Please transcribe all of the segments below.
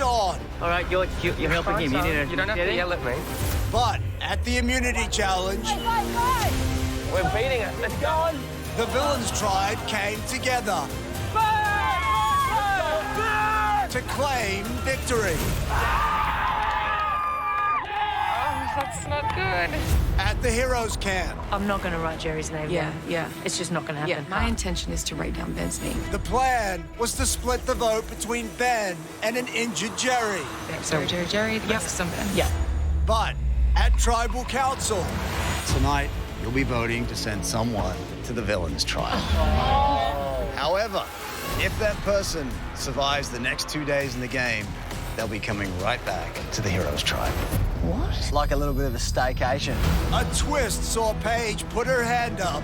marched on. All right, you're helping him. You don't have to yell at me. But at the immunity challenge, We're beating it. Let's go. the villains tribe came together to claim victory. That's not good. At the heroes camp, I'm not going to write Jerry's name down. Yeah. It's just not going to happen. Yeah, my intention is to write down Ben's name. the plan was to split the vote between Ben and an injured Jerry. Jerry, the rest of Ben. Yeah. But at tribal council, Tonight, you'll be voting to send someone to the villains tribe. However, if that person survives the next 2 days in the game, they'll be coming right back to the heroes tribe. What? It's like a little bit of a staycation. a twist saw Paige put her hand up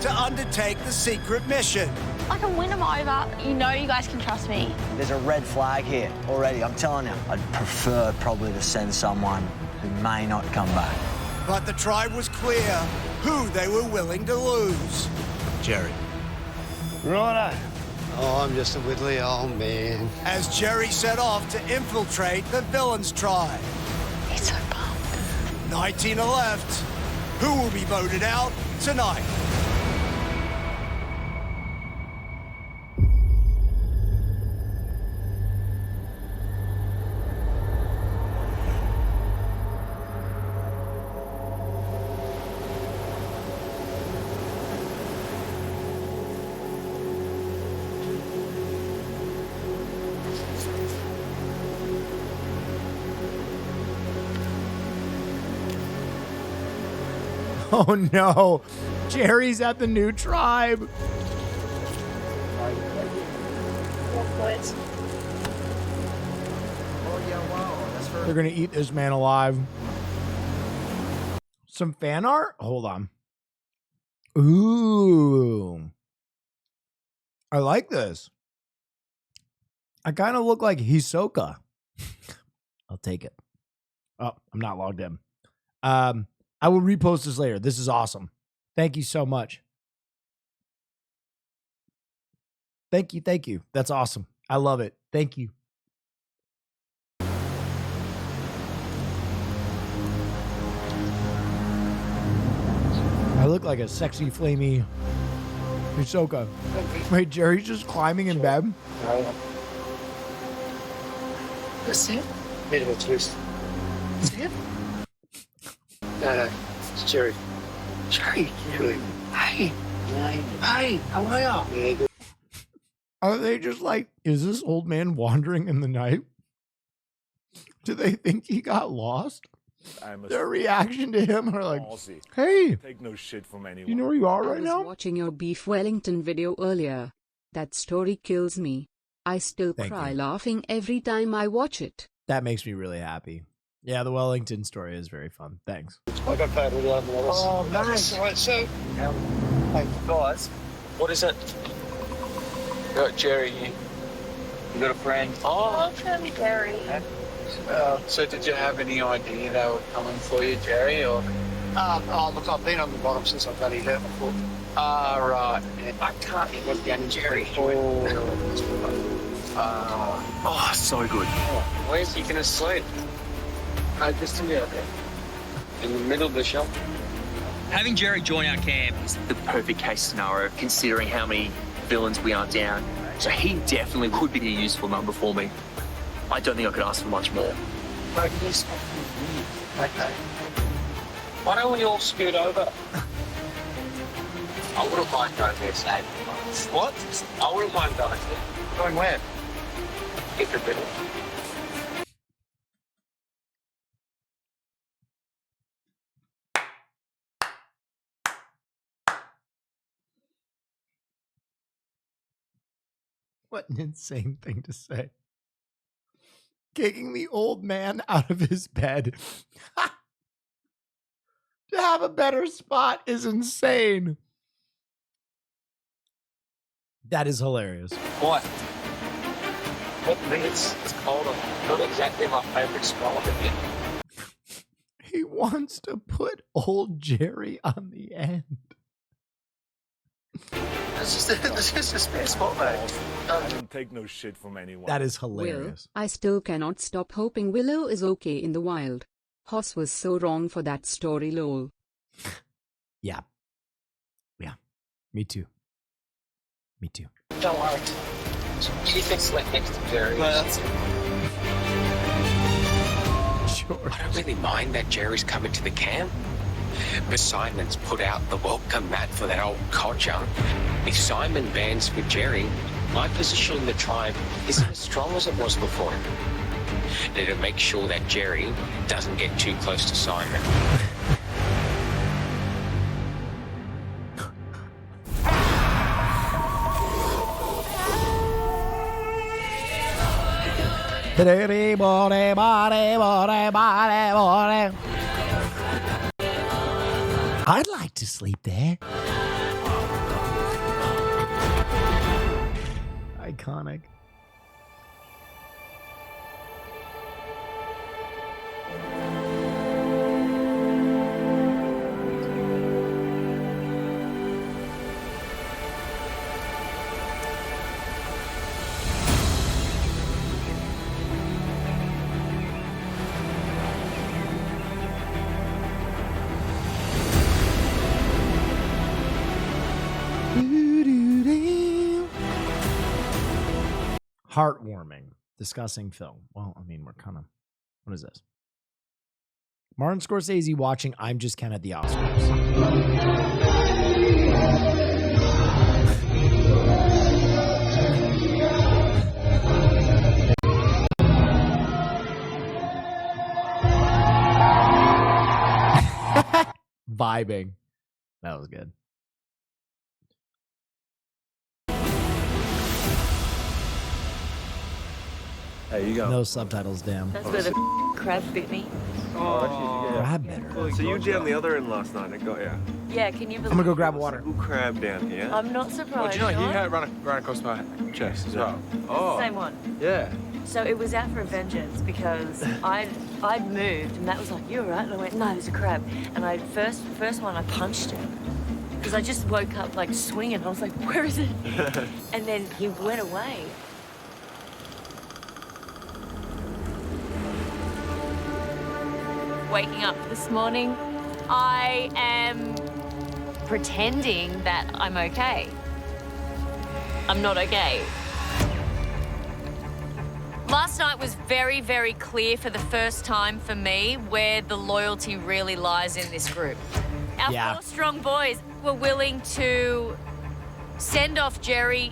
to undertake the secret mission. I can win them over. You know you guys can trust me. There's a red flag here already, I'm telling you. I'd prefer probably to send someone who may not come back. But the tribe was clear who they were willing to lose. Jerry. Righto. Oh, I'm just a whittly old man. As Jerry set off to infiltrate the villains tribe. He's so pumped. 19 are left. Who will be voted out tonight? Oh no, Jerry's at the new tribe. They're gonna eat this man alive. Some fan art? Hold on. Ooh. I like this. I kind of look like Hisoka. I'll take it. Oh, I'm not logged in. I will repost this later. This is awesome. Thank you so much. Thank you. Thank you. That's awesome. I love it. Thank you. I look like a sexy, flamey Hisoka. Wait, Jerry's just climbing in bed? That's it? Bit of a twist. That's it? No, it's Jerry. Jerry. Hey. Hey, how are you? Yeah, good. Are they just like, is this old man wandering in the night? Do they think he got lost? Their reaction to him are like, hey, take no shit from anyone. You know where you are right I was now? watching your Beef Wellington video earlier. That story kills me. I still cry laughing every time I watch it. That makes me really happy. Yeah, the Wellington story is very fun. Thanks. I got paid $11. Oh, nice. All right, so, hey, guys, what is it? You got Jerry here. You got a friend? Oh, I'm from Jerry. So did you have any idea they were coming for you, Jerry, or? Oh, look, I've been on the bottom since I've bloody hurt my foot. Right. Yeah. I can't think what the Jerry. Oh, so good. Where's he gonna sleep? Just in there. In the middle of the shop. Having Jerry join our camp is the perfect case scenario, considering how many villains we are down. So he definitely would be a useful number for me. I don't think I could ask for much more. Okay. Why don't we all scoot over? I wouldn't mind going there, Snake. What? I wouldn't mind going there. Going where? Get your middle. What an insane thing to say. Kicking the old man out of his bed. To have a better spot is insane. That is hilarious. What? What it's cold. Not exactly my favorite spot of it. He wants to put old Jerry on the end. It's just a spare spot, mate. I don't take no shit from anyone. That is Will, hilarious. I still cannot stop hoping Willow is okay in the wild. Hoss was so wrong for that story, lol. Yeah. Yeah. Me too. Me too. Don't worry. She thinks like next to Jerry. Sure. I don't really mind that Jerry's coming to the camp. But Simon's put out the welcome mat for that old codger. If Simon bands with Jerry, my position in the tribe isn't as strong as it was before. And it'll make sure that Jerry doesn't get too close to Simon. I'd like to sleep there. Iconic. Heartwarming, discussing film. Well, I mean, we're kind of, what is this? Martin Scorsese watching I'm Just Ken at the Oscars. Vibing. That was good. There you go. No subtitles, damn. That's where the crab bit me. Crab better. So you jammed the other end last night. It got you. Yeah, can you believe I'm gonna go grab water. Who crab down here? I'm not surprised. Do you know he had run across my chest as well? Oh. Same one. Yeah. So it was out for a vengeance because I'd moved and Matt was like, "You all right?" And I went, "No, there's a crab." And I first one I punched him because I just woke up like swinging. I was like, "Where is it?" And then he went away. Waking up this morning, I am pretending that I'm okay. I'm not okay. Last night was very, very clear for the first time for me where the loyalty really lies in this group. Our 4 strong boys were willing to send off Jerry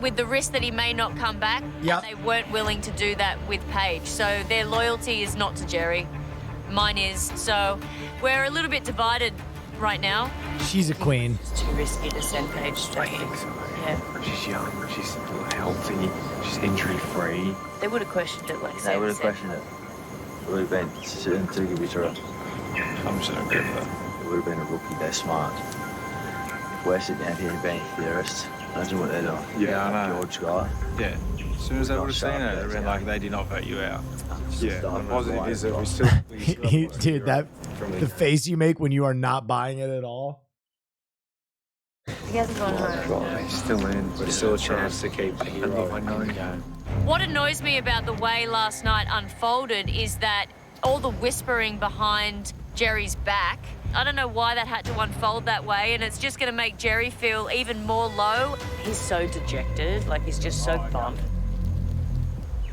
with the risk that he may not come back. Yep. And they weren't willing to do that with Paige. So their loyalty is not to Jerry. Mine is. So we're a little bit divided right now. She's a queen. It's too risky to send Paige straight. Yeah. She's young, she's healthy, she's injury-free. They would have questioned it, like They would have questioned it. It would have been too good to be true. I'm just don't agree with that. It would have been a rookie. They're smart. If we're sitting down here being theorists, imagine what they're doing. Yeah, I know. George guy. Yeah. As soon as they would have seen it, it would have been like they did not vote you out. Yeah, the positive is that we still... Dude, the face you make when you are not buying it at all. He hasn't gone home. He's still in, but still a chance to keep the hero. I know. What annoys me about the way last night unfolded is that all the whispering behind Jerry's back, I don't know why that had to unfold that way, and it's just going to make Jerry feel even more low. He's so dejected, like he's just so bummed.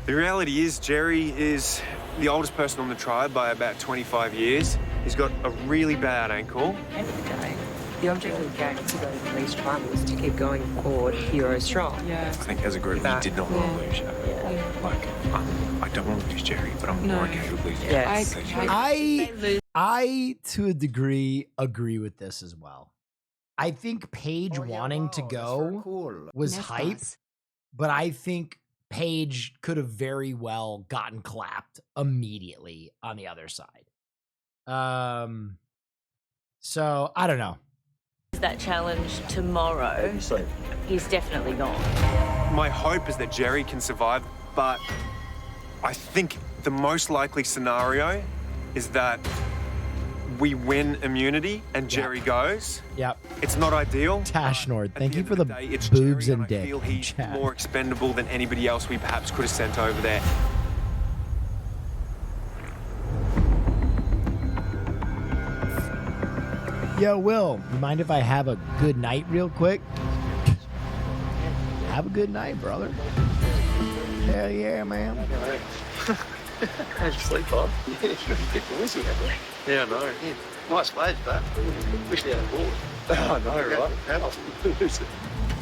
The reality is Jerry is the oldest person on the tribe by about 25 years. He's got a really bad ankle. End of the day, the object of the game to go to Police Tribal is to keep going forward, hero strong. Yeah. I think as a group, we did not want to lose you. Like, I don't want to lose Jerry, but I'm more okay with losing Yes. I, to a degree, agree with this as well. I think Paige wanting to go was hype, but I think Paige could have very well gotten clapped immediately on the other side. So I don't know. That challenge tomorrow, he's definitely gone. My hope is that Jerry can survive, but I think the most likely scenario is that we win immunity and Jerry goes. Yep. It's not ideal. Tashnord, thank you for the It's boobs Jerry, and I dick. feel he's chat. more expendable than anybody else we perhaps could have sent over there. Yo, Will, you mind if I have a good night real quick? Have a good night, brother. Hell yeah, man. How'd you sleep, Bob? Yeah, you're a bit noisy, haven't you? Yeah, I know. Yeah. Nice wage, but wish we had a board. Oh, I know, right?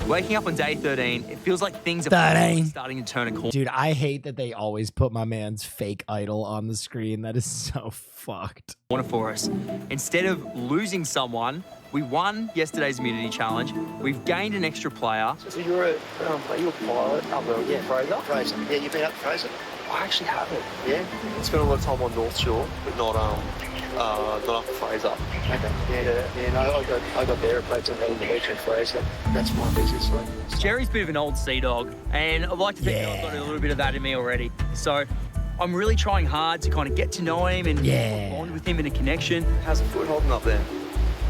Waking up on day 13, it feels like things are 13. finally starting to turn a corner. Dude, I hate that they always put my man's fake idol on the screen. That is so fucked. For us. Instead of losing someone, we won yesterday's immunity challenge. We've gained an extra player. So you're a pilot up at Fraser? Yeah, you've been up Fraser? I actually haven't. Yeah? Spent a lot of time on North Shore, but not up at Fraser. Okay. Yeah, no, I got there at places on the beach in Fraser. That's my business, right? Jerry's a bit of an old sea dog, and I'd like to think that I've got a little bit of that in me already. So I'm really trying hard to kind of get to know him and bond with him in a connection. How's the foot holding up there?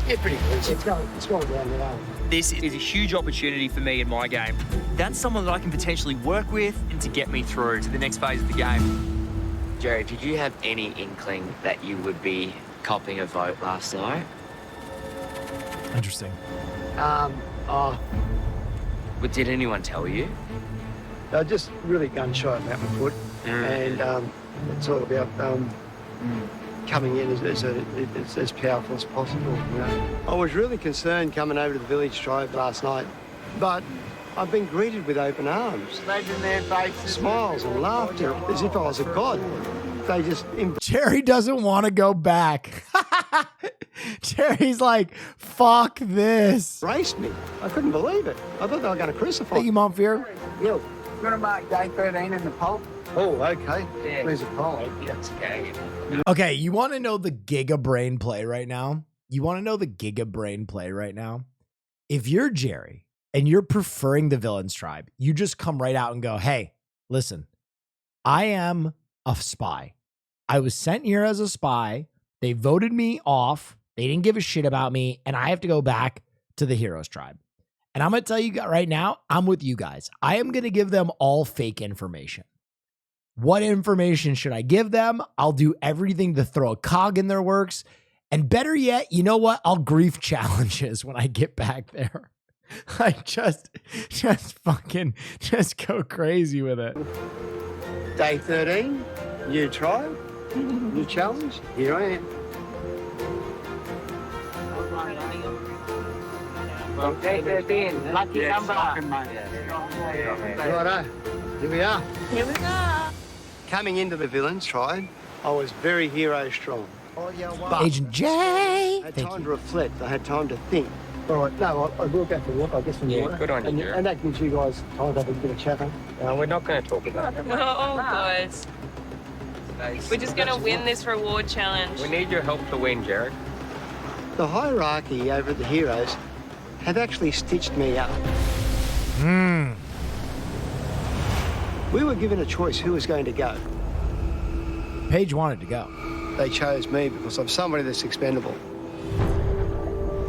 Yeah, pretty good. It's going down the arm. This is a huge opportunity for me in my game. That's someone that I can potentially work with and to get me through to the next phase of the game. Jerry, did you have any inkling that you would be copping a vote last night? Interesting. But did anyone tell you? I just really gun shy about my foot, and it's all about coming in as powerful as possible. You know, I was really concerned coming over to the village tribe last night, but I've been greeted with open arms, smiles and laughter, as if I was a god. They just Jerry doesn't want to go back. Jerry's like, fuck this. embraced me. I couldn't believe it. I thought they were going to crucify Thank you, Mom Fear. Yo, you want to mark day 13 in the poll? Oh, okay. Yeah. Where's the poll? That's okay. Okay, you want to know the Giga Brain play right now? You want to know the Giga Brain play right now? If you're Jerry and you're preferring the Villains Tribe, you just come right out and go, hey, listen, I am a spy. I was sent here as a spy. They voted me off. They didn't give a shit about me. And I have to go back to the Heroes Tribe. And I'm going to tell you right now, I'm with you guys. I am going to give them all fake information. What information should I give them? I'll do everything to throw a cog in their works. And better yet, you know what? I'll grief challenges when I get back there. I just go crazy with it. Day 13, new tribe, new challenge. Here I am. Day 13, lucky number. Righto, here we are. Here we go. Coming into the Villains tribe, I was very hero strong. But Agent J. I had time to reflect. I had time to think. All right, no, I will go for a walk, I guess, from Yeah, good on you, Jerry. and that gives you guys time to have a bit of chat. We're not going to talk about it. Oh, guys. We're just going to win this reward challenge. We need your help to win, Jerry. The hierarchy over at the Heroes have actually stitched me up. We were given a choice who was going to go. Paige wanted to go. They chose me because I'm somebody that's expendable.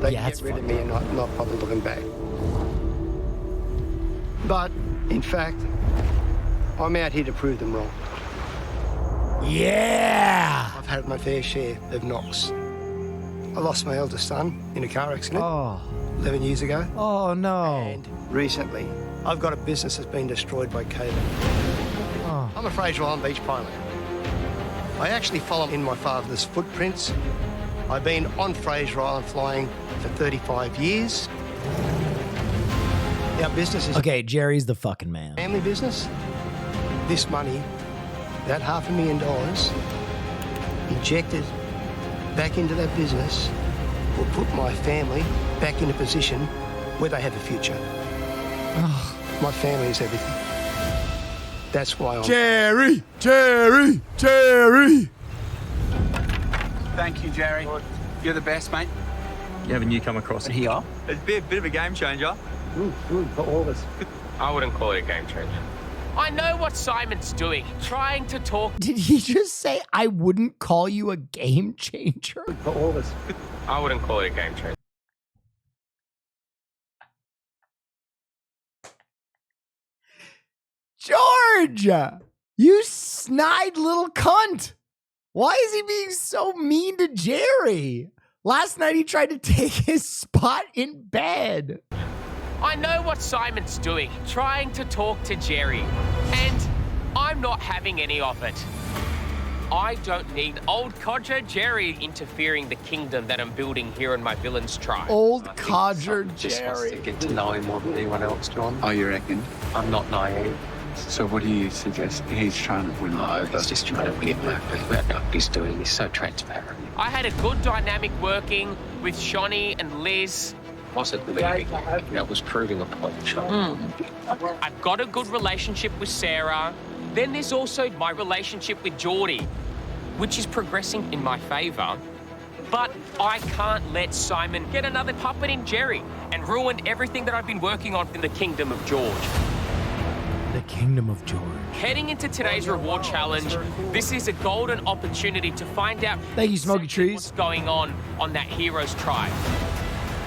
They get rid of me and not probably looking back. But, in fact, I'm out here to prove them wrong. Yeah! I've had my fair share of knocks. I lost my eldest son in a car accident 11 years ago. Oh, no. And recently, I've got a business that's been destroyed by COVID. Oh. I'm a Fraser Island beach pilot. I actually follow in my father's footprints. I've been on Fraser Island flying for 35 years. Our business is Okay, Jerry's the fucking man. family business. This money, that $500,000, injected back into that business will put my family back in a position where they have a future. My family is everything. That's why I'm... Jerry! Thank you, Jerry. You're the best, mate. You have a newcomer crossing here. It's a bit of a game changer. Good for all of us. I wouldn't call it a game changer. I know what Simon's doing, trying to talk. Did he just say, I wouldn't call you a game changer? I wouldn't call it a game changer. George! You snide little cunt! Why is he being so mean to Jerry? Last night he tried to take his spot in bed. I know what Simon's doing, trying to talk to Jerry, and I'm not having any of it. I don't need old codger Jerry interfering the kingdom that I'm building here in my villain's tribe. Old codger Just wants to Jerry. get to know him more than anyone else, John. Oh, you reckon? I'm not naive. So what do you suggest? He's trying to win over. He's just trying to win him over. What he's doing is so transparent. I had a good dynamic working with Shawnee and Liz. Wasn't leaving. That was proving a point, Sean. I've got a good relationship with Sarah. Then there's also my relationship with Geordie, which is progressing in my favour. But I can't let Simon get another puppet in Jerry and ruin everything that I've been working on in the Kingdom of George. The Kingdom of George. Heading into today's reward challenge, this is a golden opportunity to find out Thank you, Smoky Trees. what's going on that hero's tribe.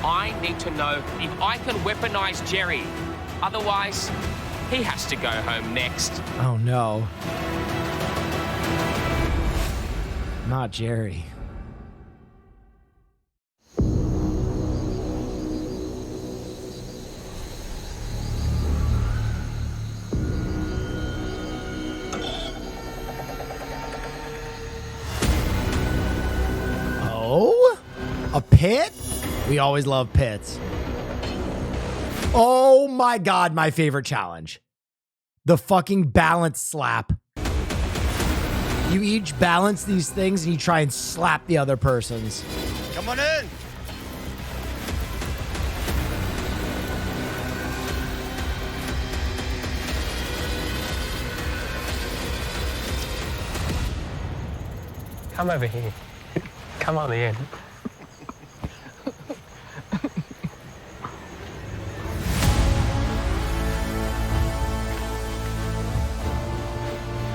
I need to know if I can weaponize Jerry. Otherwise, he has to go home next. Oh no. Not Jerry. Oh? A pit? We always love pits. Oh my God, my favorite challenge. The fucking balance slap. You each balance these things and you try and slap the other person's. Come on in. Come over here. Come on the end.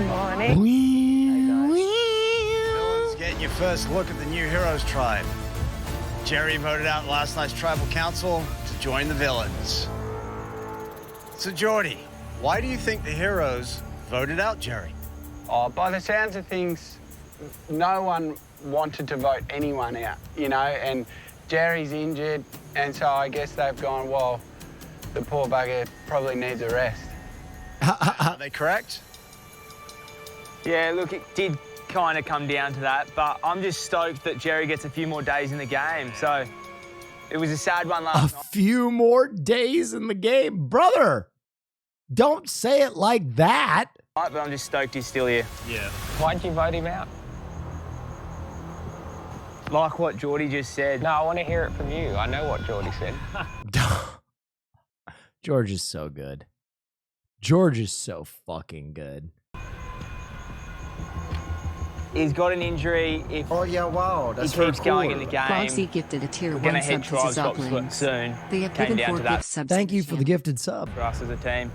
Morning. Villains getting your first look at the new Heroes tribe. Jerry voted out last night's tribal council to join the villains. So, Geordie, why do you think the Heroes voted out Jerry? Oh, by the sounds of things, no one wanted to vote anyone out, you know, and Jerry's injured, and so I guess they've gone, well, the poor bugger probably needs a rest. Are they correct? Yeah, look, it did kind of come down to that, but I'm just stoked that Jerry gets a few more days in the game. So it was a sad one last night. A few more days in the game. Brother, don't say it like that. But I'm just stoked he's still here. Yeah. Why'd you vote him out? Like what Geordie just said. No, I want to hear it from you. I know what Geordie said. George is so good. George is so fucking good. He's got an injury. If wow, he keeps going in the game, Proxy gifted a tier we're going to 1 hit sub to Tribes Box Zuplings. soon. They have Came given down 4 to that gift subs. Thank you for the gifted sub. for us as a team.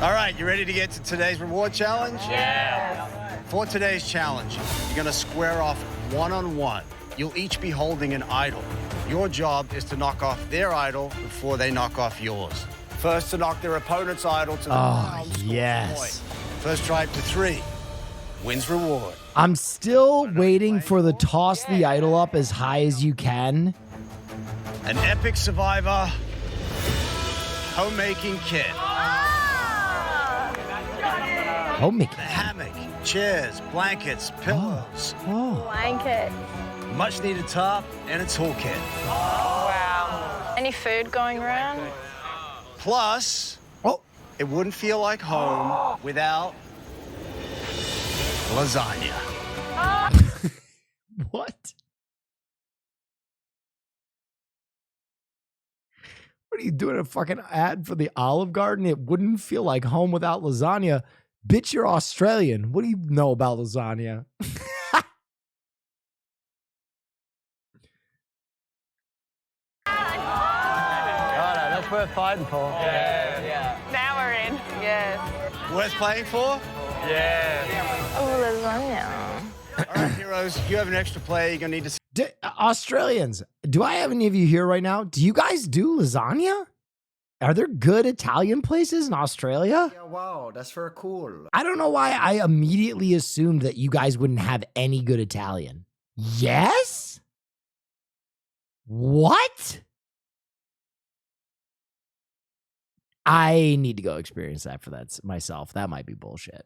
All right, you ready to get to today's reward challenge? Yeah. For today's challenge, you're going to square off one-on-one. You'll each be holding an idol. Your job is to knock off their idol before they knock off yours. First to knock their opponent's idol to the ground. scores a yes. point. First drive to 3 wins reward. I'm still waiting for the toss the idol up as high as you can. An epic survivor homemaking kit. Homemaking. A hammock, chairs, blankets, pillows. Blanket. Much needed tarp and a toolkit. Wow. Any food going around? Plus, it wouldn't feel like home without lasagna. What? What are you doing, a fucking ad for the Olive Garden? It wouldn't feel like home without lasagna. Bitch, you're Australian. What do you know about lasagna? worth fighting for. Yeah. Now we're in. Yes. Worth playing for? Yeah. Oh, lasagna. All right, heroes, you have an extra play. You're going to need to... Australians, do I have any of you here right now? Do you guys do lasagna? Are there good Italian places in Australia? Yeah, wow, that's very cool. I don't know why I immediately assumed that you guys wouldn't have any good Italian. Yes? What? I need to go experience that for that myself. That might be bullshit.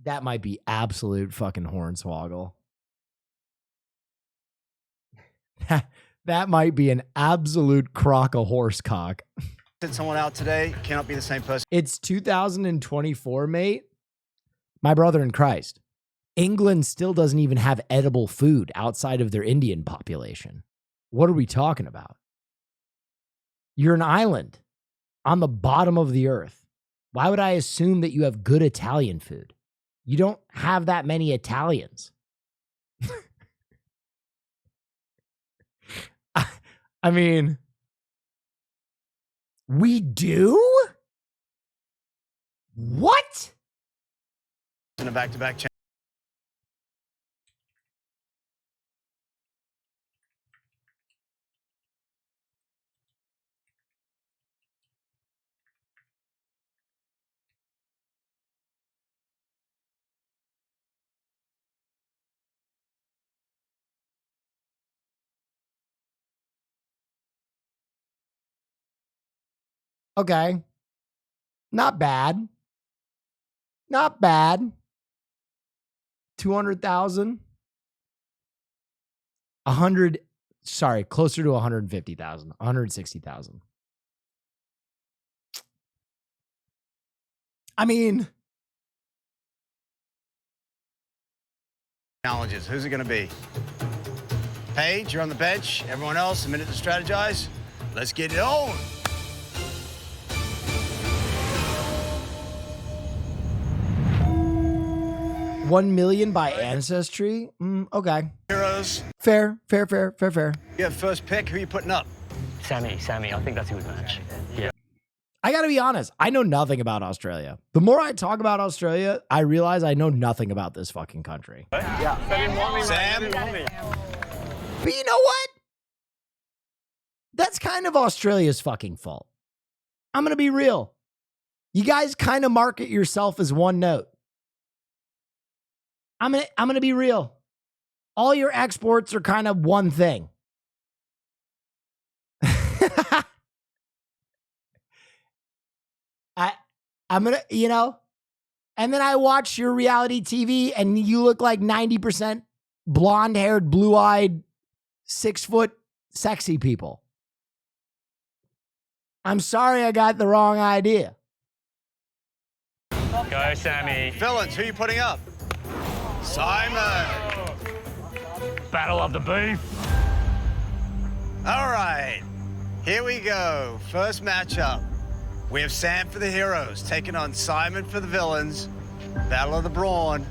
That might be absolute fucking hornswoggle. That might be an absolute crock of horse cock. Send someone out today. Cannot be the same person. It's 2024, mate. My brother in Christ. England still doesn't even have edible food outside of their Indian population. What are we talking about? You're an island on the bottom of the earth. Why would I assume that you have good Italian food? You don't have that many Italians. I mean, we do? What? In a back-to-back challenge. Okay. Not bad. Not bad. 200,000. 100, sorry, closer to 150,000. 160,000. I mean, Challenges. Who's it going to be? Paige, you're on the bench. Everyone else, a minute to strategize. Let's get it on. $1 million by ancestry. Okay. Heroes. Fair. You have first pick. Who are you putting up? Sammy. I think that's a good match. Yeah. I gotta be honest. I know nothing about Australia. The more I talk about Australia, I realize I know nothing about this fucking country. Yeah. Sam. But you know what? That's kind of Australia's fucking fault. I'm gonna be real. You guys kind of market yourself as one note. I'm gonna be real. All your exports are kind of one thing. I'm gonna, you know, and then I watch your reality TV and you look like 90% blonde-haired, blue-eyed, 6-foot sexy people. I'm sorry I got the wrong idea. Go, Sammy. Villains, who are you putting up? Simon. Battle of the Beef. All right, here we go. First matchup. We have Sam for the heroes taking on Simon for the villains. Battle of the Brawn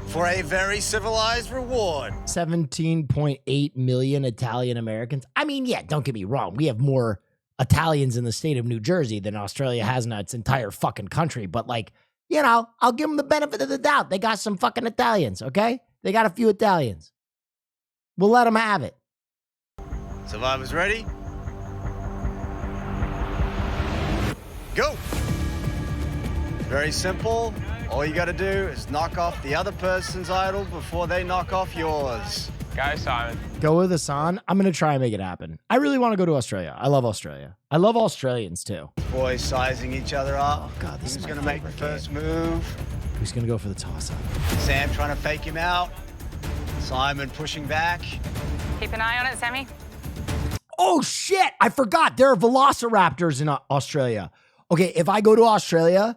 for a very civilized reward. 17.8 million Italian Americans. I mean, yeah, don't get me wrong. We have more Italians in the state of New Jersey than Australia has in its entire fucking country. But like, you know, I'll give them the benefit of the doubt. They got some fucking Italians, okay? They got a few Italians. We'll let them have it. Survivors ready? Go! Very simple. All you gotta do is knock off the other person's idol before they knock off yours. Go, Simon. Go with Hassan. I'm going to try and make it happen. I really want to go to Australia. I love Australia. I love Australians too. Boys sizing each other up. Oh, God, this Who's is gonna make the first move? Who's going to go for the toss-up? Sam trying to fake him out. Simon pushing back. Keep an eye on it, Sammy. Oh, shit. I forgot. There are velociraptors in Australia. Okay, if I go to Australia,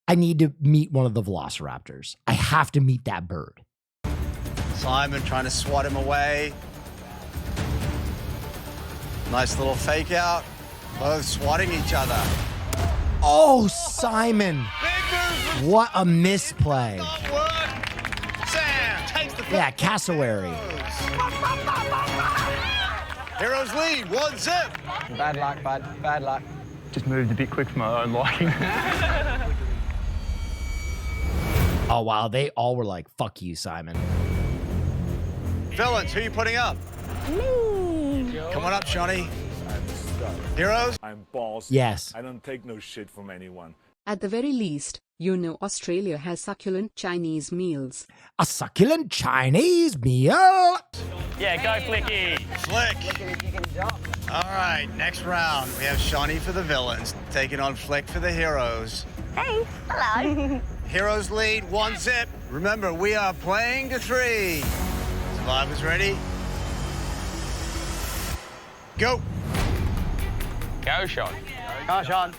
I need to meet one of the velociraptors. I have to meet that bird. Simon trying to swat him away. Nice little fake out. Both swatting each other. Oh, Simon. What a misplay. Sam takes the Yeah, cassowary. Heroes lead, 1 zip. Bad luck, bud. Bad luck. Just moved a bit quick for my own liking. Oh, wow. They all were like, fuck you, Simon. Villains, who are you putting up? Come on up, Shawnee. Heroes? I'm boss. Yes. I don't take no shit from anyone. At the very least, you know Australia has succulent Chinese meals. A succulent Chinese meal? Yeah, go Flicky. Flick. All right, next round. We have Shawnee for the villains, taking on Flick for the heroes. Hey, hello. Heroes lead, 1 zip. Remember, we are playing to 3. Survivors ready? Go. Go, Sean. Go, Sean.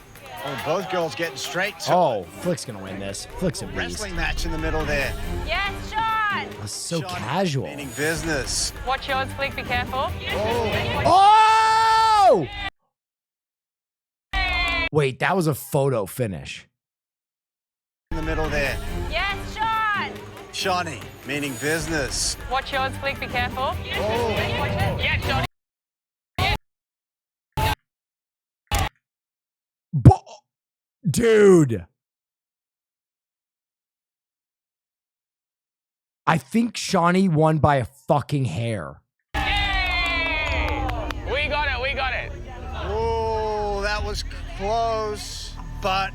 Oh, both girls getting straight to Oh, Flick's going to win this. Flick's a beast. wrestling match in the middle there. Yes, Sean. That's so Shawnee casual. meaning business. Watch yours, Flick. Be careful. Oh! Wait, that was a photo finish. In the middle there. Yes, Sean. Shawnee meaning business. Watch yours, Flick. Be careful. Oh. Yes, Sean. Dude. I think Shawnee won by a fucking hair. We got it. We got it. Oh, that was close. But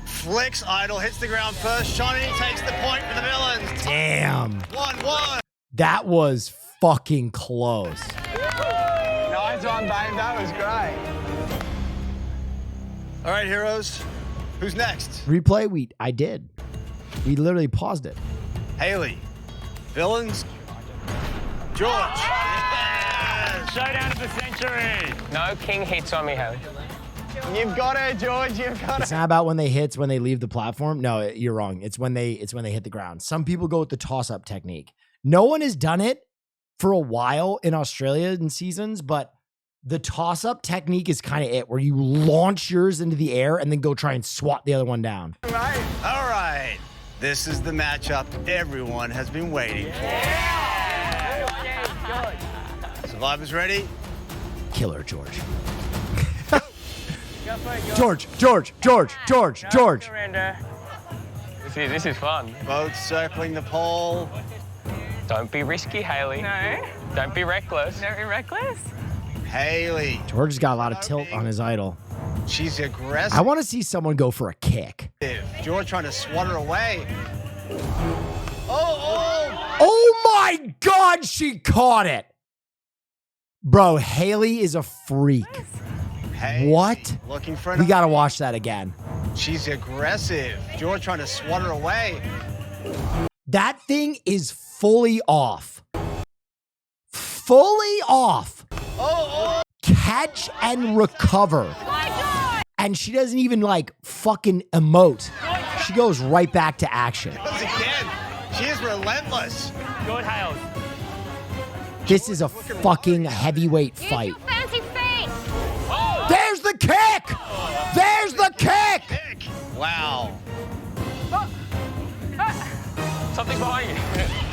Flick's idol hits the ground first. Shawnee takes the point for the villains. Damn. 1-1. That was fucking close. Nice one, babe. That was great. All right, heroes. Who's next? Replay? I did. We literally paused it. Haley. Villains. George. Yes. Showdown of the century. No king hits on me, Haley. You've got her, George. You've got It's her. not about when they hit, it's when they leave the platform. No, you're wrong. It's when they hit the ground. Some people go with the toss-up technique. No one has done it for a while in Australia in seasons, but the toss-up technique is kind of it, where you launch yours into the air and then go try and swat the other one down. Right. All right. This is the matchup everyone has been waiting for. Survivors ready? Killer George. Go for it, George. This is fun. Both circling the pole. Don't be risky, Haley. No. Don't be reckless. Very reckless. Haley. George has got a lot of tilt on his idol. She's aggressive. I want to see someone go for a kick. George trying to swat her away. Oh! Oh my God, she caught it. Bro, Haley is a freak. Haley, What? Looking for We got to watch that again. She's aggressive. George trying to swat her away. That thing is fully off. Fully off. Oh! Catch and recover. And she doesn't even like fucking emote. She goes right back to action. Once again, she is relentless. Good, Hales. This is a fucking heavyweight fight. Fancy feet. There's the kick! There's the kick! Wow. Something behind you.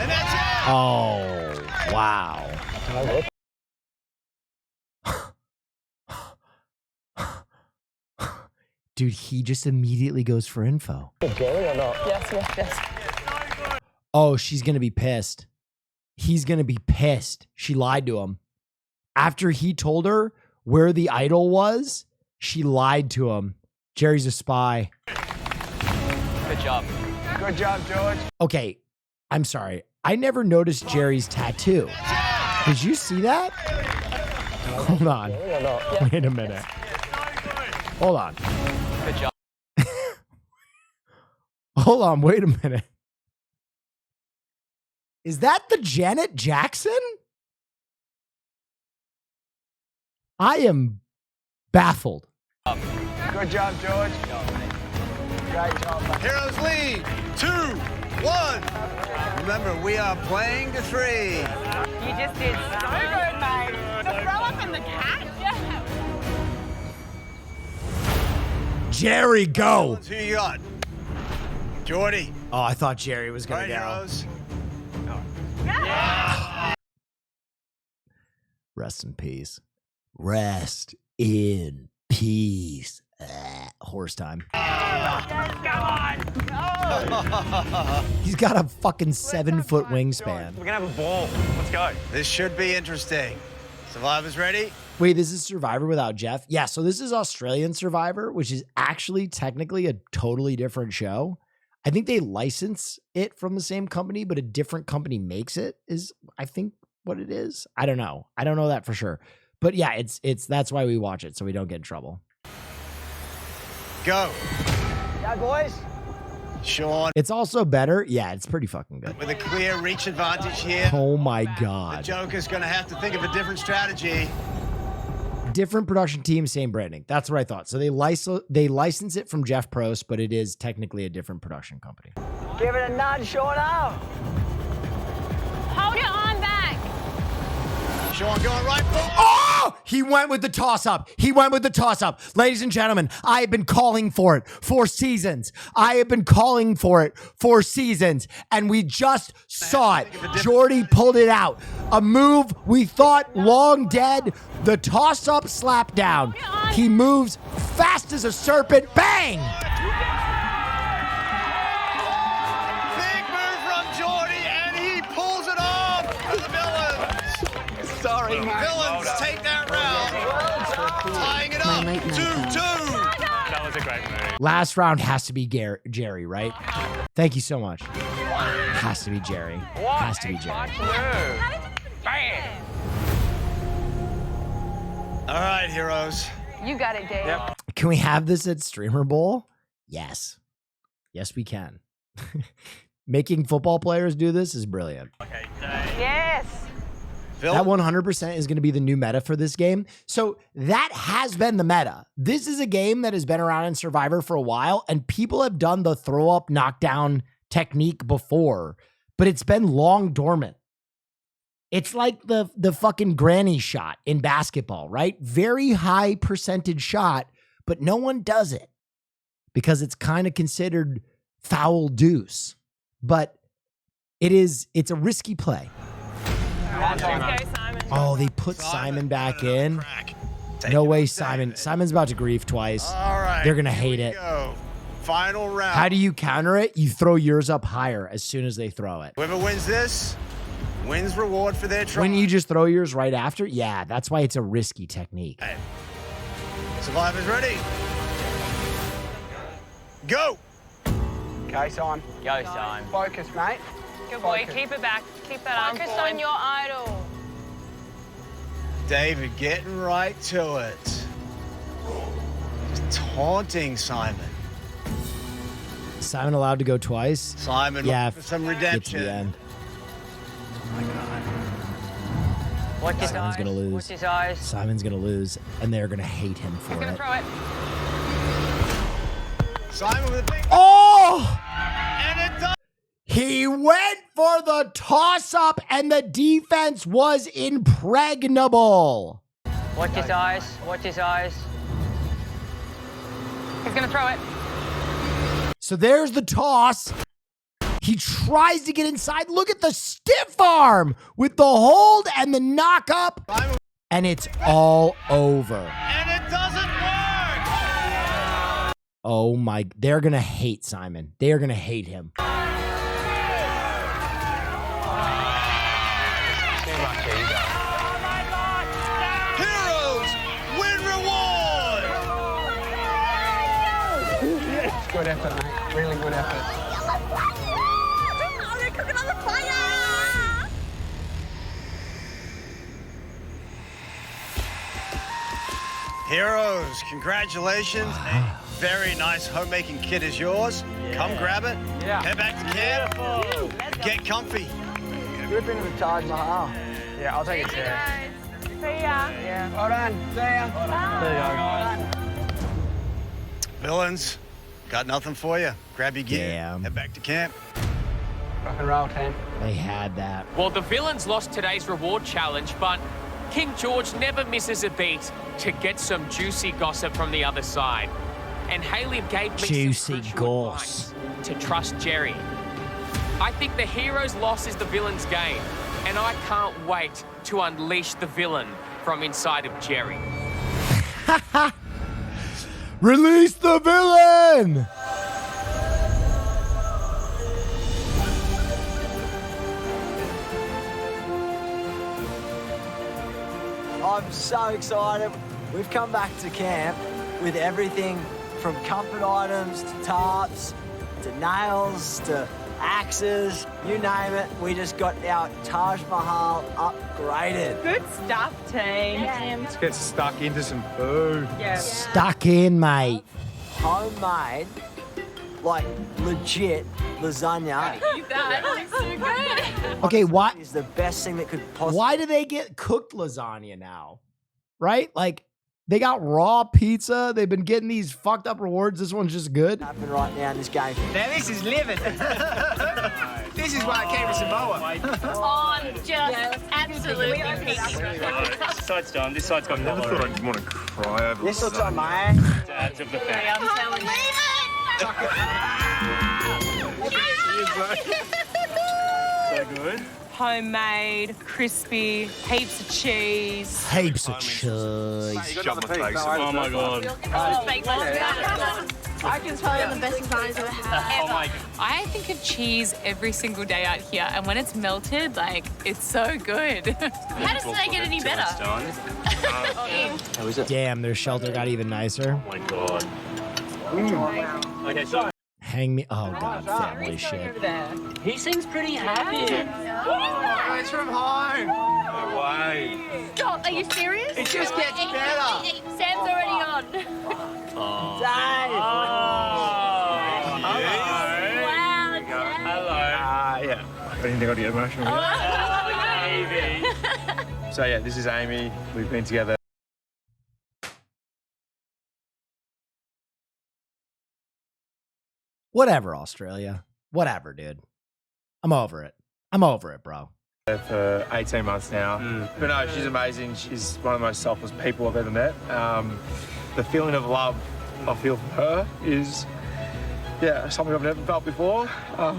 And that's it. Oh, wow. Dude, he just immediately goes for info. Jerry or not? Yes. Oh, she's going to be pissed. He's going to be pissed. She lied to him. After he told her where the idol was, she lied to him. Jerry's a spy. Good job. Good job, George. Okay, I'm sorry. I never noticed Jerry's tattoo. Did you see that? Hold on. Wait a minute. Hold on. Good job. Hold on. Wait a minute. Is that the Janet Jackson? I am baffled. Good job, George. Great job, mate. Heroes lead. 2-1. Remember, we are playing to 3. You just did so good, mate. The throw up and the cat. Yeah. Jerry, go. Who you got? Jordy. Oh, I thought Jerry was going to go. Heroes. Rest in peace. Rest in peace. Horse time. He's got a fucking 7-foot wingspan. We're gonna have a ball. Let's go. This should be interesting. Survivors ready? Wait, this is Survivor without Jeff? Yeah, so this is Australian Survivor, which is actually technically a totally different show. I think they license it from the same company, but a different company makes it, is I think what it is. I don't know. I don't know that for sure. But yeah, it's that's why we watch it, so we don't get in trouble. Go. Yeah, boys. Sean. It's also better. Yeah, it's pretty fucking good. With a clear reach advantage here. Oh my The God. Joker's going to have to think of a different strategy. Different production team, same branding. That's what I thought. So they license it from Jeff Probst, but it is technically a different production company. Give it a nudge, Shauna. Hold your arm back. Sean going right forward. Oh! He went with the toss-up. He went with the toss-up. Ladies and gentlemen, I have been calling for it for seasons. I have been calling for it for seasons, and we just saw it. Jordy pulled it out. A move we thought long dead. The toss-up slap down. He moves fast as a serpent. Bang! Big move from Jordy, and he pulls it off for the Villains. Sorry, mate. Villains take that round. Tying it up. 2-2. That was a great move. Last round has to be Jerry, right? Thank you so much. Has to be Jerry. Has to be Jerry. Bam! All right, heroes. You got it, Dave. Yep. Can we have this at Streamer Bowl? Yes. Yes, we can. Making football players do this is brilliant. Okay, Yes. Phil? That 100% is going to be the new meta for this game. So that has been the meta. This is a game that has been around in Survivor for a while, and people have done the throw up knockdown technique before, but it's been long dormant. It's like the fucking granny shot in basketball, right? Very high percentage shot, but no one does it because it's kind of considered foul deuce. But it's a risky play. Oh, they put Simon back in. No way, Simon. Simon's about to grieve twice. All right. They're going to hate it. Go. Final round. How do you counter it? You throw yours up higher as soon as they throw it. Whoever wins this wins reward for their try. When you just throw yours right after? Yeah, that's why it's a risky technique. Hey. Survivors ready? Go. Case on. Go, son. Focus, mate. Good boy. Focus. Keep it back. Keep that arm Focus forward. on your idol. David getting right to it. Just taunting Simon. Simon allowed to go twice? Simon Yeah, looking for some get to redemption. the end. Oh my God. Watch his Simon's eyes. going to lose. Watch his eyes. Simon's going to lose, and they're going to hate him for He's gonna it. throw it. Simon with a big... Oh! And it does... He went for the toss-up, and the defense was impregnable. Watch his eyes. Watch his eyes. He's gonna throw it. So there's the toss. He tries to get inside. Look at the stiff arm with the hold and the knock up. And it's all over. And it doesn't work! Oh my, they're going to hate Simon. They are going to hate him. Heroes win reward! Good effort, mate. Really good effort. They're cooking on the fire. Heroes, congratulations. A very nice homemaking kit is yours. Come grab it. Yeah. Head back to camp. Get comfy. Rip into the Taj Mahal. Yeah, I'll take it, Sarah. See ya. Yeah. Well done. See ya. There you go. Villains, got nothing for you. Grab your gear. Damn. Head back to camp. Rock and roll, team. They had that. Well, the villains lost today's reward challenge, but King George never misses a beat to get some juicy gossip from the other side. And Haley gave me Juicy some crucial goss. advice to trust Jerry. I think the hero's loss is the villain's gain, and I can't wait to unleash the villain from inside of Jerry. Release the villain! I'm so excited. We've come back to camp with everything from comfort items to tarps to nails to axes, you name it. We just got our Taj Mahal upgraded. Good stuff, team. Let's get stuck into some food. Yeah. Stuck in, mate. Homemade, like legit lasagna. That looks so good. Okay, why is the best thing that could possibly. Why do they get cooked lasagna now? Right? Like, they got raw pizza. They've been getting these fucked up rewards. This one's just good. Happen right now in this game. Now this is living. This is why I came to Samoa. On just absolutely peaking. This side's done. This side's got I never thought I'd want to cry over This looks lasagna. on my dads of the family. I'm telling you. So good. Homemade, crispy, heaps of cheese. Heaps of cheese. Shove my face. Oh my god. I can tell you the best lasagnas I've ever had. Oh my god. I think of cheese every single day out here, and when it's melted, like, it's so good. How does it get any better? How is it? Damn, their shelter got even nicer. Oh my god. Okay, so Hang me. Oh, God. Family shit. He seems pretty happy. It's from home. No way. Stop, are you serious? It just gets better. Sam's already on. Oh. Dave. Wow, Hello. Yeah. I didn't think I'd get emotional. Baby. So yeah, this is Amy. We've been together. Whatever, Australia. Whatever, dude. I'm over it. I'm over it, bro. For 18 months now. But no, she's amazing. She's one of the most selfless people I've ever met. The feeling of love I feel for her is, yeah, something I've never felt before. So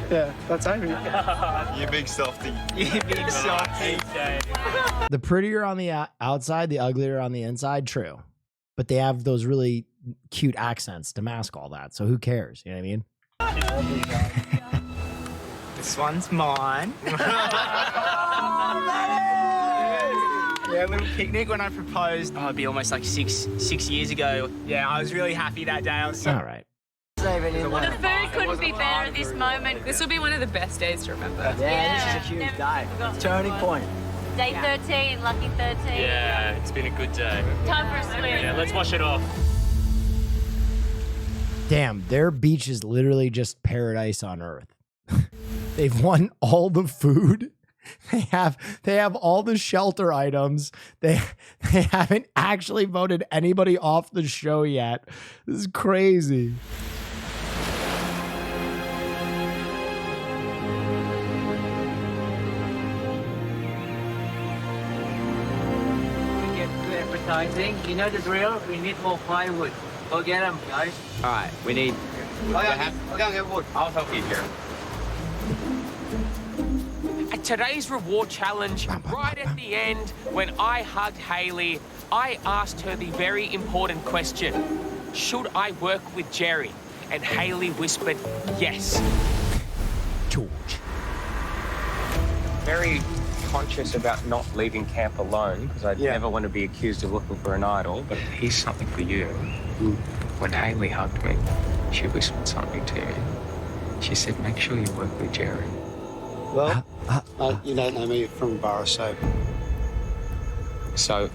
that's Amy. You big softy. You big softy. The prettier on the outside, the uglier on the inside, true. But they have those really cute accents to mask all that. So who cares? You know what I mean? This one's mine. Yeah, a little picnic when I proposed. Oh, it'd be almost like six years ago. Yeah, I was really happy that day. I was so All right. Even in The there. food couldn't be better at this moment. This will be one of the best days to remember. Yeah, this is a huge day. Turning point. Day 13, lucky 13. Yeah, it's been a good day. Time for a swim. Yeah, let's wash it off. Damn, their beach is literally just paradise on earth. They've won all the food. They have all the shelter items. They haven't actually voted anybody off the show yet. This is crazy. Get too appetizing. You know the drill? We need more firewood. Go get them, guys. All right, we need. I'll go get wood. I'll help you here. At today's reward challenge, right at the end, when I hugged Hayley, I asked her the very important question: should I work with Jerry? And Hayley whispered, yes. George. Very conscious about not leaving camp alone, because I'd never want to be accused of looking for an idol. But here's something for you. When Hayley hugged me, she whispered something to me. She said, make sure you work with Jerry. Well, you don't know me from bar of soap. So...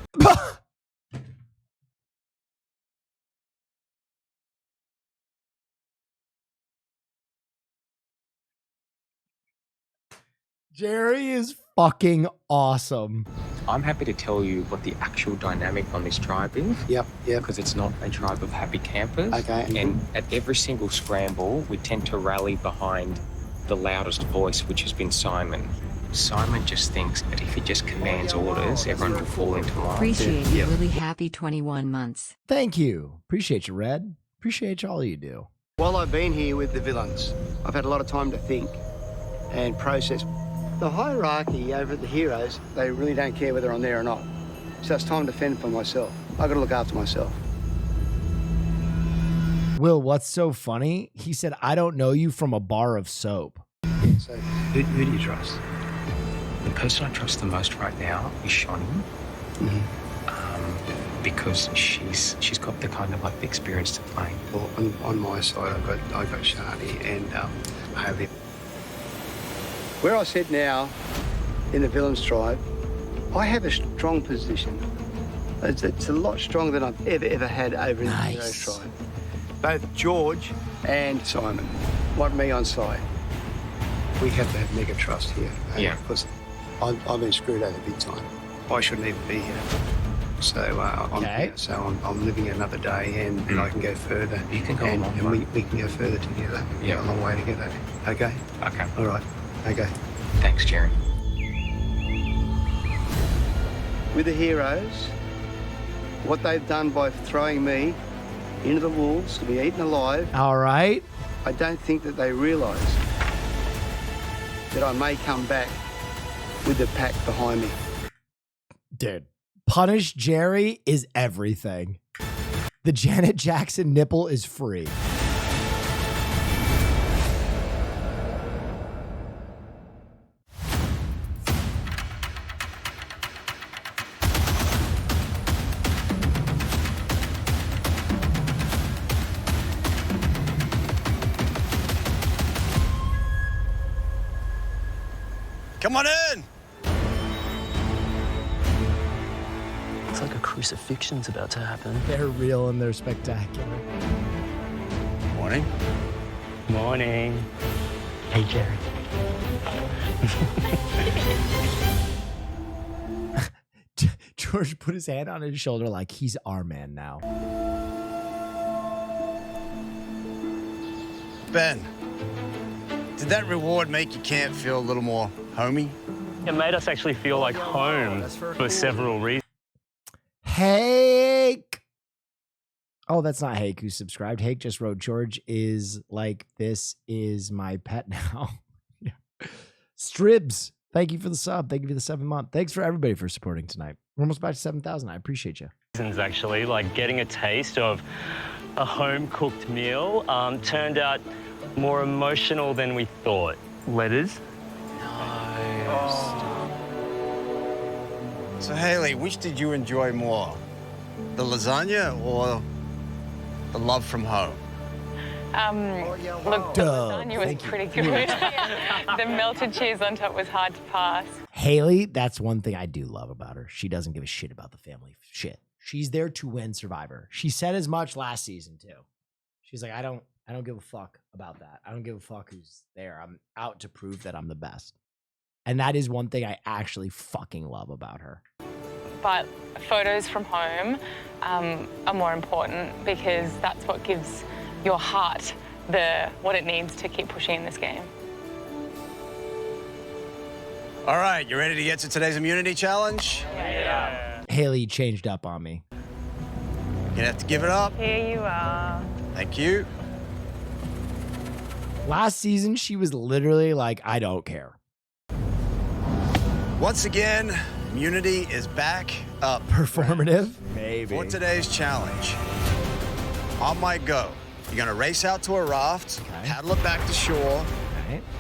Jerry is fucking awesome. I'm happy to tell you what the actual dynamic on this tribe is. Yep. Because it's not a tribe of happy campers. Okay. And at every single scramble, we tend to rally behind the loudest voice, which has been Simon. Simon just thinks that if he just commands orders, everyone will fall into line. Appreciate you. Really happy 21 months. Thank you. Appreciate you, Red. Appreciate all you do. While I've been here with the villains, I've had a lot of time to think and process The hierarchy over at the Heroes, they really don't care whether I'm there or not. So it's time to fend for myself. I've got to look after myself. Will, what's so funny? He said, I don't know you from a bar of soap. So who do you trust? The person I trust the most right now is Shawnee. Because she's got the kind of like the experience to play. Well, on my side, I've got Shani and Haley. Where I sit now in the Villains tribe, I have a strong position. It's a lot stronger than I've ever had over in the Heroes tribe. Both George and Simon want me on side. We have to have mega trust here. Yeah. Because I've been screwed over big time. I shouldn't even be here. So I'm here. So I'm living another day, and I can go further. You can go a long and way. we can go further together. Yeah. A long way together. Okay? Okay. All right. Okay. Thanks, Jerry. With the Heroes, what they've done by throwing me into the wolves to be eaten alive. All right. I don't think that they realise that I may come back with the pack behind me. Dude, Punish Jerry is everything. The Janet Jackson nipple is free. Come on in. It's like a crucifixion's about to happen. They're real and they're spectacular. Morning. Morning. Hey, Jerry. George put his hand on his shoulder like he's our man now. Ben, did that reward make your camp feel a little more homey? It made us actually feel like home for several reasons. Hake. Oh, that's not Hake who subscribed. Hake just wrote, George is like, this is my pet now. Stribs, thank you for the sub. Thank you for the 7th month. Thanks for everybody for supporting tonight. We're almost back to 7,000. I appreciate you. Actually, like getting a taste of a home-cooked meal turned out more emotional than we thought. Letters? So, Haley, which did you enjoy more? The lasagna or the love from home? Look, the lasagna was pretty good. The melted cheese on top was hard to pass. Haley, that's one thing I do love about her. She doesn't give a shit about the family shit. She's there to win Survivor. She said as much last season too. She's like, I don't give a fuck about that. I don't give a fuck who's there. I'm out to prove that I'm the best. And that is one thing I actually fucking love about her. But photos from home are more important because that's what gives your heart what it needs to keep pushing in this game. All right, you ready to get to today's immunity challenge? Yeah. Haley changed up on me. You're gonna have to give it up. Here you are. Thank you. Last season, she was literally like, I don't care. Once again, immunity is back up. Performative? Maybe. For today's challenge, on my go, you're gonna race out to a raft, paddle it back to shore,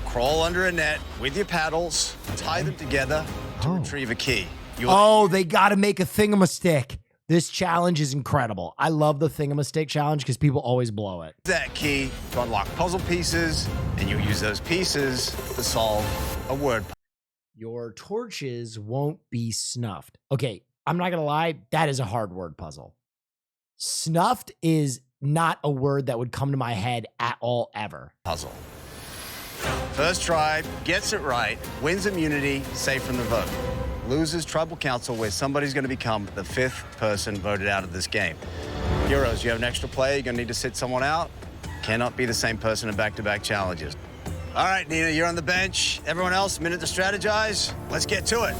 crawl under a net with your paddles, tie them together to retrieve a key. They gotta make a thingamastick. This challenge is incredible. I love the thingamastick challenge because people always blow it. That key to unlock puzzle pieces, and you use those pieces to solve a word puzzle. Your torches won't be snuffed. Okay, I'm not gonna lie, that is a hard word puzzle. Snuffed is not a word that would come to my head at all ever. Puzzle. First try, gets it right, wins immunity, safe from the vote. Loses tribal council where somebody's going to become the 5th person voted out of this game. Heroes, you have an extra player, you're going to need to sit someone out. Cannot be the same person in back-to-back challenges. All right, Nina, you're on the bench. Everyone else, minute to strategize. Let's get to it.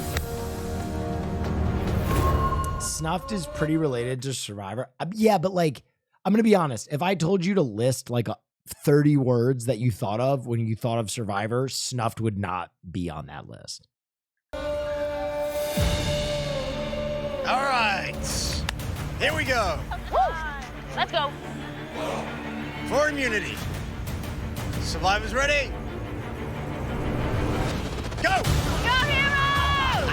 Snuffed is pretty related to Survivor. Yeah, but like, I'm going to be honest. If I told you to list like 30 words that you thought of when you thought of Survivor, Snuffed would not be on that list. All right. Here we go. Let's go. For immunity. Survivors ready? Go! Go, heroes!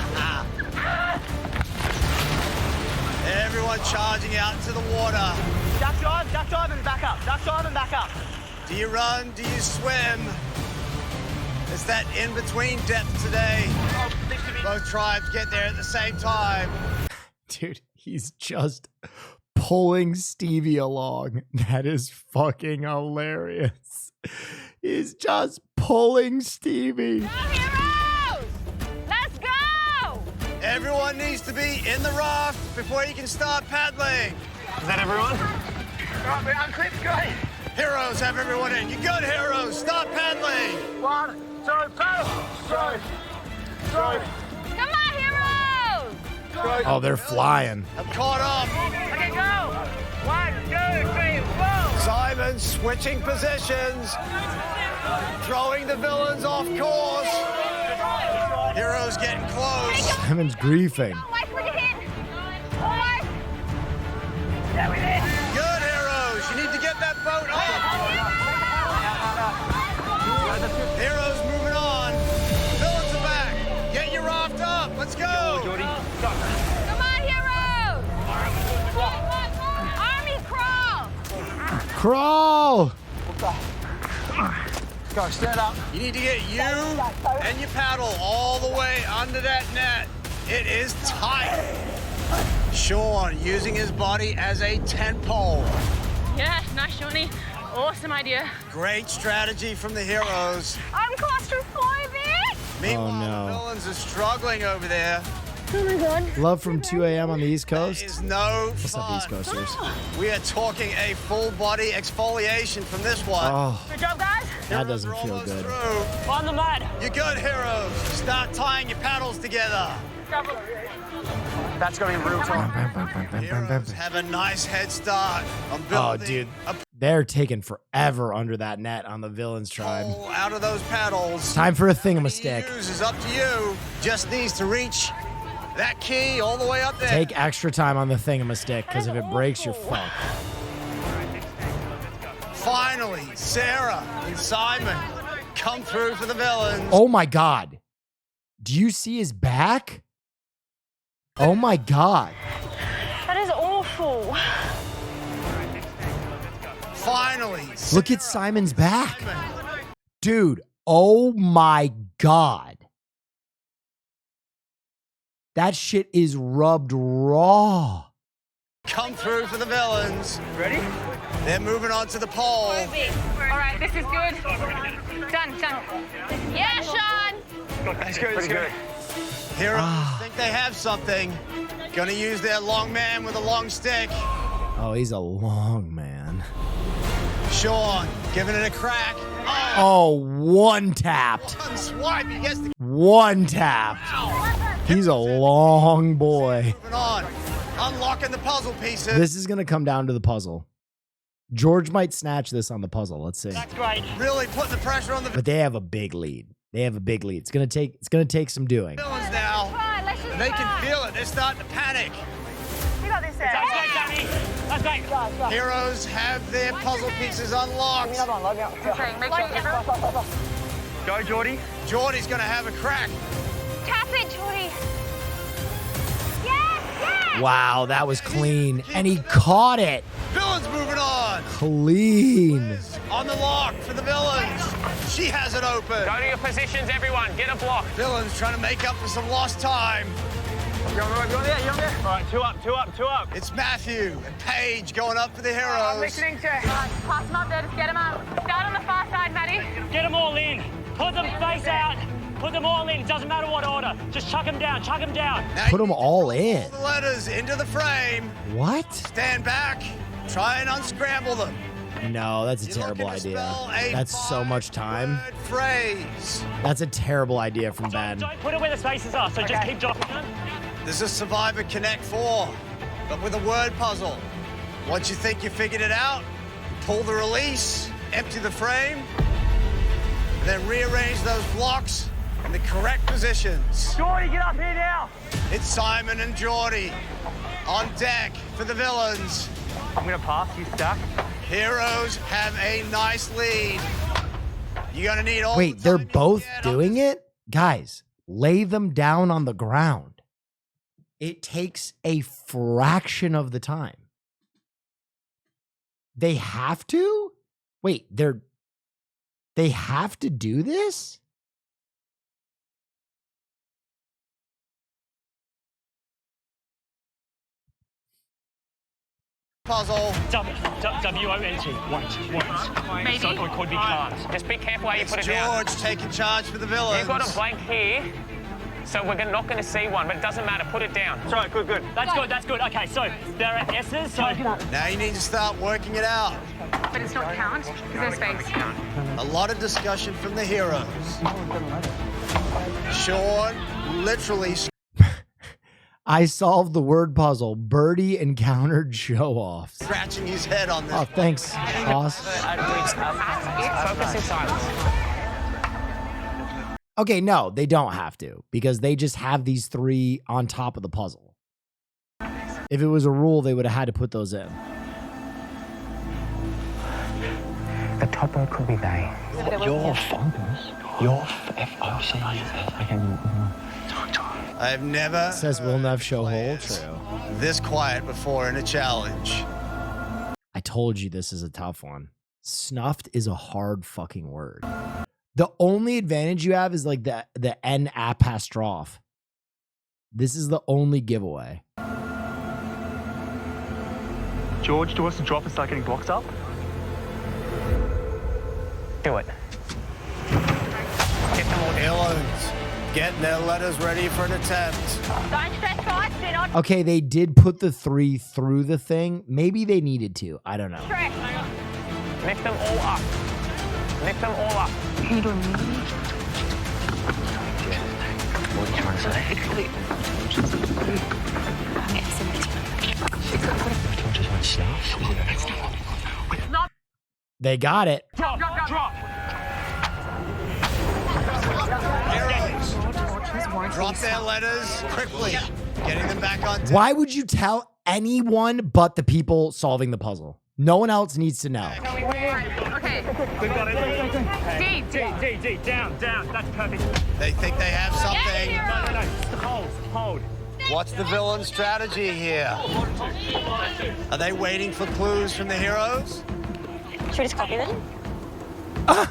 Everyone charging out into the water. Duck dive and back up. Duck dive and back up. Do you run? Do you swim? It's that in-between depth today. Both tribes get there at the same time. Dude, he's just pulling Stevie along. That is fucking hilarious. He's just pulling Stevie. Go, heroes! Let's go! Everyone needs to be in the raft before you can start paddling. Is that everyone? Right, we're unclipped, go. Heroes, have everyone in. You good, heroes? Start paddling. 1, 2, paddle. Go. Come on, heroes! Oh, they're flying. I'm caught up. Okay, go. 1, 2, 3, 4. Simon switching positions. Throwing the villains off course. Heroes getting close. Simon's griefing. Wait for the hit. Almost. Yeah, we're there. Good, heroes. You need to get that boat up. Heroes moving on. Villains are back. Get your raft up. Let's go. Jordy. Come on, heroes! Army crawl! Crawl! Go, stand up. You need to get you and your paddle all the way under that net. It is tight. Sean using his body as a tent pole. Yeah, nice, Shawnee. Awesome idea. Great strategy from the heroes. I'm claustrophobic! Meanwhile, Oh, no. the villains are struggling over there. Oh my god. Love from 2 a.m. on the East That Coast. is no What's up, East fun. Coasters? We are talking a full body exfoliation from this one. Oh, Good job, guys. that doesn't We're feel almost good. through. On the mat. You good, heroes? Start tying your paddles together. That's going to be real time. Heroes have a nice head start on building Oh, dude. a They're taking forever under that net on the villains tribe. pole out of those paddles. Time for a thingamastick. Use is up to you. Just needs to reach that key all the way up there. Take extra time on the thingamastick, because if it breaks, you're fucked. Finally, Sarah and Simon come through for the villains. Oh my god. Do you see his back? Oh my god. That is awful. Finally. Look at Simon's back. Dude, oh my god. That shit is rubbed raw. Come through for the villains. Ready? They're moving on to the pole. All right, this is good. Done. Yeah, Sean! That's good. Pretty good. Heroes think they have something. Gonna use their long man with a long stick. Oh, he's a long man. Sean giving it a crack. Oh, one tapped. One swipe. He gets the One tapped. He's a long boy. moving on. Unlocking the puzzle pieces. This is going to come down to the puzzle. George might snatch this on the puzzle. Let's see. That's great. Really putting the pressure on the But they have a big lead. It's going to take some doing. villains now. And they can feel it. They're starting to panic. You got this, Sarah. That's great. Heroes have their puzzle pieces unlocked. Okay, make sure everyone... Go, Jordy. Jordy's gonna have a crack. Tap it, Jordy. Yes! Wow, that was clean. And he caught it. Villains moving on. Clean. On the lock for the villains. She has it open. Go to your positions, everyone. Get a block. Villains trying to make up for some lost time. You're on there. All right, two up. It's Matthew and Paige going up for the heroes. I'm listening to... Pass them up there, just get them up. Start on the far side, Maddie. Get them all in. Put them face out. Put them all in. It doesn't matter what order. Just chuck them down. Now Put them all in. the letters into the frame. What? Stand back. Try and unscramble them. No, that's a terrible idea. That's so much time. Word phrase. That's a terrible idea from Ben. Don't put it where the spaces are, so just keep dropping them. This is Survivor Connect 4, but with a word puzzle. Once you think you figured it out, pull the release, empty the frame, and then rearrange those blocks in the correct positions. Geordie, get up here now. It's Simon and Geordie on deck for the villains. I'm gonna pass you, Stack. Heroes have a nice lead. You're gonna need all. Wait, they're both doing it? Guys, lay them down on the ground. It takes a fraction of the time. They have to? Wait, they have to do this? Puzzle. W-O-N-T. Won't. Maybe. So it could be can't. Just be careful how you put it George down. taking charge for the villains. You've got a blank here, so we're not going to see one, but it doesn't matter. Put it down. That's right, good. That's good. Okay, so there are S's, so... Now you need to start working it out. But it's not count, because there's space. A lot of discussion from the heroes. Sean literally... I solved the word puzzle. Birdie encountered show-offs. Scratching his head on this. Oh, thanks, boss. Focus in silence. Okay, no, they don't have to, because they just have these three on top of the puzzle. If it was a rule, they would have had to put those in. The topper could be they. Your focus. Your I've never Says Will Neff show hole. True. this quiet before in a challenge. I told you this is a tough one. Snuffed is a hard fucking word. The only advantage you have is like the N apostrophe. This is the only giveaway. George, do you want us to drop and start getting blocks up? Do it. Villains getting their letters ready for an attempt. Don't stress, guys. Sit on. Okay, they did put the 3 through the thing. Maybe they needed to. I don't know. Lift them all up. Lift them all up. What are you trying to say? They got it. Drop. Drop their letters quickly. Getting them back on deck. Why would you tell anyone but the people solving the puzzle? No one else needs to know. Okay. We've got it. D. Down. That's perfect. They think they have something. No. Hold. What's the villain strategy here? Are they waiting for clues from the heroes? Should we just copy them? Ben,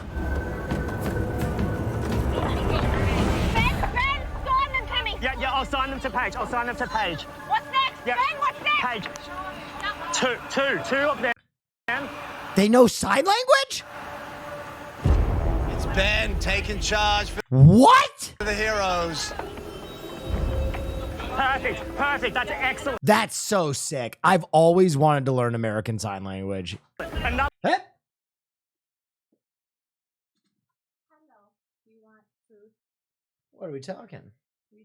sign them to me. Yeah, I'll sign them to Paige. What's next? Yeah. Ben, what's next? Paige. Two of them. They know sign language? It's Ben taking charge for What? the heroes. Perfect. That's excellent. That's so sick. I've always wanted to learn American Sign Language. Another. Huh? Do you want food? What are we talking? Do you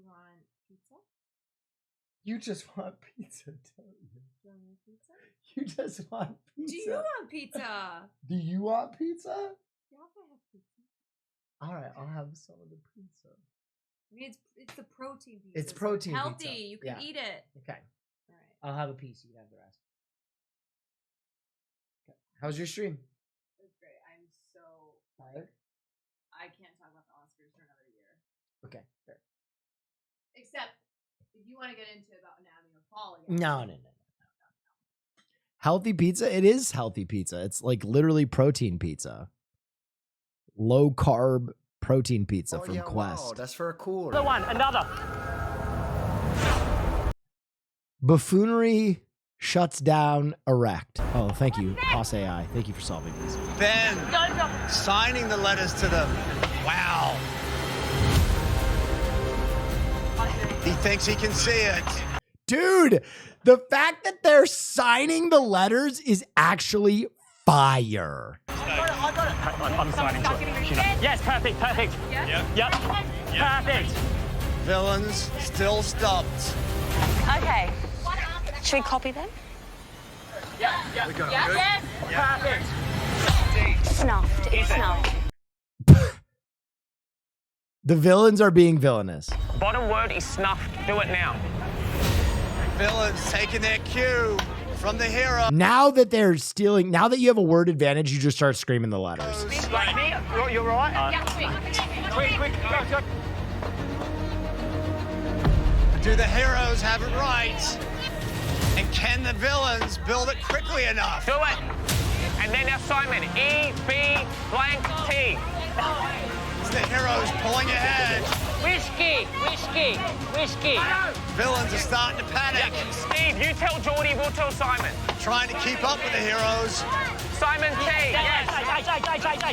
want pizza? You just want pizza, don't you? Do you want pizza? You just want pizza. Do you want pizza? Do you want pizza? Yeah, I'll have pizza. All right, I'll have some of the pizza. I mean, it's the protein pizza. It's protein so healthy. pizza. You can eat it. Okay. All right. I'll have a piece. You can have the rest. Okay. How's your stream? It's great. I'm so Tired? I can't talk about the Oscars for another year. Okay, fair. Except if you want to get into about Anatomy of Fall again. No. Healthy pizza? It is healthy pizza. It's like literally protein pizza. Low carb protein pizza from Quest. Wow, that's for a cool. Another. Buffoonery shuts down erect. Oh, thank you, Boss AI. Thank you for solving these. Ben signing the letters to them. Wow. He thinks he can see it. Dude, the fact that they're signing the letters is actually fire. I'm signing to it. Yes, perfect. Yep. Perfect. Villains still stumped. Okay. Should we copy them? Yeah. Yes. Perfect. snuffed. It's snuffed. The villains are being villainous. Bottom word is snuffed. Do it now. Villains taking their cue from the hero. Now that they're stealing, now that you have a word advantage, you just start screaming the letters. Like me? You're right. Quick. Go. Do the heroes have it right? And can the villains build it quickly enough? Do it. And then now Simon. E, B, blank, T. It's the heroes pulling ahead. Whiskey. Villains are starting to panic. Yeah. Steve, you tell Geordie, we'll tell Simon. Trying to keep up with the heroes. Simon T, yes.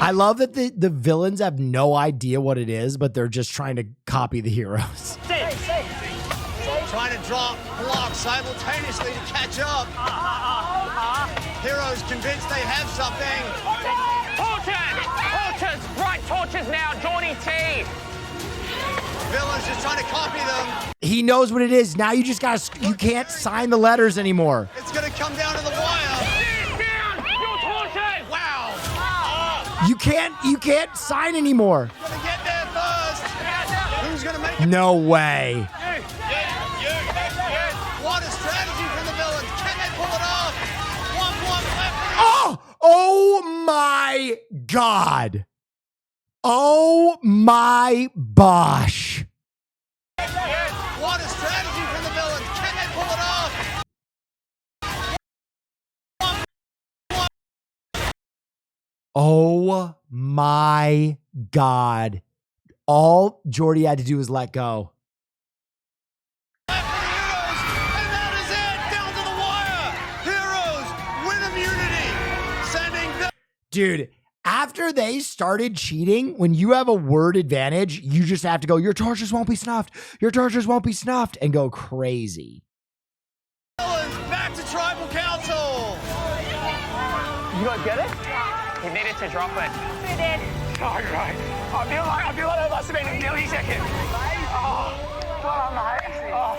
I love that the villains have no idea what it is, but they're just trying to copy the heroes. Trying to drop blocks simultaneously to catch up. Heroes convinced they have something. Torches! Right torches now, Geordie T. Villains just trying to copy them. He knows what it is. Now you just you can't sign the letters anymore. It's gonna come down to the wire. Down! Your torches! Wow! You can't sign anymore. Gonna get there first. Who's gonna make it? No way. What a strategy from the villains. Can they pull it off? One left. Oh my God. Oh my bosh. What a strategy from the villains. Can they pull it off? Oh my God. All Geordie had to do was let go. Dude, after they started cheating, when you have a word advantage, you just have to go, your torches won't be snuffed. Your torches won't be snuffed, and go crazy. Back to tribal council. You guys get it? He needed to drop it. We did. Oh, great. I feel like that must have been a millisecond. Oh, well done, mate. Oh.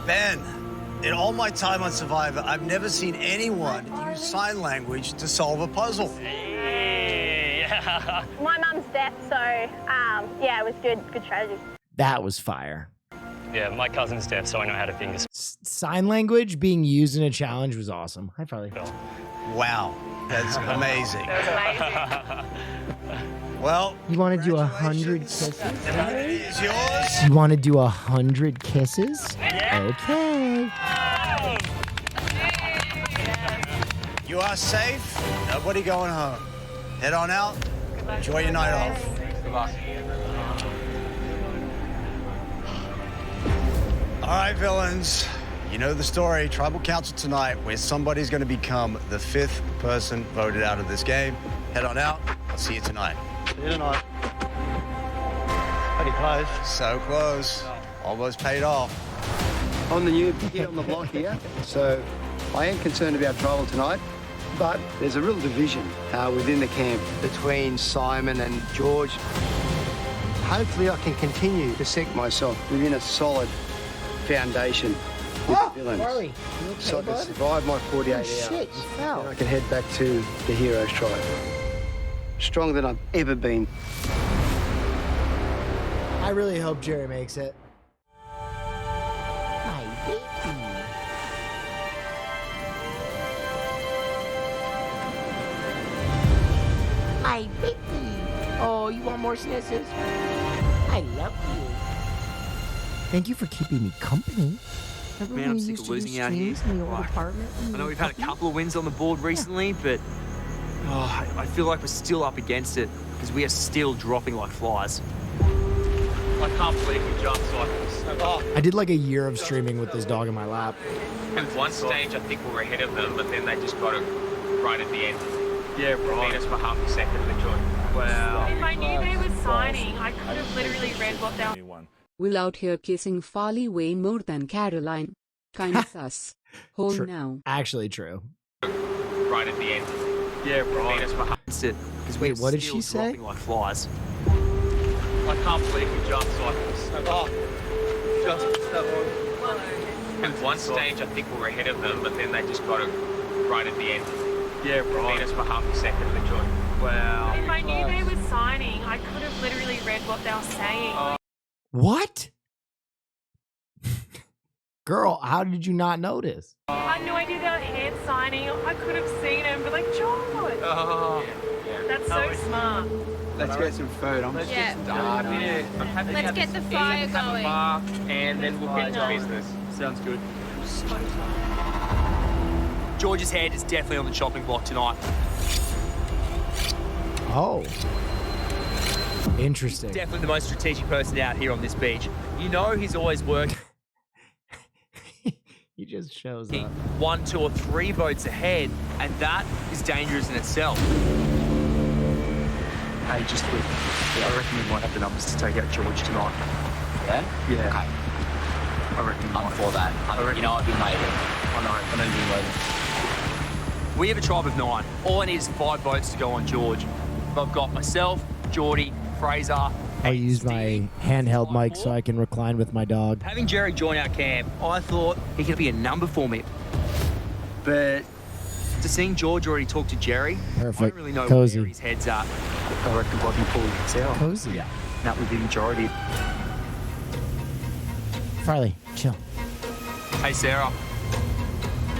Ben, in all my time on Survivor, I've never seen anyone use sign language to solve a puzzle. Yeah. My mum's deaf, so yeah, it was good strategy. That was fire. Yeah, my cousin's deaf, so I know how to finger. Sign language being used in a challenge was awesome. Hi, Farley. Wow, that's amazing. That's amazing. Well, you want to do 100 kisses? Is yours? You want to do 100 kisses? Okay. You are safe. Nobody going home. Head on out. Enjoy your night off. Good luck. All right, villains. You know the story. Tribal Council tonight, where somebody's going to become the 5th person voted out of this game. Head on out. I'll see you tonight. See you tonight. Pretty close. So close. Almost paid off. I'm the new kid on the block here, so I am concerned about tribal tonight, but there's a real division within the camp between Simon and George. Hopefully I can continue to sink myself within a solid foundation with the villains. Farley, So I can survive my 48 hours. Shit, you fell. And I can head back to the Heroes tribe. Stronger than I've ever been. I really hope Jerry makes it. My baby. My baby. Oh, you want more snisses? I love you. Thank you for keeping me company. Man, I'm sick of losing out here. I know we've had a couple of wins on the board recently, but I feel like we're still up against it because we are still dropping like flies. I can't believe we jumped cycles. I did like a year of streaming with this dog in my lap. At one stage, I think we were ahead of them, but then they just got it right at the end. Yeah, right. Beat us for half a second of the joint. Wow. If I knew they were signing, I could have literally read what they were. Will out here kissing Farley way more than Caroline. Kinda sus. Hold True. now. Actually true. Right at the end. Yeah, right. Beat us for half it. Wait, what did she say? Like flies. I can't believe we jumped cycles. Just step on. At one stage, I think we were ahead of them, but then they just got it right at the end. Yeah, right. Beat us for half a second of the joint. Wow. If I knew they were signing, I could have literally read what they were saying. What? Girl, how did you not notice? I had no idea they were hand signing. I could have seen him, but like, George. That's so smart. Let's get some food. I'm just Yeah. Let's get the fire going. And then we'll get to business. Sounds good. George's head is definitely on the chopping block tonight. Oh. Interesting. Definitely the most strategic person out here on this beach. You know he's always working. He just shows up. 1, 2, or 3 votes ahead, and that is dangerous in itself. Hey, just quick. I reckon we might have the numbers to take out George tonight. Yeah? Yeah. Okay. I reckon we I'm might. for that. You know I've been waiting. I know you've been waiting. We have a tribe of 9. All I need is 5 votes to go on George. I've got myself, Geordie, Fraser. I'll use my handheld mic so I can recline with my dog. Having Jerry join our camp, I thought he could be a number for me. But to seeing George already talk to Jerry, Perfect. I don't really know Cozy. where his head's at. I reckon Bobby pulled it out. Cozy. Yeah. That would be the majority. Farley, chill. Hey, Sarah.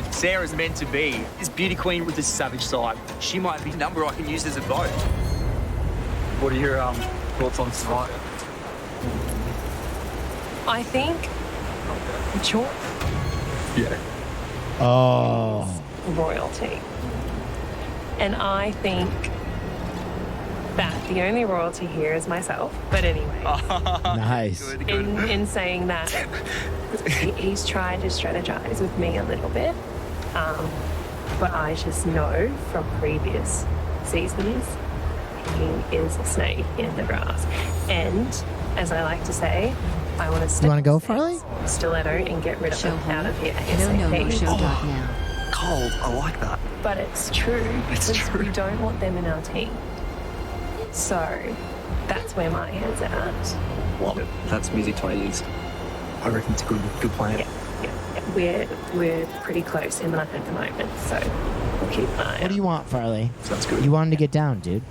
Sarah's meant to be this beauty queen with this savage side. She might be a number I can use as a vote. What are your thoughts on tonight? I think George Yeah. Oh. royalty. And I think that the only royalty here is myself. But anyway, Nice. in saying that, he's tried to strategize with me a little bit. But I just know from previous seasons, he is a snake in the grass. And as I like to say, I want to step You want to go, Farley? stiletto and get rid of him out of here. No, show ASAP. dot now. Cold. I like that. But it's true because we don't want them in our team. So that's where my head's at. Love it. That's music to my ears. I reckon it's a good plan. Yeah. We're pretty close in line at the moment, so we'll keep an eye What do you want, Farley? Sounds good. You wanted to get down, dude.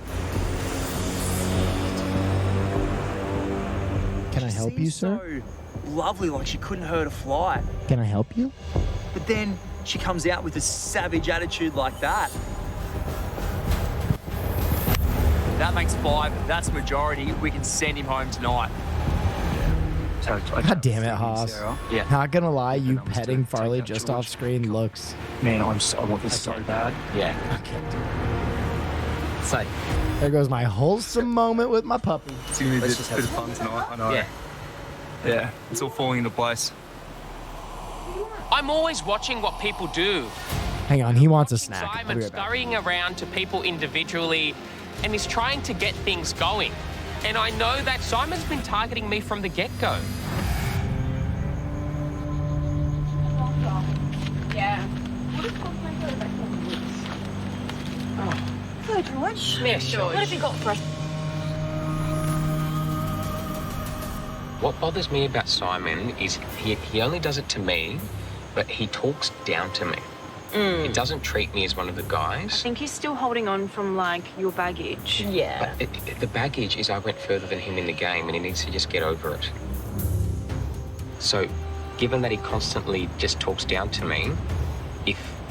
Can I help you, sir? So lovely, like she couldn't hurt a fly. Can I help you? But then she comes out with a savage attitude like that. That makes 5. That's majority. We can send him home tonight. God damn it, Haas. Yeah. Not gonna lie, you petting Farley just off screen looks. Man, I want this so bad. Yeah. It's like, there goes my wholesome moment with my puppy. It's gonna be a bit of fun tonight. I know. Yeah. It's all falling into place. I'm always watching what people do. Hang on, he wants a snack. I'll be Simon right back. scurrying around to people individually and is trying to get things going. And I know that Simon's been targeting me from the get-go. Yeah. Hello, George. Yeah, George. What have you got for us? What bothers me about Simon is he only does it to me, but he talks down to me. He doesn't treat me as one of the I guys. think he's still holding on from, like, your baggage. But the baggage is I went further than him in the game, and he needs to just get over it. So, given that he constantly just talks down to me,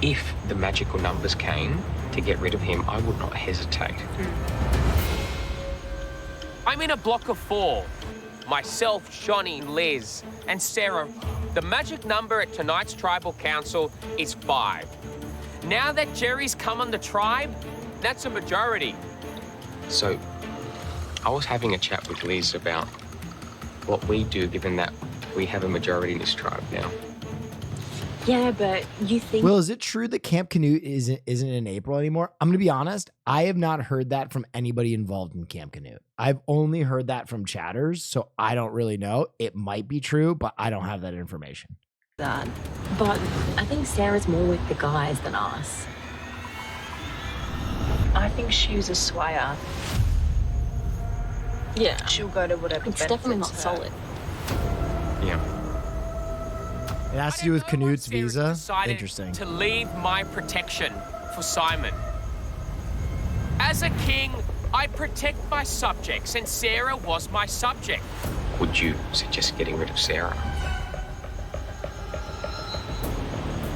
if the magical numbers came to get rid of him, I would not hesitate. I'm in a block of 4. Myself, Johnny, Liz, and Sarah. The magic number at tonight's tribal council is 5. Now that Jerry's come on the tribe, that's a majority. So, I was having a chat with Liz about what we do, given that we have a majority in this tribe now. Yeah, but you think... Will, is it true that Camp Canute isn't in April anymore? I'm going to be honest. I have not heard that from anybody involved in Camp Canute. I've only heard that from chatters, so I don't really know. It might be true, but I don't have that information. That. But I think Sarah's more with the guys than us. I think she was a swayer. Yeah. She'll go to whatever It's definitely not benefits her. solid. Yeah. It has to do with Canute's Sarah visa. decided Interesting. to leave my protection for Simon. As a king, I protect my subjects, and Sarah was my subject. Would you suggest getting rid of Sarah?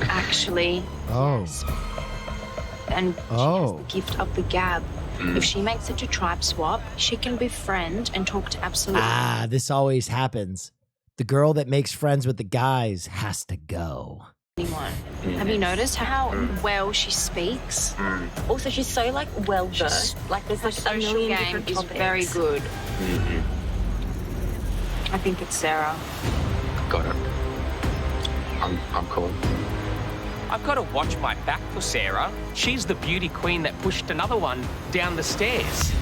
Actually, Oh. and Oh. the gift of the gab. If she makes it to tribe swap, she can befriend and talk to absolutely Ah, this always happens. The girl that makes friends with the guys has to go. anyone. Have you noticed how well she speaks? Also, she's so like well versed. Like there's like a million different topics. Is very good. I think it's Sarah. Got it. I'm cool. I've got to watch my back for Sarah. She's the beauty queen that pushed another one down the stairs.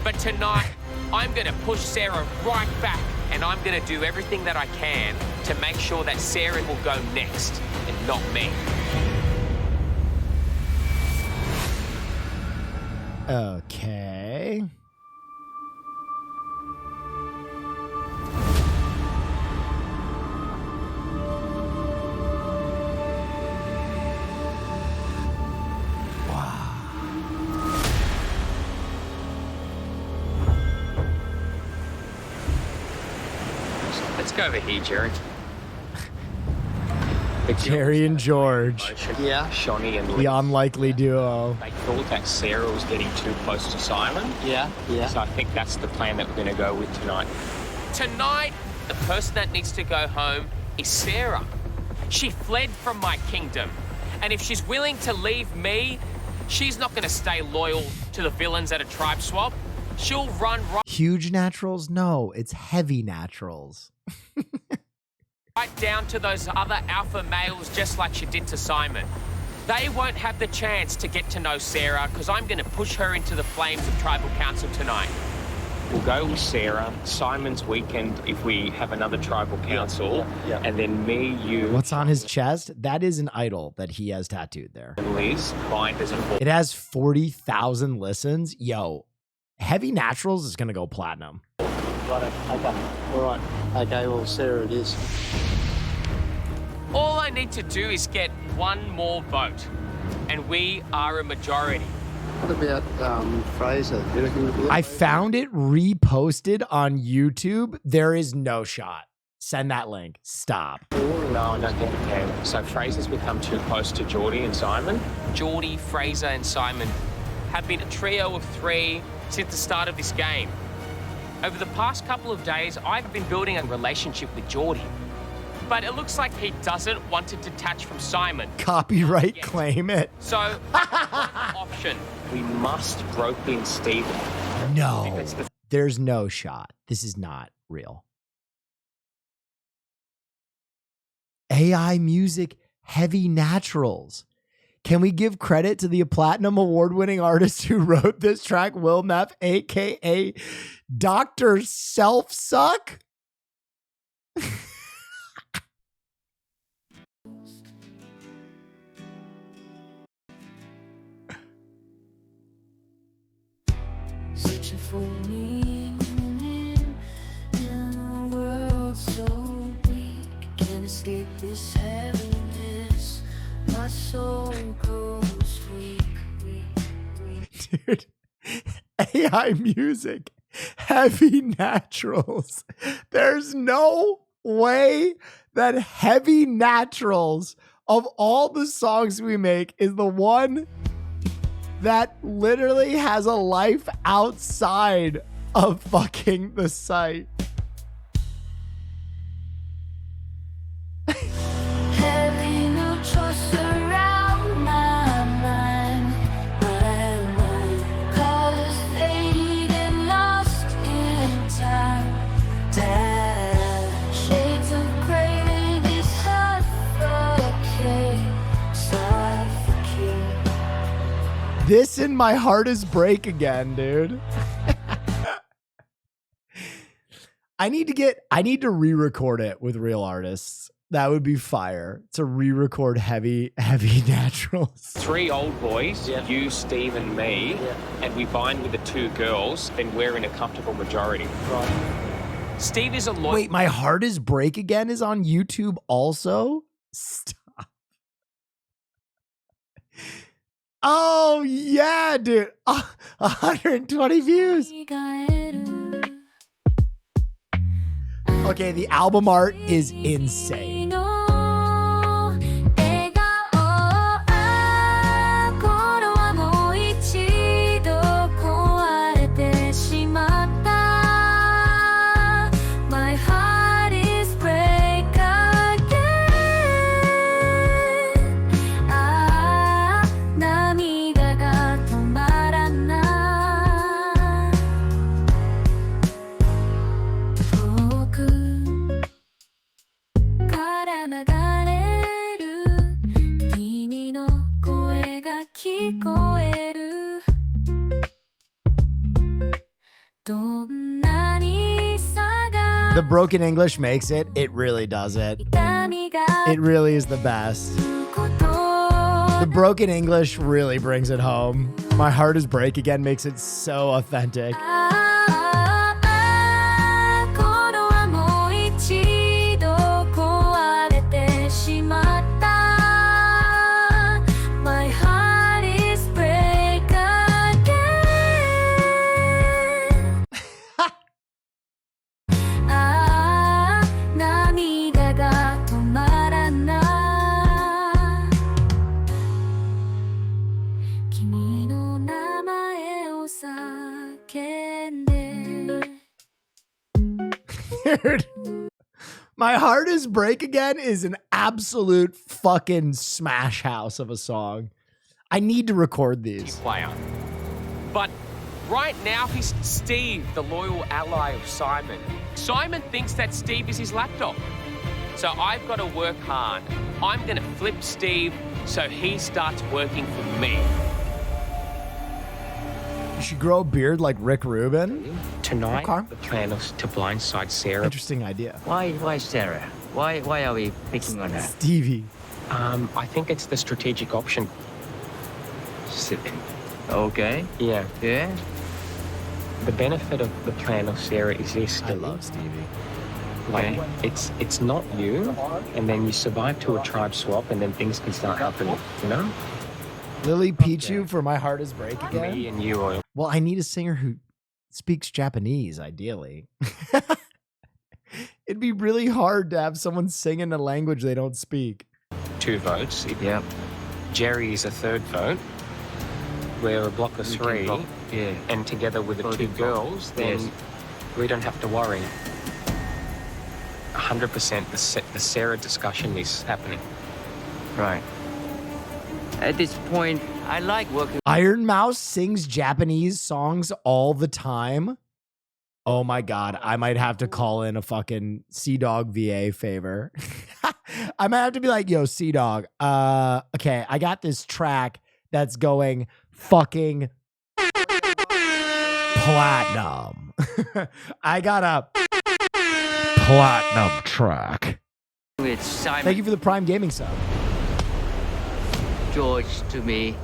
But tonight, I'm going to push Sarah right back, and I'm going to do everything that I can to make sure that Sarah will go next and not me. Okay. Let's go over here, Jerry. Jerry and George. Yeah. Shawnee and The Lee. unlikely duo. They thought that Sarah was getting too close to Simon. Yeah. So I think that's the plan that we're going to go with tonight. Tonight, the person that needs to go home is Sarah. She fled from my kingdom. And if she's willing to leave me, she's not going to stay loyal to the villains at a tribe swap. She'll run Huge naturals? No, it's heavy naturals. right down to those other alpha males just like she did to Simon. They won't have the chance to get to know Sarah because I'm going to push her into the flames of tribal council tonight. We'll go with Sarah. Simon's weekend if we have another tribal council. And then me, you, What's on his chest? That is an idol that he has tattooed there. and Liz find as a It has 40,000 listens. Yo, heavy naturals is going to go platinum. Got it. Okay. All right. Okay, well, Sarah it is. All I need to do is get one more vote, and we are a majority. What about Fraser? Do you reckon we'll I found it reposted on YouTube. There is no shot. Send that link. Stop. No, I don't think we can. So Fraser's become too close to Geordie and Simon. Geordie, Fraser, and Simon have been a trio of three since the start of this game. Over the past couple of days, I've been building a relationship with Geordie. But it looks like he doesn't want to detach from Simon. Copyright claim it. So, option. We must rope in Stephen. No, there's no shot. This is not real. AI music, heavy naturals. Can we give credit to the Platinum Award-winning artist who wrote this track, Will Neff, a.k.a. Dr. Self-Suck? Searching for meaning in a world so weak. Can't escape this heaviness. My soul goes weak. Dude, AI music, heavy naturals. There's no way that heavy naturals of all the songs we make is the one that literally has a life outside of fucking the site. Heavy no trust around my mind. What am I? Colors faded and lost in time. Shades of gray made me suffocate. This and My Heart Is Break Again, dude. I need to re-record it with real artists. That would be fire. To re-record heavy naturals. Three old boys, you, Steve, and me, and we bind with the two girls, then we're in a comfortable majority. Steve is a lawyer. Wait, My Heart Is Break Again is on YouTube also? Stop. Oh, yeah, dude. 120 views. Okay, the album art is insane. The broken English makes it. It really does it. It really is the best. The broken English really brings it home. My Heart Is Break Again makes it so authentic. Dude, My Heart Is Break Again is an absolute fucking smash house of a song. I need to record these. Player. But right now, he's Steve, the loyal ally of Simon. Simon thinks that Steve is his lapdog. So I've got to work hard. I'm going to flip Steve so he starts working for me. You should grow a beard like Rick Rubin. Tonight, the plan is to blindside Sarah. Interesting idea. Why Sarah? Why are we picking on her? Stevie. I think it's the strategic option. Okay. Yeah. Yeah? The benefit of the plan of Sarah is this, Stevie. I love Stevie. Like, it's not you, and then you survive to a tribe swap, and then things can start happening, you know? Lily Pichu for My Heart Is Break Again. Me and you are... Well, I need a singer who speaks Japanese, ideally. It'd be really hard to have someone sing in a language they don't speak. 2 votes. Yeah. Jerry is a 3rd vote. We're a block of 3. Yeah. And together with the 2 girls, then we don't have to worry. 100% the Sarah discussion is happening. Right. At this point, I like working. Iron Mouse sings Japanese songs all the time. Oh my God. I might have to call in a fucking Sea-Dog VA favor. I might have to be like, yo, Sea-Dog, okay, I got this track that's going fucking platinum. I got a platinum track. With Simon. Thank you for the Prime Gaming sub. George, to me,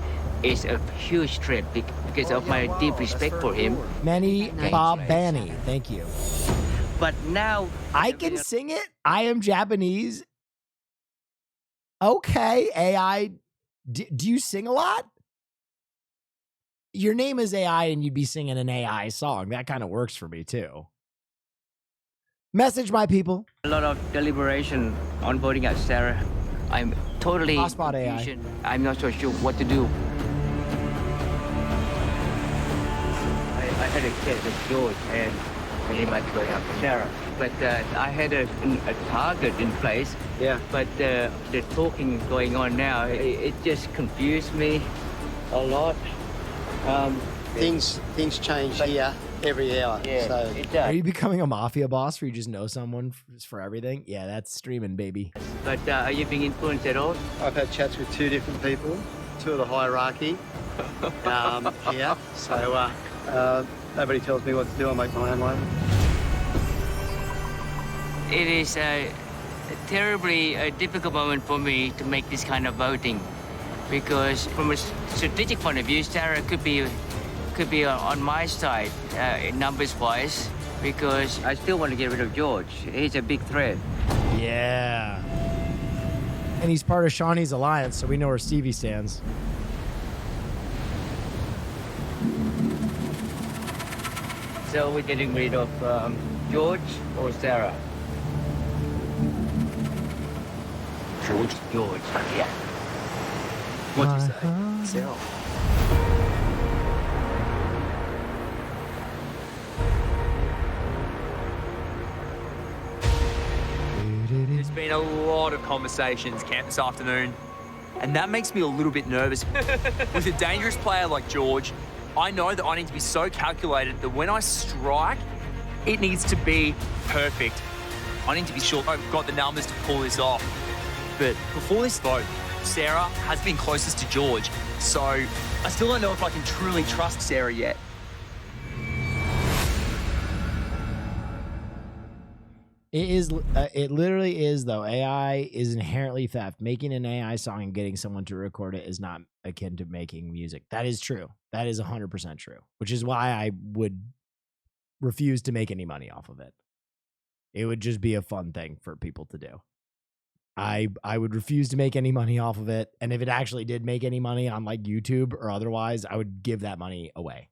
is a huge trip because of my deep respect for him. Manny Bob Banny, thank you. But now I can sing it. I am Japanese. Okay, AI. Do you sing a lot? Your name is AI and you'd be singing an AI song. That kind of works for me too. Message my people. A lot of deliberation on voting out Sarah. I'm totally confusion. I'm not so sure what to do. I had a chat with George and he might go out for Sarah. But I had a target in place. Yeah. But the talking going on now, it just confused me a lot. Things change here every hour. Yeah, so it does. Are you becoming a mafia boss where you just know someone for everything? Yeah, that's streaming, baby. But are you being influenced at all? I've had chats with 2 different people, 2 of the hierarchy here. So nobody tells me what to do. I make my own way. It is a terribly difficult moment for me to make this kind of voting, because from a strategic point of view, Sarah could be on my side numbers-wise, because I still want to get rid of George. He's a big threat. Yeah. And he's part of Shawnee's alliance, so we know where Stevie stands. So we're getting rid of George or Sarah? George. George, yeah. What do you say? Sarah. There's been a lot of conversations camp this afternoon, and that makes me a little bit nervous. With a dangerous player like George, I know that I need to be so calculated that when I strike, it needs to be perfect. I need to be sure I've got the numbers to pull this off. But before this vote, Sarah has been closest to George, so I still don't know if I can truly trust Sarah yet. It is. It literally is, though. AI is inherently theft. Making an AI song and getting someone to record it is not akin to making music. That is true. That is 100% true. Which is why I would refuse to make any money off of it. It would just be a fun thing for people to do. I would refuse to make any money off of it. And if it actually did make any money on like YouTube or otherwise, I would give that money away.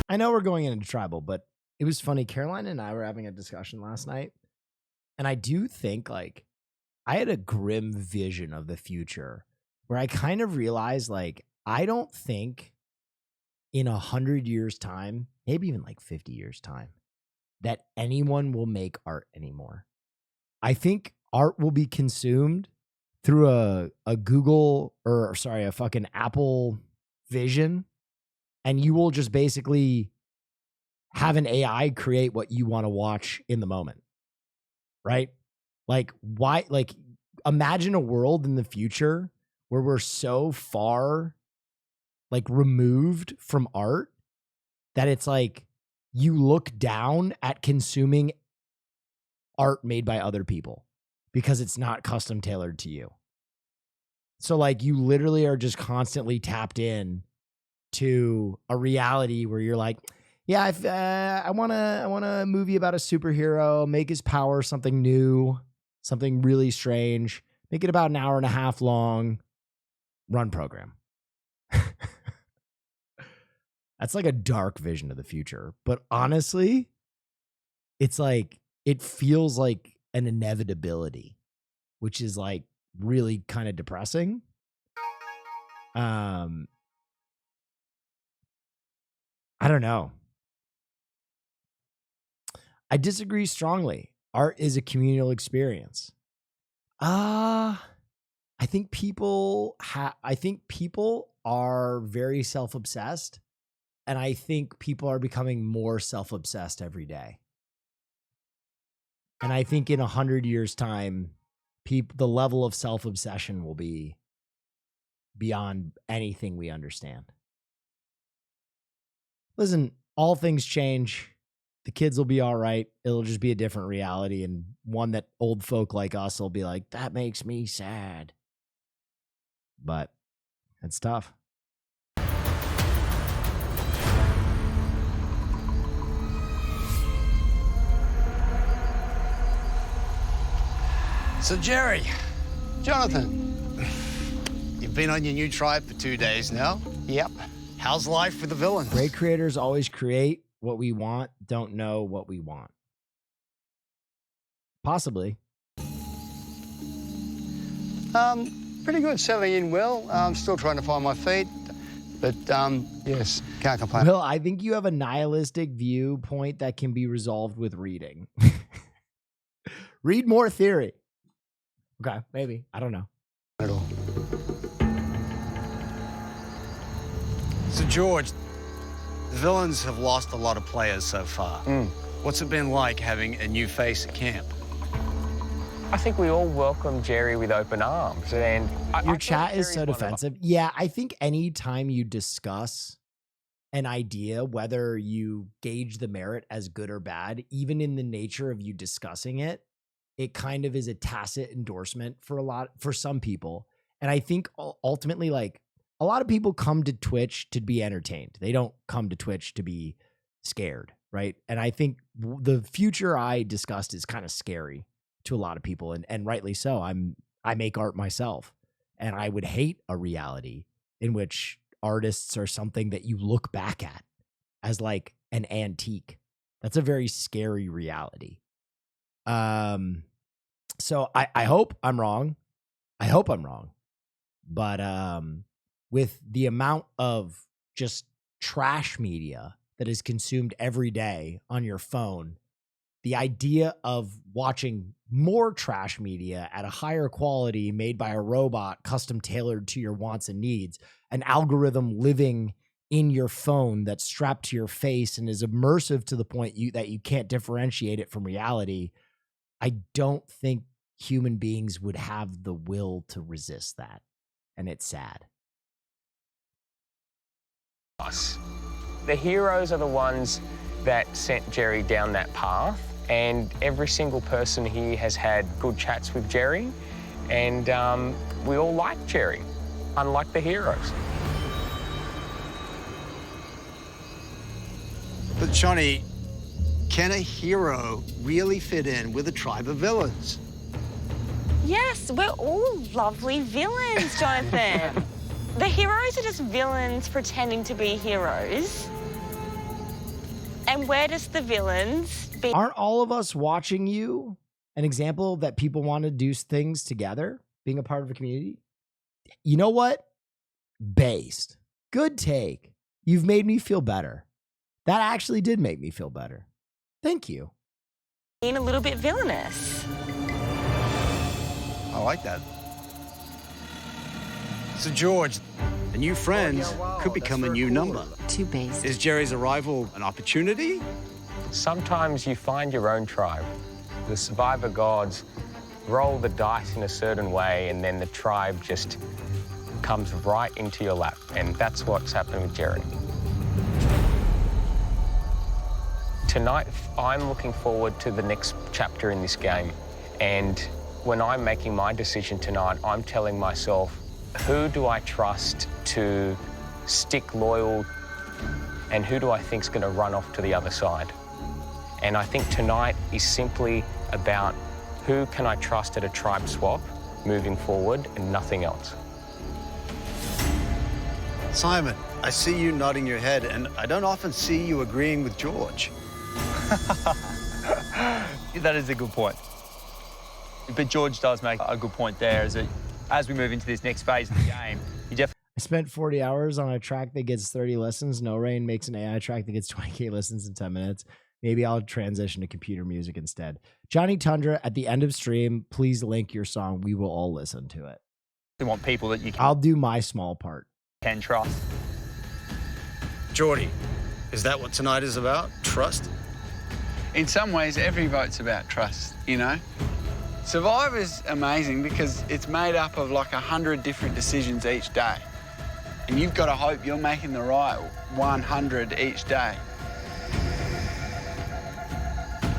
I know we're going into tribal, but it was funny. Caroline and I were having a discussion last night, and I do think like I had a grim vision of the future where I kind of realized like I don't think in 100 years time, maybe even like 50 years time, that anyone will make art anymore. I think art will be consumed through a Google or sorry, a fucking Apple Vision. And you will just basically have an AI create what you want to watch in the moment. Right? Like, why? Like, imagine a world in the future where we're so far, like, removed from art that it's like you look down at consuming art made by other people because it's not custom tailored to you. So, like, you literally are just constantly tapped in to a reality where you're like, yeah, if, I want a movie about a superhero, make his power something new, something really strange, make it about an hour and a half long, run program. That's like a dark vision of the future. But honestly, it's like, it feels like an inevitability, which is like really kind of depressing. I don't know. I disagree strongly. Art is a communal experience. I think people are very self-obsessed, and I think people are becoming more self-obsessed every day. And I think in 100 years' time, the level of self-obsession will be beyond anything we understand. Listen, all things change. The kids will be all right. It'll just be a different reality, and one that old folk like us will be like, that makes me sad. But it's tough. So, Jerry. Jonathan. You've been on your new tribe for 2 days now. Yep. How's life with the villains? Great creators always create what we want, don't know what we want. Possibly. Pretty good, settling in well. I'm still trying to find my feet, but yes, can't complain. Well, I think you have a nihilistic viewpoint that can be resolved with reading. Read more theory. Okay, maybe. I don't know. At all. So, George, The villains have lost a lot of players so far. What's it been like having a new face at camp? I think we all welcome Jerry with open arms. And Your chat is so defensive. Yeah, I think anytime you discuss an idea, whether you gauge the merit as good or bad, even in the nature of you discussing it, it kind of is a tacit endorsement for some people. And I think ultimately, like, a lot of people come to Twitch to be entertained. They don't come to Twitch to be scared, right? And I think the future I discussed is kind of scary to a lot of people, and rightly so. I make art myself, and I would hate a reality in which artists are something that you look back at as like an antique. That's a very scary reality. So I hope I'm wrong. I hope I'm wrong. But with the amount of just trash media that is consumed every day on your phone, the idea of watching more trash media at a higher quality made by a robot, custom tailored to your wants and needs, an algorithm living in your phone that's strapped to your face and is immersive to the point that you can't differentiate it from reality, I don't think human beings would have the will to resist that. And it's sad. Us. The heroes are the ones that sent Jerry down that path. And every single person here has had good chats with Jerry. And we all like Jerry, unlike the heroes. But Johnny, can a hero really fit in with a tribe of villains? Yes, we're all lovely villains, Jonathan. The heroes are just villains pretending to be heroes. And where does the villains be? Aren't all of us watching you an example that people want to do things together, being a part of a community? You know what? Based. Good take. You've made me feel better. That actually did make me feel better. Thank you. Being a little bit villainous. I like that. So, George, the new friends could become a new number. Too basic. Is Jerry's arrival an opportunity? Sometimes you find your own tribe. The survivor gods roll the dice in a certain way, and then the tribe just comes right into your lap. And that's what's happened with Jerry. Tonight, I'm looking forward to the next chapter in this game. And when I'm making my decision tonight, I'm telling myself, who do I trust to stick loyal, and who do I think's going to run off to the other side? And I think tonight is simply about who can I trust at a tribe swap moving forward and nothing else. Simon, I see you nodding your head, and I don't often see you agreeing with George. That is a good point. But George does make a good point there, is that as we move into this next phase of the game, you definitely... I spent 40 hours on a track that gets 30 listens. No Rain makes an AI track that gets 20K listens in 10 minutes. Maybe I'll transition to computer music instead. Johnny Tundra, at the end of stream, please link your song. We will all listen to it. We want people that you I'll do my small part. can trust. Geordie, is that what tonight is about? Trust? In some ways, every vote's about trust, you know? Survivor's amazing because it's made up of like 100 different decisions each day. And you've got to hope you're making the right 100 each day.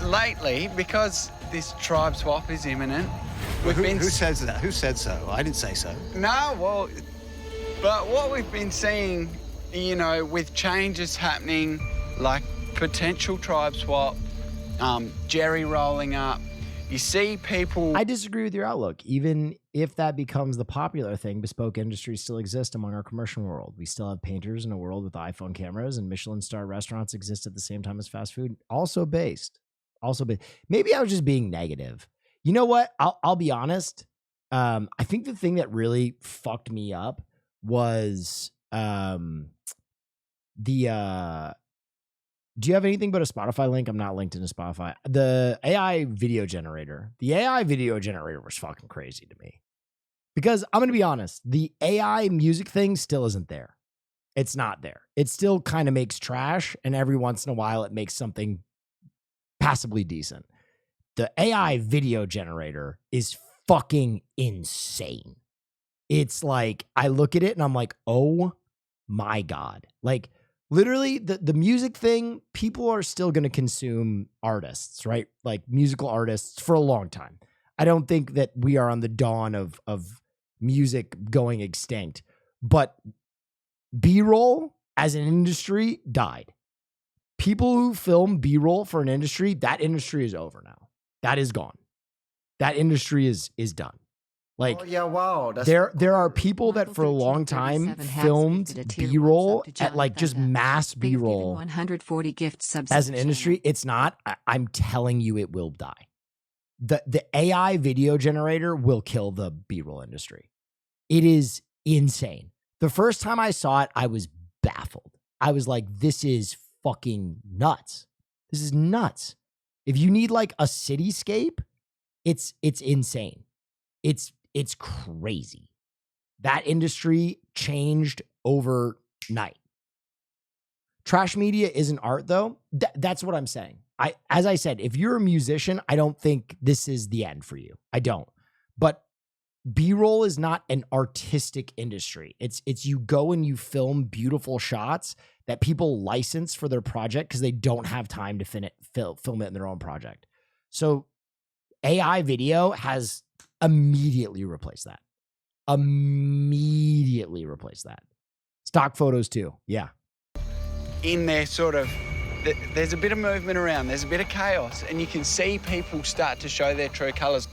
Lately, because this tribe swap is imminent, Who says that? Who said so? I didn't say so. No, well, but what we've been seeing, you know, with changes happening, like potential tribe swap, Jerry rolling up, you see people... I disagree with your outlook. Even if that becomes the popular thing, bespoke industries still exist among our commercial world. We still have painters in a world with iPhone cameras, and Michelin star restaurants exist at the same time as fast food. Also based. Maybe I was just being negative. You know what? I'll be honest. I think the thing that really fucked me up was do you have anything but a Spotify link? I'm not linked into Spotify. The AI video generator. The AI video generator was fucking crazy to me. Because I'm going to be honest, the AI music thing still isn't there. It's not there. It still kind of makes trash, and every once in a while it makes something passably decent. The AI video generator is fucking insane. It's like, I look at it and I'm like, oh my God. Like, literally, the music thing, people are still going to consume artists, right? Like musical artists for a long time. I don't think that we are on the dawn of music going extinct, but B-roll as an industry died. People who film B-roll for an industry, that industry is over now. That is gone. That industry is done. Like, oh, yeah, wow. There are people that for a long time filmed B-roll at like just mass B-roll 140 gift subs as an industry. It's not. I'm telling you, it will die. The AI video generator will kill the B-roll industry. It is insane. The first time I saw it, I was baffled. I was like, this is fucking nuts. This is nuts. If you need like a cityscape, it's insane. It's crazy. That industry changed overnight. Trash media isn't art though. That's what I'm saying. As I said, if you're a musician, I don't think this is the end for you. I don't. But B-roll is not an artistic industry. It's you go and you film beautiful shots that people license for their project because they don't have time to film it in their own project. So AI video has immediately replaced that. Immediately replaced that. Stock photos too. Yeah. In there, sort of, there's a bit of movement around. There's a bit of chaos, and you can see people start to show their true colours.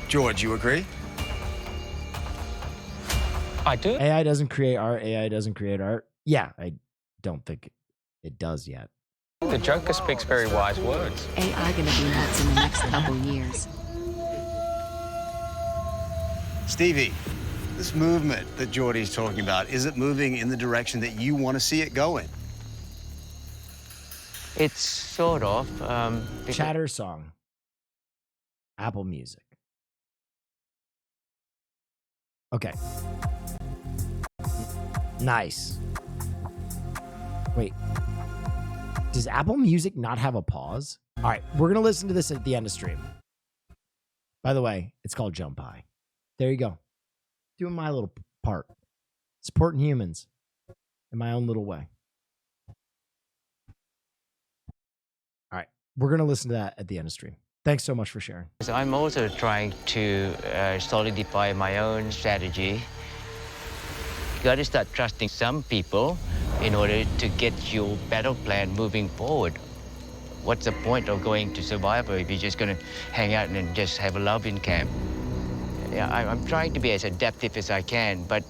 George, you agree? I do. AI doesn't create art. AI doesn't create art. Yeah, I don't think it does yet. The Joker speaks very wise words. AI gonna be nuts in the next couple years. Stevie, this movement that Geordie's talking about, is it moving in the direction that you want to see it go in? It's sort of. Chatter song. Apple Music. Okay. Nice. Wait. Does Apple Music not have a pause? All right, we're going to listen to this at the end of stream. By the way, it's called Jump High. There you go. Doing my little part. Supporting humans in my own little way. All right, we're going to listen to that at the end of stream. Thanks so much for sharing. I'm also trying to solidify my own strategy. You got to start trusting some people in order to get your battle plan moving forward. What's the point of going to Survivor if you're just going to hang out and just have a love in camp? Yeah, I'm trying to be as adaptive as I can, but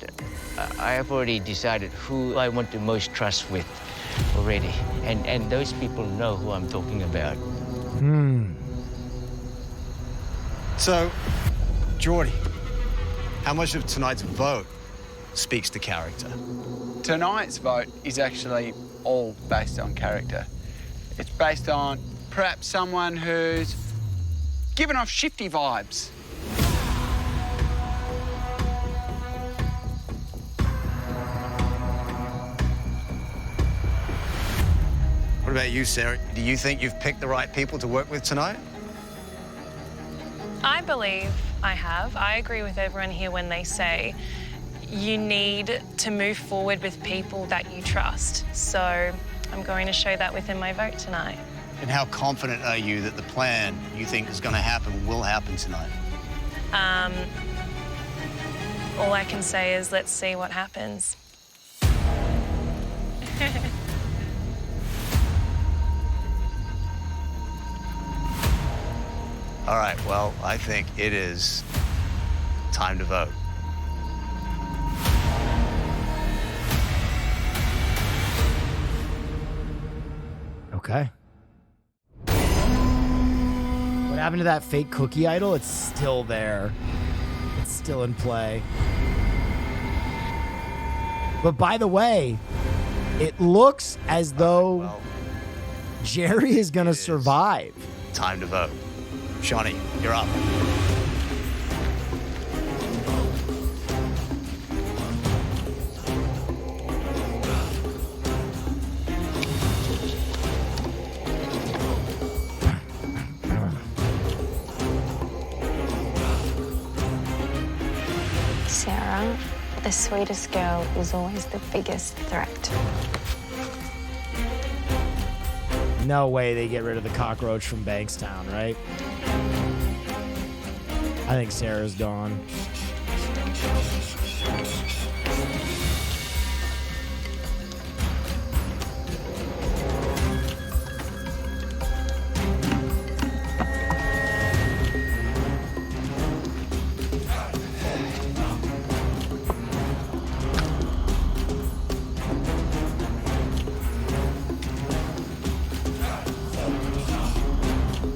I have already decided who I want to most trust with already. And those people know who I'm talking about. So, Geordie, how much of tonight's vote speaks to character? Tonight's vote is actually all based on character. It's based on perhaps someone who's given off shifty vibes. What about you, Sarah? Do you think you've picked the right people to work with tonight? I believe I have. I agree with everyone here when they say you need to move forward with people that you trust. So I'm going to show that within my vote tonight. And how confident are you that the plan you think is going to happen will happen tonight? All I can say is let's see what happens. All right, well, I think it is time to vote. Okay. What happened to that fake cookie idol? It's still there. It's still in play. But by the way, it looks as though Jerry is going to survive. Time to vote. Shawnee, you're up. The sweetest girl is always the biggest threat. No way they get rid of the cockroach from Bankstown, right? I think Sarah's gone.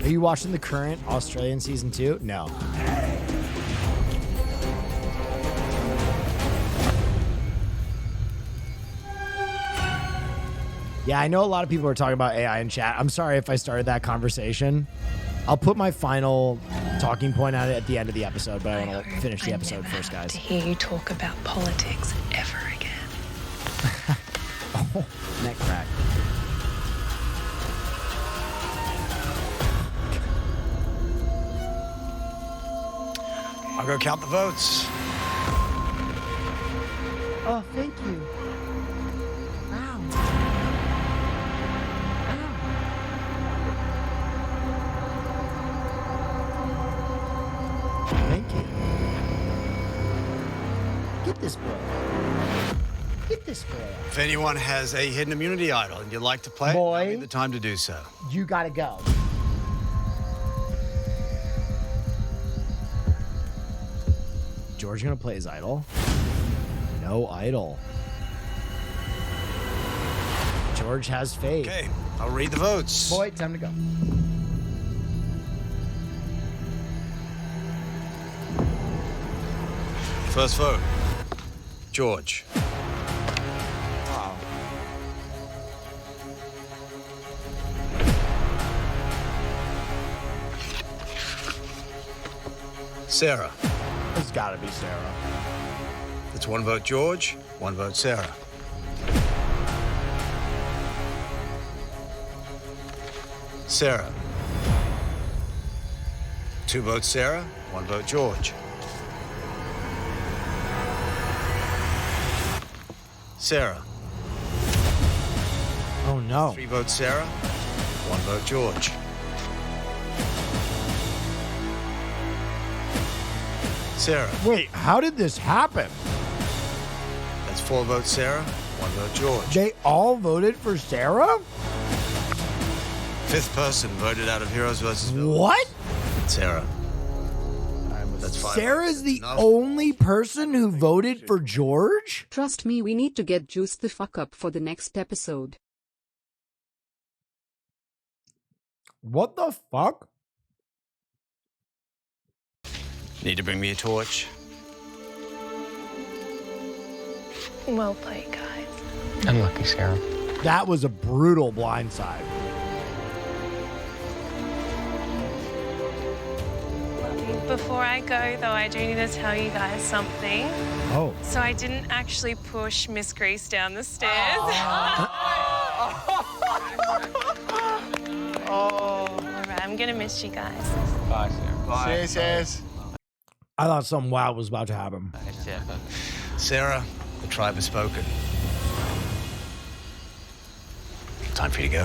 Are you watching the current Australian season 2? No. Yeah, I know a lot of people are talking about AI in chat. I'm sorry if I started that conversation. I'll put my final talking point on it at the end of the episode, but I want to finish the episode first, guys. To hear you talk about politics ever again. Oh, neck crack. I'll go count the votes. Oh, thank you. Wow. Thank you. Get this boy. Get this boy. If anyone has a hidden immunity idol and you'd like to play, now'd be the time to do so. You gotta go. George gonna play his idol? No idol. George has faith. Okay, I'll read the votes. Boy, time to go. First vote, George. Wow. Sarah. It's gotta be Sarah. That's one vote George, one vote Sarah. Sarah. Two votes Sarah, one vote George. Sarah. Oh no. Three votes Sarah, one vote George. Sarah. Wait, how did this happen? That's four votes Sarah, one vote George. They all voted for Sarah? Fifth person voted out of Heroes versus Villains. What? Sarah. That's five. Sarah's the only person who voted for George? Trust me, we need to get Juice the fuck up for the next episode. What the fuck? Need to bring me a torch? Well played, guys. Unlucky, Sarah. That was a brutal blindside. Before I go, though, I do need to tell you guys something. Oh. So I didn't actually push Miss Grease down the stairs. All right, I'm gonna miss you guys. Bye, Sarah. Bye. Cheers, cheers. I thought something wild was about to happen. Sarah, the tribe has spoken. Time for you to go.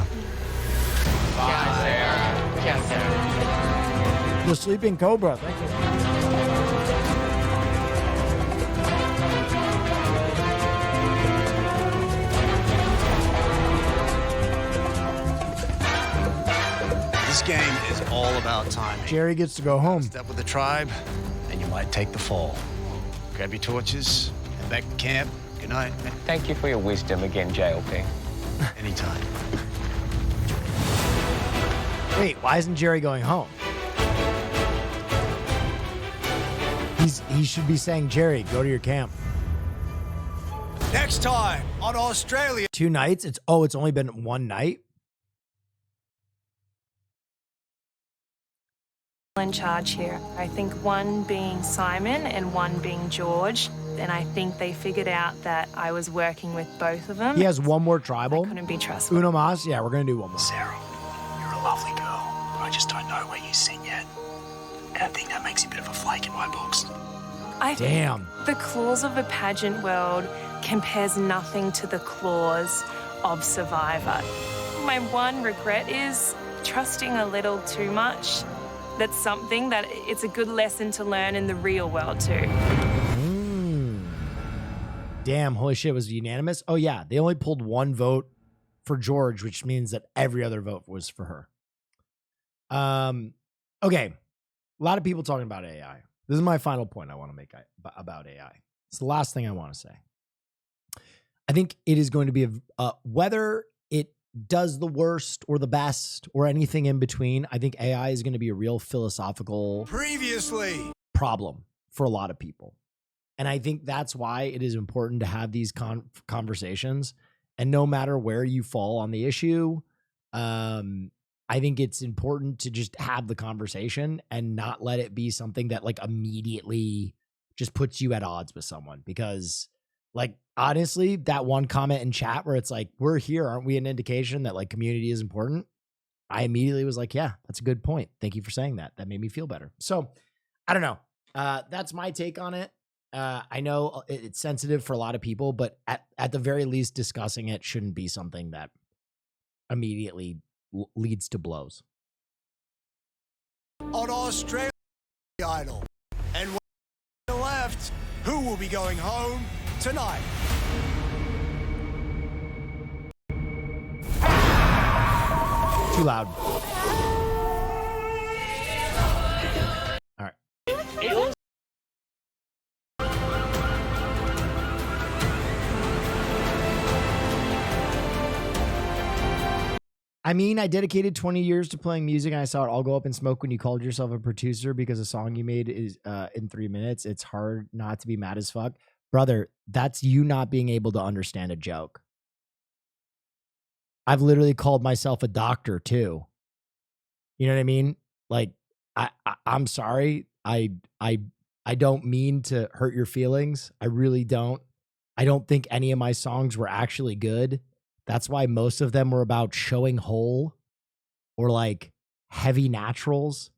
Bye, Sarah. Yeah, Sarah. The sleeping cobra. Thank you. This game is all about timing. Jerry gets to go home. Step with the tribe, and you might take the fall. Grab your torches, head back to camp. Good night. Thank you for your wisdom again, JLP. Anytime. Wait, why isn't Jerry going home? He should be saying, Jerry, go to your camp. Next time on Australia. 2 nights? It's only been 1 night? In charge here. I think one being Simon and one being George. And I think they figured out that I was working with both of them. He has one more tribal. Couldn't be trusted. Uno mas? Yeah, we're going to do one more. Sarah, you're a lovely girl, but I just don't know where you sing yet. And I think that makes you a bit of a flake in my books. Damn. The claws of the pageant world compares nothing to the claws of Survivor. My one regret is trusting a little too much. That's something that it's a good lesson to learn in the real world too. Damn, holy shit, was it unanimous? Oh yeah, they only pulled one vote for George, which means that every other vote was for her. Okay, a lot of people talking about AI. This is my final point I want to make about AI. It's the last thing I want to say. I think it is going to be whether it does the worst or the best or anything in between. I think AI is going to be a real philosophical problem for a lot of people. And I think that's why it is important to have these conversations. And no matter where you fall on the issue, I think it's important to just have the conversation and not let it be something that like immediately just puts you at odds with someone. Because like, honestly, that one comment in chat where it's like, we're here, aren't we an indication that like community is important? I immediately was like, yeah, that's a good point. Thank you for saying that. That made me feel better. So I don't know. That's my take on it. I know it's sensitive for a lot of people, but at the very least, discussing it shouldn't be something that immediately leads to blows. On Australia Idol. And when to the left, who will be going home tonight? Too loud. All right. I mean, I dedicated 20 years to playing music and I saw it all go up in smoke when you called yourself a producer because a song you made is in 3 minutes. It's hard not to be mad as fuck. Brother, that's you not being able to understand a joke. I've literally called myself a doctor too. You know what I mean? Like, I'm sorry. I don't mean to hurt your feelings. I really don't. I don't think any of my songs were actually good. That's why most of them were about showing whole or like heavy naturals.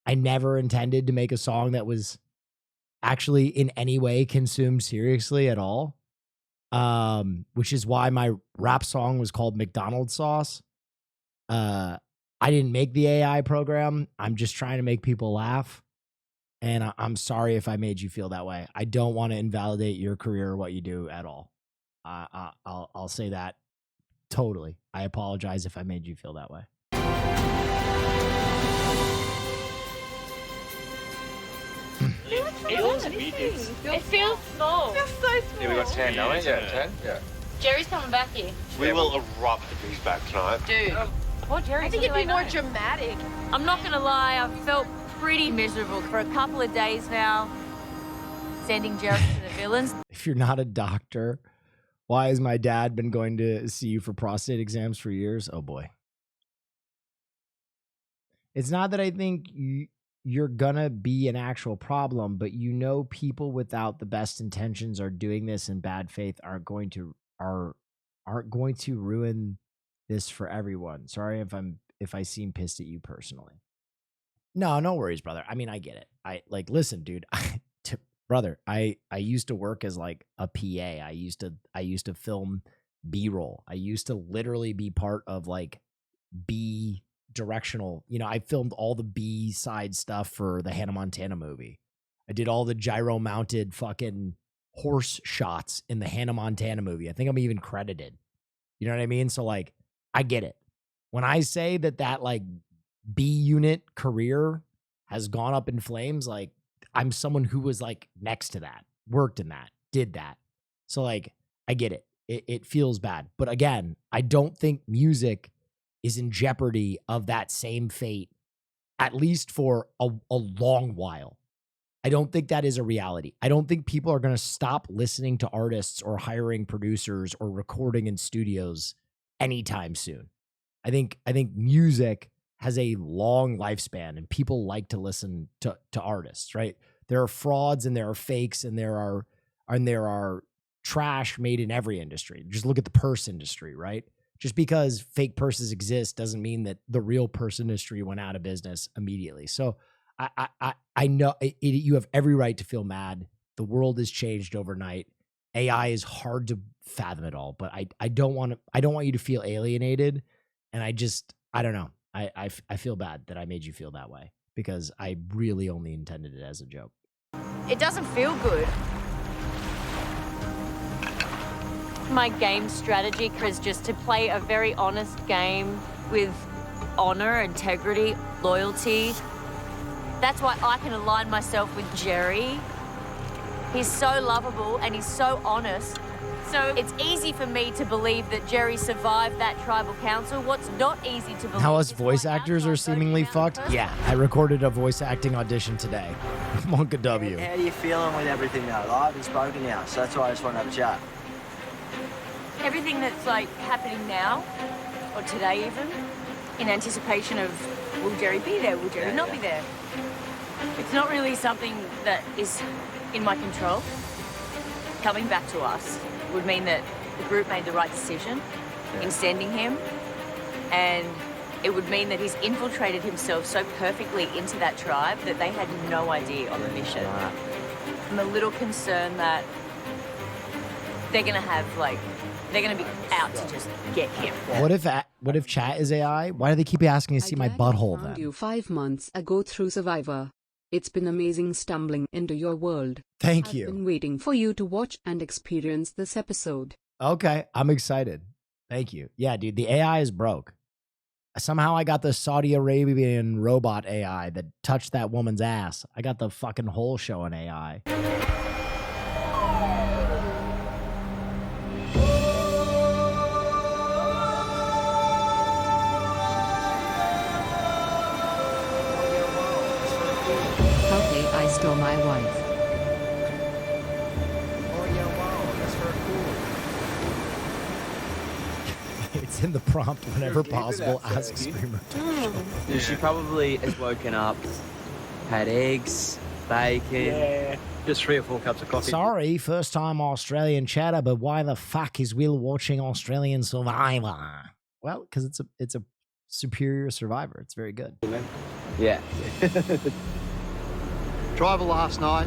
I never intended to make a song that was actually in any way consumed seriously at all. Which is why my rap song was called McDonald's Sauce. I didn't make the AI program. I'm just trying to make people laugh. And I'm sorry if I made you feel that way. I don't want to invalidate your career or what you do at all. I'll say that. Totally. I apologize if I made you feel that way. It feels small. It feels so small. Yeah, we got 10, don't we? Yeah, 10. Yeah. Jerry's coming back here. We will erupt if he's back tonight. Dude. Poor Jerry. I think it'd be more dramatic. I'm not going to lie, I've felt pretty miserable for a couple of days now. Sending Jerry to the villains. If you're not a doctor, why has my dad been going to see you for prostate exams for years? Oh boy. It's not that I think you're gonna be an actual problem, but you know people without the best intentions are doing this in bad faith aren't going to ruin this for everyone. Sorry if I seem pissed at you personally. No worries, brother. I mean, I get it. Listen, dude. Brother, I used to work as like a PA. I used to film B-roll. I used to literally be part of like B directional. You know, I filmed all the B side stuff for the Hannah Montana movie. I did all the gyro mounted fucking horse shots in the Hannah Montana movie. I think I'm even credited. You know what I mean? So like, I get it. When I say that like B unit career has gone up in flames, like, I'm someone who was like next to that, worked in that, did that. So like, I get it. It feels bad. But again, I don't think music is in jeopardy of that same fate, at least for a long while. I don't think that is a reality. I don't think people are going to stop listening to artists or hiring producers or recording in studios anytime soon. I think music has a long lifespan and people like to listen to artists, right? There are frauds and there are fakes and there are trash made in every industry. Just look at the purse industry, right? Just because fake purses exist doesn't mean that the real purse industry went out of business immediately. So I know you have every right to feel mad The world has changed overnight. AI is hard to fathom it all, but I don't want you to feel alienated. And I don't know. I feel bad that I made you feel that way because I really only intended it as a joke. It doesn't feel good. My game strategy is just to play a very honest game with honor, integrity, loyalty. That's why I can align myself with Jerry. He's so lovable and he's so honest. So it's easy for me to believe that Jerry survived that tribal council. What's not easy to believe How us voice actors are seemingly fucked? Yeah, I recorded a voice acting audition today. Monka W. How are you feeling with everything now? I haven't spoken now, so that's why I just want to have a chat. everything that's like happening now, or today even, in anticipation of will Jerry be there, will Jerry not be there. It's not really something that is in my control. Coming back to us would mean that the group made the right decision in sending him, and it would mean that he's infiltrated himself so perfectly into that tribe that they had no idea on the mission. I'm a little concerned that they're gonna have they're gonna be out to just get him. What if chat is AI? Why do they keep asking to see my butthole then? You 5 months ago through Survivor. It's been amazing stumbling into your world. Thank you. I've been waiting for you to watch and experience this episode. Okay, I'm excited. Thank you. Yeah, dude, the AI is broke. Somehow I got the Saudi Arabian robot AI that touched that woman's ass. I got the fucking whole show in AI. Okay, I stole my wife. It's in the prompt whenever possible. Ask Screamer. She probably has woken up, had eggs, bacon. Yeah. Just 3 or 4 cups of coffee. Sorry, first time Australian chatter, but why the fuck is Will watching Australian Survivor? Well, because it's a superior Survivor. It's very good. Yeah. Driver last night.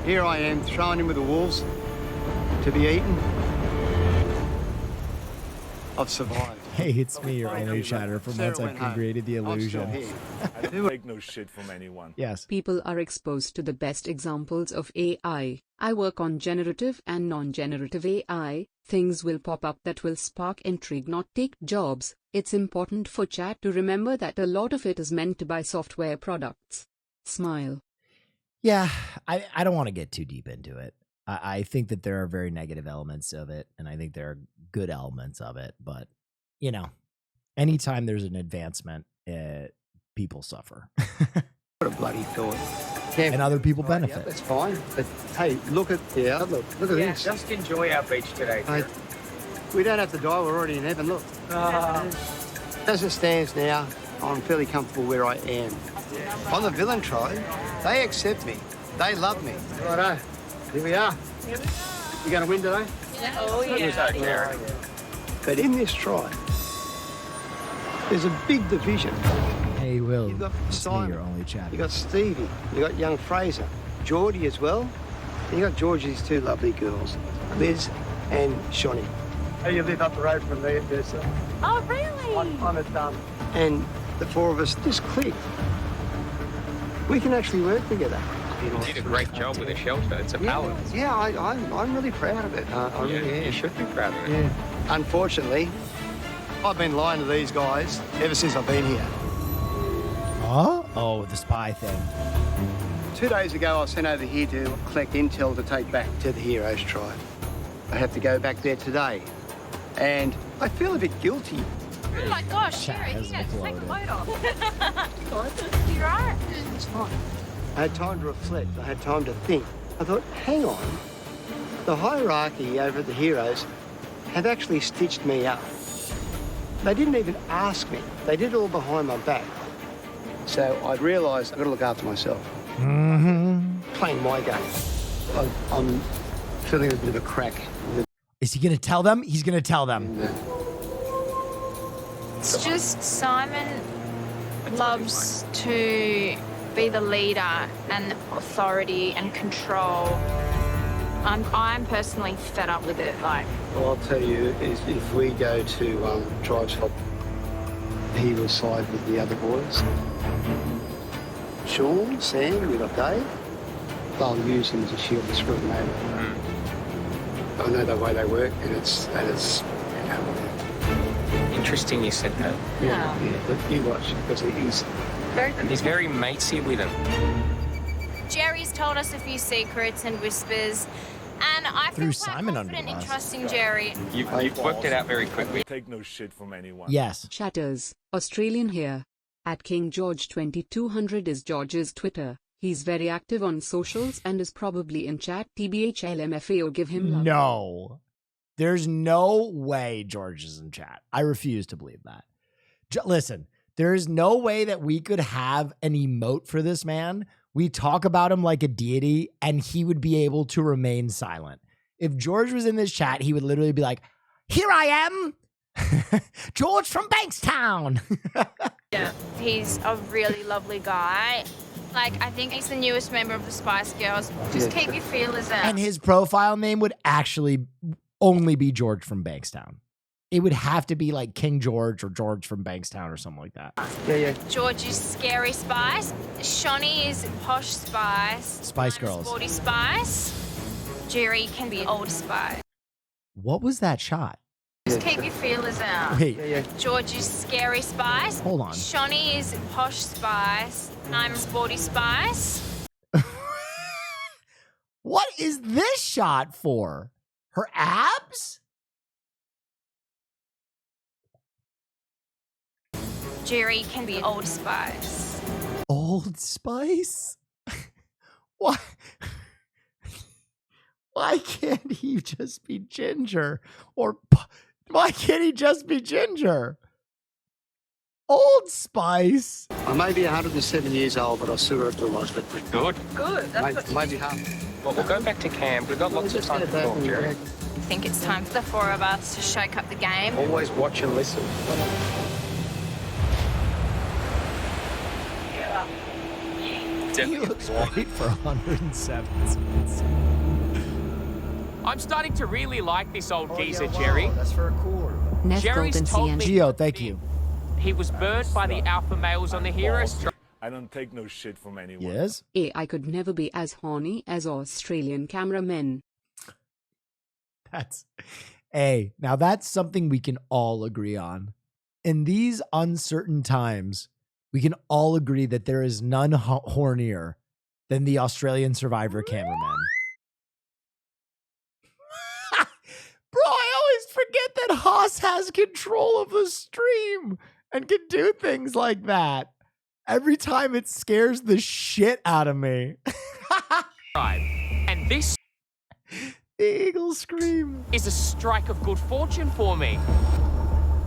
Here I am throwing him with the wolves to be eaten. I've survived. Hey, it's me, your only chatter. For months I've created the illusion. I do take no shit from anyone. Yes. People are exposed to the best examples of AI. I work on generative and non-generative AI. Things will pop up that will spark intrigue, not take jobs. It's important for chat to remember that a lot of it is meant to buy software products. Smile. Yeah, I don't want to get too deep into it. I think that there are very negative elements of it, and I think there are good elements of it. But, you know, anytime there's an advancement, people suffer. What a bloody thought. Yeah, and other people benefit. Yeah, that's fine. But, hey, look at the outlook. Look at this. Just enjoy our beach today. Hey, we don't have to die. We're already in heaven. Look. As it stands now, I'm fairly comfortable where I am. On the villain tribe, they accept me. They love me. Righto. Here we are. You going to win today? Oh, yeah. But in this tribe, there's a big division. Hey, Will. You've got it's Simon. me, your only chatter. You got Stevie. You got young Fraser. Geordie as well. And you got Georgie's 2 lovely girls, Liz and Shonny. Hey, you live up the road from there, sir. Oh, really? I'm at and the 4 of us just clicked. We can actually work together. You did a great job with the shelter. It's a palace. Yeah, I'm really proud of it. I really am. You should be proud of it. Yeah. Unfortunately, I've been lying to these guys ever since I've been here. Huh? Oh, the spy thing. 2 days ago, I was sent over here to collect intel to take back to the Heroes tribe. I have to go back there today, and I feel a bit guilty. Oh my gosh, Sherry, you guys take the boat off. You right? It's fine. I had time to reflect. I had time to think. I thought, hang on. The hierarchy over at the Heroes have actually stitched me up. They didn't even ask me. They did it all behind my back. So I realised I've got to look after myself. Mm-hmm. Playing my game. I'm feeling a bit of a crack. Is he going to tell them? He's going to tell them. It's just Simon loves to be the leader and authority and control. I'm personally fed up with it. Like, Well, I'll tell you, is if we go to Tribes Hop, he will side with the other boys. Sean, Sam, we got Dave. They'll use him as a shield to screw them over. I know the way they work, and it's you know, Interesting you said that. yeah. But you watch, because He's very matey with him. Jerry's told us a few secrets and whispers, and I Threw feel quite Simon under confident the in bus. trusting Jerry. You've worked it out very quickly. Take no shit from anyone. Yes. Chatters, Australian here. At King George 2200 is George's Twitter. He's very active on socials and is probably in chat. TBHLMFAO, give him love. No. There's no way George is in chat. I refuse to believe that. Listen, there is no way that we could have an emote for this man. We talk about him like a deity, and he would be able to remain silent. If George was in this chat, he would literally be like, "Here I am, George from Bankstown." Yeah, he's a really lovely guy. Like, I think he's the newest member of the Spice Girls. Just keep your feelers out. And his profile name would actually only be George from Bankstown. It would have to be like King George or George from Bankstown or something like that. Yeah. George is Scary Spice. Shawnee is Posh Spice. Spice Girls. Sporty Spice. Jerry can be Old Spice. What was that shot? Just keep your feelers out. Wait. George is Scary Spice. Hold on. Shawnee is Posh Spice. I'm Sporty Spice. What is this shot for? Her abs? Jerry can be Old Spice. Old Spice? Why? Why can't he just be Ginger? Or why can't he just be Ginger? Old Spice. I may be 107 years old, but I still recognise it. Good. Good. Maybe half. Well, we'll go back to camp. We've got lots of time to talk, Jerry. I think it's time for the four of us to shake up the game. Always watch and listen. He looks great for 107. I'm starting to really like this old geezer, Jerry. That's for a quarter. Neff Jerry's Golden told CN. me Gio, thank you. he was burnt by the alpha males on the Heroes. I don't take no shit from anyone. Yes? I could never be as horny as Australian cameramen. Now that's something we can all agree on. In these uncertain times, we can all agree that there is none hornier than the Australian Survivor cameraman. Bro, I always forget that Haas has control of the stream and can do things like that. Every time it scares the shit out of me. And this The eagle scream is a strike of good fortune for me.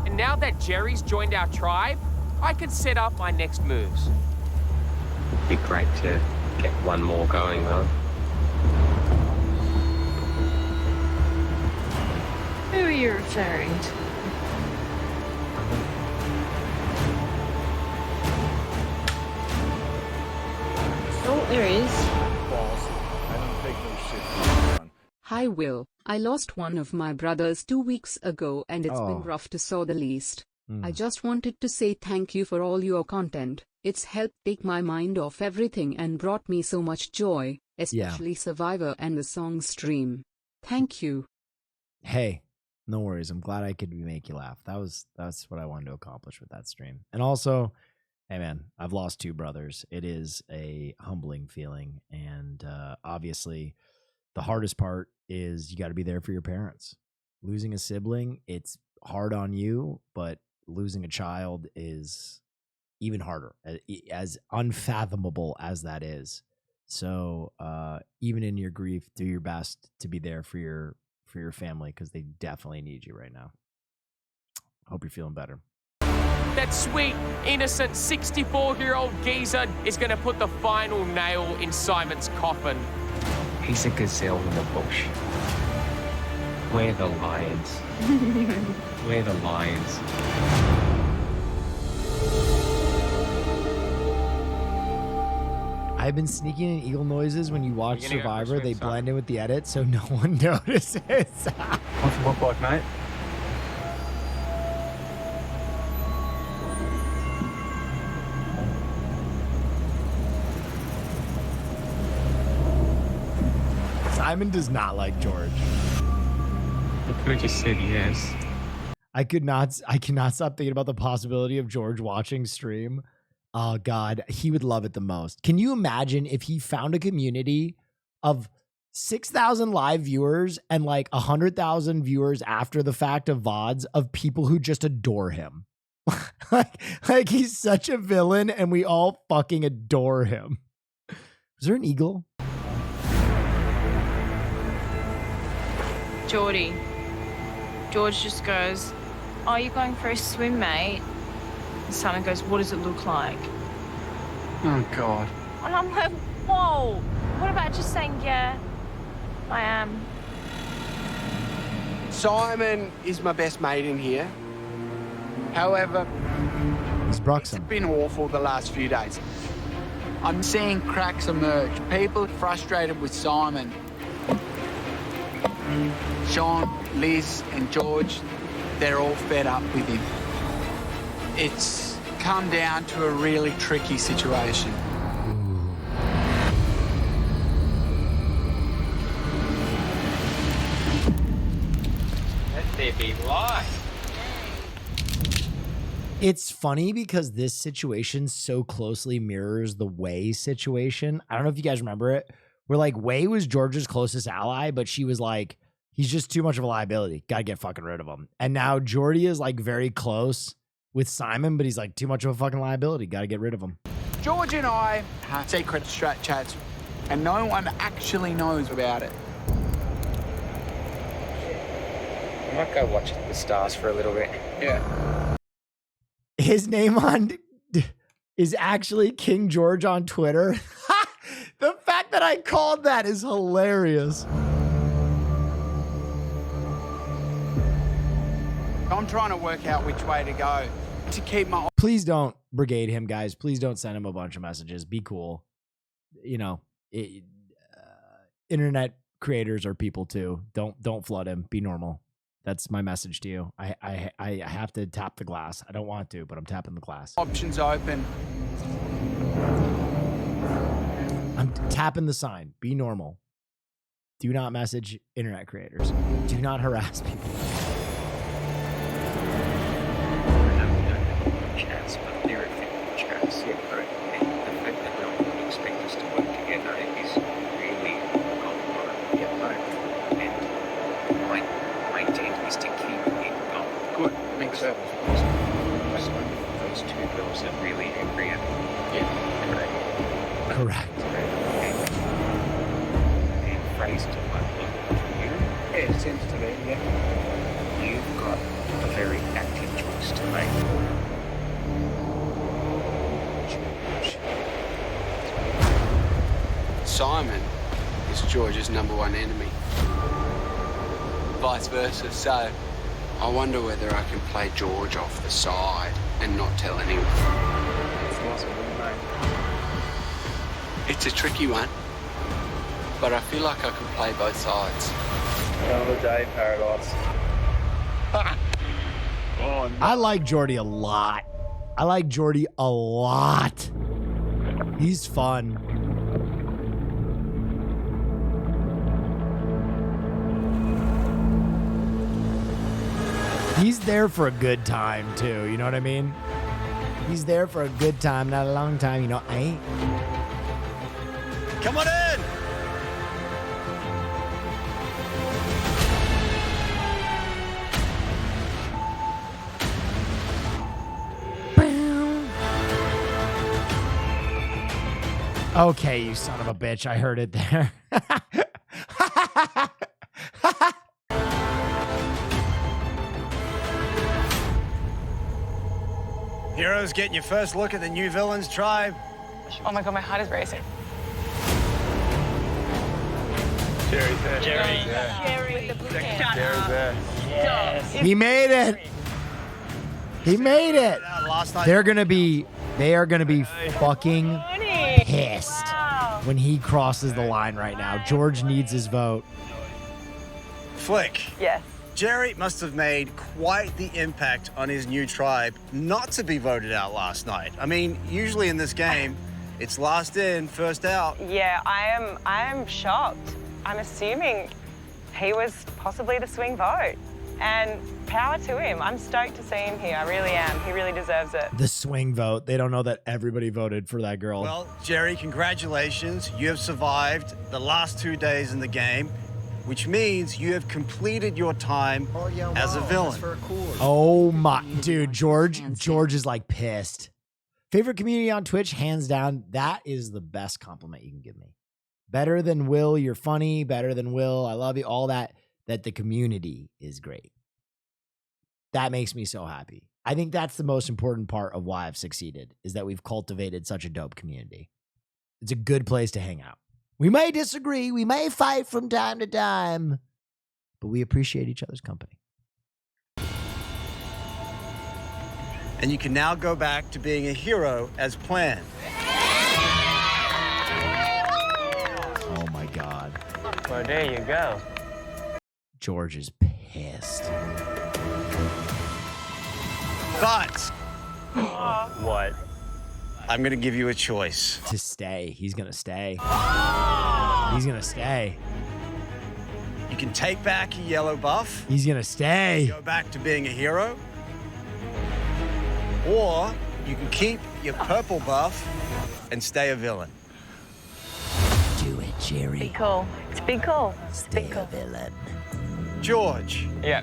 And now that Jerry's joined our tribe, I can set up my next moves. Be great to get one more going, though. Who are you referring to? Oh, there is. I don't take no shit from anyone. Hi Will, I lost one of my brothers 2 weeks ago and it's been rough to say the least. I just wanted to say thank you for all your content. It's helped take my mind off everything and brought me so much joy, especially Survivor and the song stream. Thank you. Hey, no worries. I'm glad I could make you laugh. That's what I wanted to accomplish with that stream. And also, hey man, I've lost 2 brothers. It is a humbling feeling. And obviously, the hardest part is you got to be there for your parents. Losing a sibling, it's hard on you, but losing a child is even harder, as unfathomable as that is. So even in your grief, do your best to be there for your family, because they definitely need you right now. Hope you're feeling better. That sweet, innocent 64-year-old geezer is going to put the final nail in Simon's coffin. He's a gazelle in the bush. We're the lions. We're the lions. I've been sneaking in eagle noises when you watch You're gonna go for a Survivor. They swim, son. blend in with the edit, so no one notices. What's it look like, mate? Simon does not like George. You could have just said yes. I cannot stop thinking about the possibility of George watching stream. Oh God, he would love it the most. Can you imagine if he found a community of 6,000 live viewers and like 100,000 viewers after the fact of VODs of people who just adore him? like he's such a villain and we all fucking adore him. Is there an eagle? Geordie. George just goes, "Oh, you're going for a swim, mate?" And Simon goes, "What does it look like?" Oh, God. And I'm like, whoa. What about just saying, "Yeah, I am"? Simon is my best mate in here. However, He's Bruxon. it's been awful the last few days. I'm seeing cracks emerge. People frustrated with Simon. Sean, Liz, and George, they're all fed up with him. It's come down to a really tricky situation. Let there be light. It's funny because this situation so closely mirrors the Wei situation. I don't know if you guys remember it, where like Wei was George's closest ally, but she was like, he's just too much of a liability. Gotta get fucking rid of him. And now Jordy is like very close with Simon, but he's like too much of a fucking liability. Gotta get rid of him. George and I have secret strat chats, and no one actually knows about it. I might go watch the stars for a little bit. Yeah. His name on is actually King George on Twitter. The fact that I called that is hilarious. I'm trying to work out which way to go to keep my... Please don't brigade him, guys. Please don't send him a bunch of messages. Be cool. You know, internet creators are people too. Don't flood him. Be normal. That's my message to you. I have to tap the glass. I don't want to, but I'm tapping the glass. Options open. I'm tapping the sign. Be normal. Do not message internet creators. Do not harass people. Chance, but there are a chance. Yeah, correct. And the fact that no one would expect us to work together is really complicated. Yeah, right. And my intent is to keep it going. Good. Makes sense. Those two girls are really angry at me. Yeah, Correct. And phrased like, look, you. Yeah, it seems to be, yeah. You've got a very active choice to make. Simon is George's #1 enemy. Vice versa, so I wonder whether I can play George off the side and not tell anyone. It's a tricky one, but I feel like I can play both sides. Another day, Paradise. Oh, no. I like Jordy a lot. I like Jordy a lot. He's fun. He's there for a good time too, you know what I mean? He's there for a good time, not a long time, you know. Come on in! Okay, you son of a bitch. I heard it there. Heroes, getting your first look at the new villains tribe. Oh my god, my heart is racing. Jerry's there. Jerry's there. Jerry with the blue hair. Jerry's there. Yes. He made it. He made it. Last night. They are gonna be fucking pissed. Wow. when he crosses the line right now. George needs his vote. Flick. Yes. Jerry must have made quite the impact on his new tribe not to be voted out last night. I mean, usually in this game, it's last in, first out. Yeah, I am shocked. I'm assuming he was possibly the swing vote. And power to him. I'm stoked to see him here. I really am. He really deserves it. The swing vote. They don't know that everybody voted for that girl. Well, Jerry, congratulations. You have survived the last 2 days in the game, which means you have completed your time as a villain. Oh my, dude, George is like pissed. Favorite community on Twitch, hands down. That is the best compliment you can give me. Better than Will, you're funny. Better than Will, I love you. All that the community is great. That makes me so happy. I think that's the most important part of why I've succeeded, is that we've cultivated such a dope community. It's a good place to hang out. We may disagree, we may fight from time to time, but we appreciate each other's company. And you can now go back to being a hero as planned. Oh my God. Well, there you go. George is pissed. But What? I'm going to give you a choice. To stay. He's going to stay. He's going to stay. You can take back your yellow buff. He's going to stay. Go back to being a hero. Or you can keep your purple buff and stay a villain. Do it, Jerry. Be cool. It's be cool. Stay a villain. George. Yeah.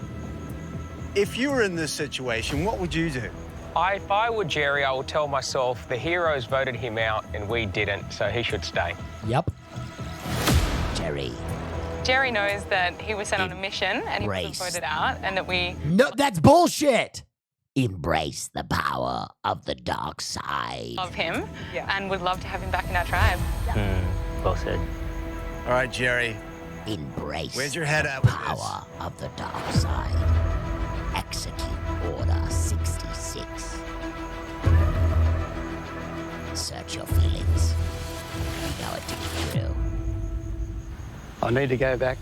If you were in this situation, what would you do? If I were Jerry, I would tell myself the heroes voted him out and we didn't, so he should stay. Yep. Jerry. Jerry knows that he was sent on a mission and he wasn't voted out, and that we... No, that's bullshit. Embrace the power of the dark side. Love him and would love to have him back in our tribe. Well said. All right, Jerry. Embrace Where's your head the at with power of the dark side. Execute Order 66. Search your feelings. You know it to be true. I need to go back.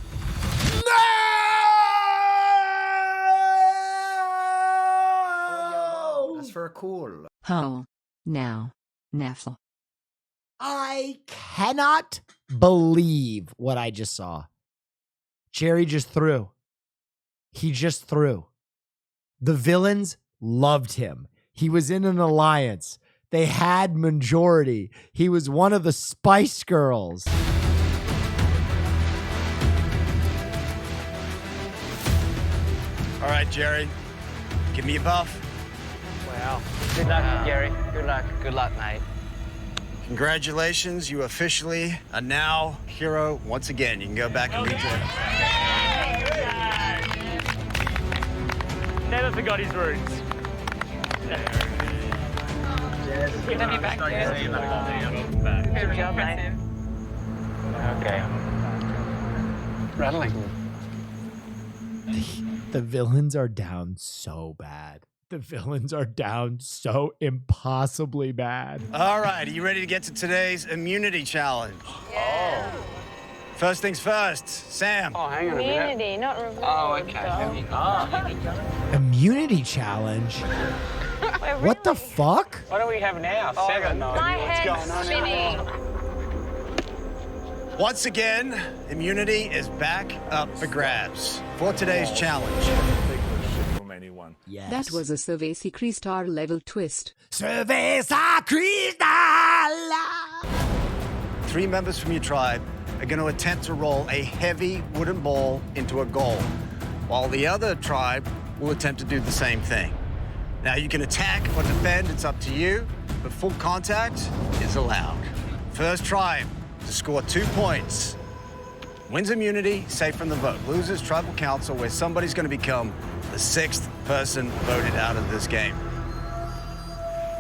That's for a call. Oh. Now. Neff. I cannot believe what I just saw. Jerry just threw. He just threw. The villains loved him. He was in an alliance. They had majority. He was one of the Spice Girls. All right, Jerry. Give me a buff. Wow. Good luck, Jerry. Good luck. Good luck, mate. Congratulations, you officially are now hero once again. You can go back and rejoin. Never forgot his roots. Good to have you back here. Good job, mate. Okay. Rattling. The villains are down so bad. The villains are down so impossibly bad. All right, are you ready to get to today's immunity challenge? Yeah. Oh. First things first, Sam. Oh, hang on a minute. Immunity, not reward. Oh, okay. Immunity challenge? What the fuck? What do we have now? Oh, Seven. My What's going head's on? spinning. Once again, immunity is back up for grabs for today's challenge. From anyone. Yes. That was a Cerveza Crystal level twist. Cerveza Crystal! 3 members from your tribe are going to attempt to roll a heavy wooden ball into a goal, while the other tribe will attempt to do the same thing. Now, you can attack or defend, it's up to you, but full contact is allowed. First tribe to score 2 points wins immunity, safe from the vote. Losers, tribal council, where somebody's going to become the 6th person voted out of this game.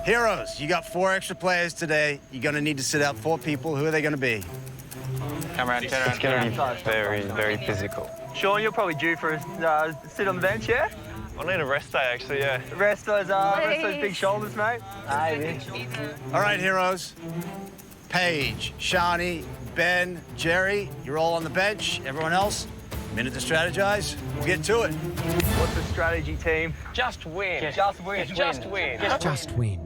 Heroes, you got 4 extra players today. You're going to need to sit out 4 people. Who are they going to be? Come around, turn around. It's going to be very, very physical. Sean, you're probably due for a sit on the bench, yeah? I need a rest day, actually, yeah. Rest those big shoulders, mate. All right, heroes. Paige, Shawnee, Ben, Jerry, you're all on the bench. Everyone else, minute to strategize. We'll get to it. What's the strategy, team? Just win. Just win. Just win. Just win.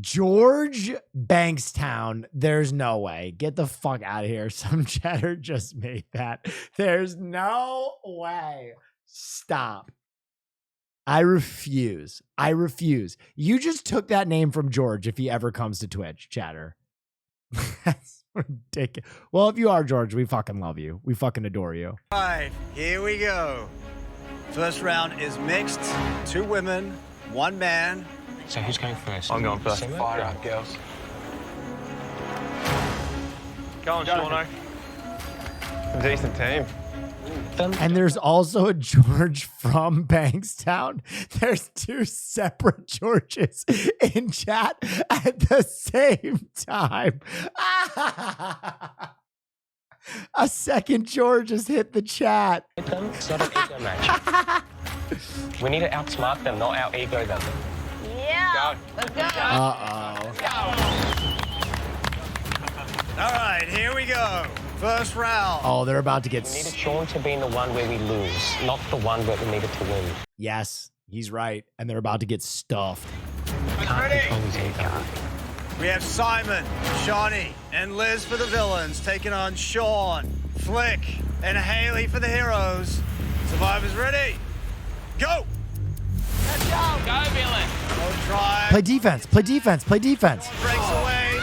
George Bankstown. There's no way. Get the fuck out of here. Some chatter just made that. There's no way. Stop. I refuse. I refuse. You just took that name from George if he ever comes to Twitch, chatter. That's ridiculous. Well, if you are George, we fucking love you. We fucking adore you. All right, here we go. First round is mixed. 2 women, 1 man. So who's going first? I'm going first. Fire up, girls. Go on, Shauno. Decent team. And there's also a George from Bankstown. There's 2 separate Georges in chat at the same time. A second George has hit the chat. It's not an ego match. We need to outsmart them, not out-ego them. Yeah. Let's go. All right, here we go. First round. Oh, they're about to get... We needed Sean to be in the one where we lose, not the one where we needed to win. Yes, he's right. And they're about to get stuffed. Can't control his ego. We have Simon, Shawnee, and Liz for the villains, taking on Sean, Flick, and Haley for the heroes. Survivors ready? Go! Let's go! Go, villain! Go try. Play defense. Play defense. Play defense. Breaks away.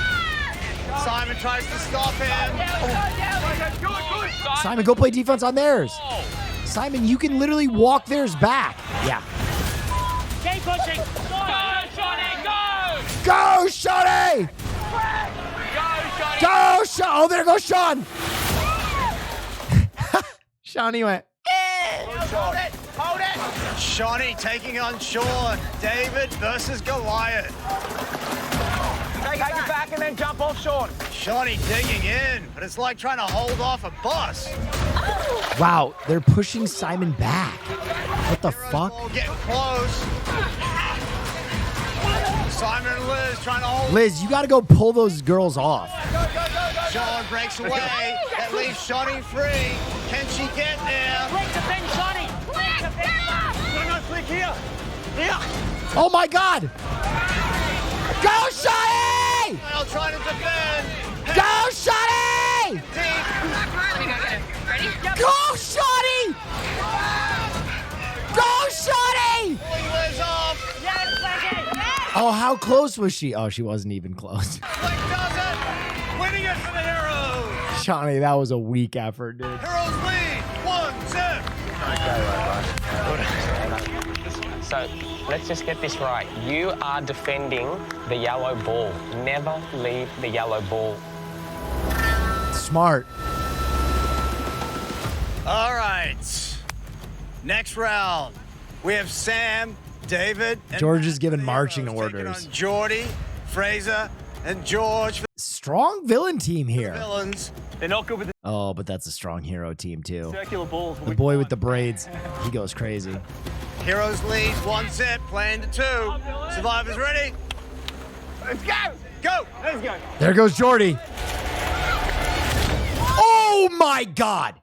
Simon tries to stop him. Simon, go play defense on theirs. Simon, you can literally walk theirs back. Yeah. Keep pushing! Go, Shawnee, go! Go, Shawnee! Go, Shawn! Oh, there goes Sean. Shawnee went. Hold it! Hold it! Shawnee taking on Sean. David versus Goliath. Take it back and then jump off, Sean. Shawnee digging in, but it's like trying to hold off a bus. Wow, they're pushing Simon back. What the fuck? Getting close. Simon and Liz trying to hold. Liz, you got to go pull those girls off. Sean breaks away. That leaves Shawnee free. Can she get there? Flick defend Shawnee! Flick defend! No, Flick here! Here! Oh my God! Go, Shawnee! I'll try to defend. Go, Shawnee! Ready? Go, Shawnee! Go, Shawnee! Pulling Liz off. Yes, Flicky! Oh, how close was she? Oh, she wasn't even close. Flick does it. Winning it for the heroes. Shawnee, that was a weak effort, dude. Heroes lead. 1-0. So let's just get this right. You are defending the yellow ball. Never leave the yellow ball. Smart. All right. Next round. We have Sam, David, and George is giving marching taking orders. on Jordy, Fraser, and George for Strong villain team the here. villains. They're not good with the Oh, but that's a strong hero team too. circular balls. The boy with the braids, he goes crazy. Heroes lead 1-0, playing to 2. Survivors ready? Let's go! Go! Let's go! There goes Jordy. Oh my God.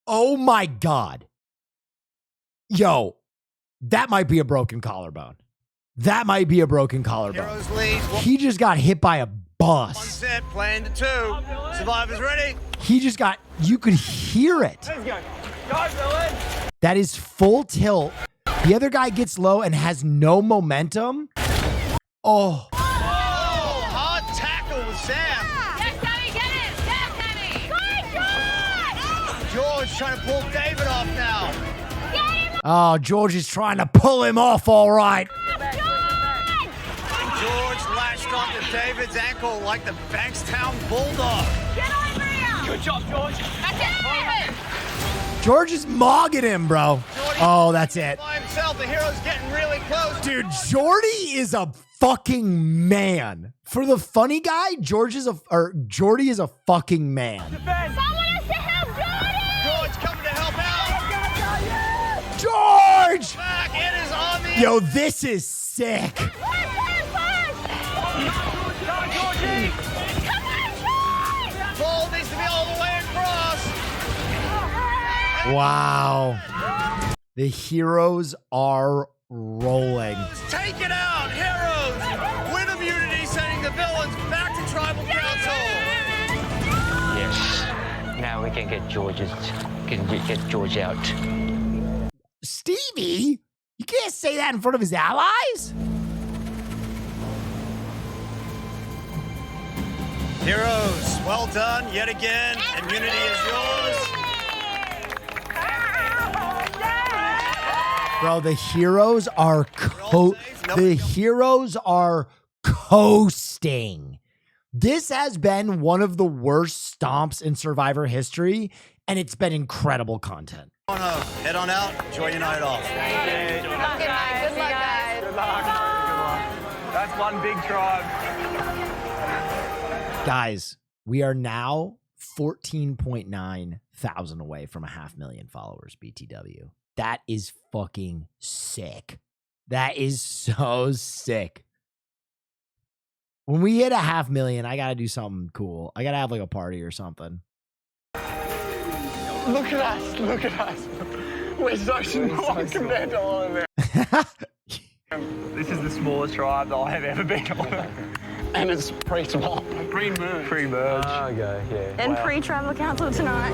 Oh my God. Yo, that might be a broken collarbone. That might be a broken collarbone. Heroes lead He just got hit by a bus. 1-0, playing to 2. Survivors ready? He just got, you could hear it. Let's go! Go, villain! That is full tilt. The other guy gets low and has no momentum. Oh. Hard tackle with Sam. Yes, Sammy, get it! Yes, Sammy! Good, George trying to pull David off now. Oh, George is trying to pull him off all right. George latched onto David's ankle like the Bankstown Bulldog. Get over here! Good job, George! That's it! George is mogging him, bro. George Oh, that's it. By himself, the hero's getting really close. Dude, Jordy is a fucking man. For the funny guy, Jordy is a fucking man. Someone has to help Jordy! George coming to help out. George! Back, it is on the... Yo, this is sick. Ball needs to be all the way across. Wow. The heroes are rolling. Take it out, heroes! Win immunity, sending the villains back to Tribal Council. Yes. Now we can get George out. Stevie? You can't say that in front of his allies? Heroes, well done yet again. Immunity is yours. Bro, the heroes are coasting. This has been one of the worst stomps in Survivor history, and it's been incredible content. Head on out. Enjoy your night off. Good luck, guys. Good luck. That's one big tribe. Guys, we are now 14.9 thousand away from 500,000 followers, BTW. That is fucking sick. That is so sick. When we hit 500,000, I gotta do something cool. I gotta have like a party or something. Look at us. Look at us. We're so small compared to all of them. This is the smallest tribe that I have ever been on. And it's pre-swap. Pre-merge. Pre-merge. Oh, okay, yeah. And pre-Tribal Council tonight.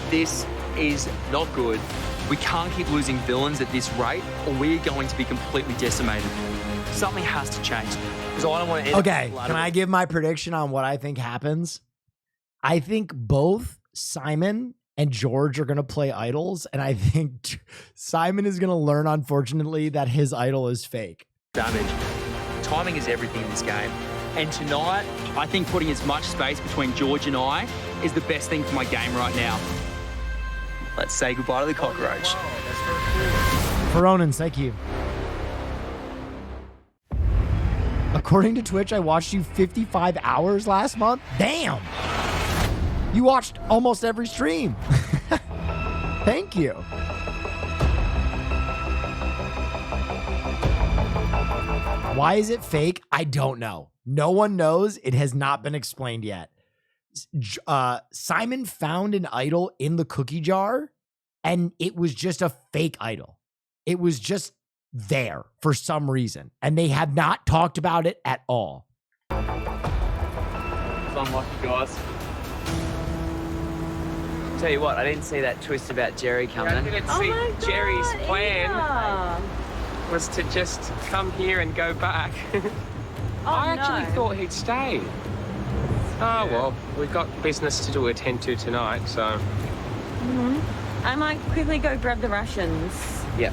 This is not good. We can't keep losing villains at this rate, or we're going to be completely decimated. Something has to change. Because I don't want to. Okay, can I give my prediction on what I think happens? I think both Simon and George are going to play idols, and I think Simon is going to learn, unfortunately, that his idol is fake. Damage. Timing is everything in this game. And tonight, I think putting as much space between George and I is the best thing for my game right now. Let's say goodbye to the cockroach. Veronin, thank you. According to Twitch, I watched you 55 hours last month. Damn! You watched almost every stream. Thank you. Why is it fake? I don't know. No one knows. It has not been explained yet. Simon found an idol in the cookie jar, and it was just a fake idol. It was just there for some reason, and they have not talked about it at all. It's unlucky, guys. Tell you what, I didn't see that twist about Jerry coming. I didn't see Jerry's plan was to just come here and go back. I actually thought he'd stay. Oh, well, we've got business to attend to tonight, so... I might quickly go grab the rations. Yeah.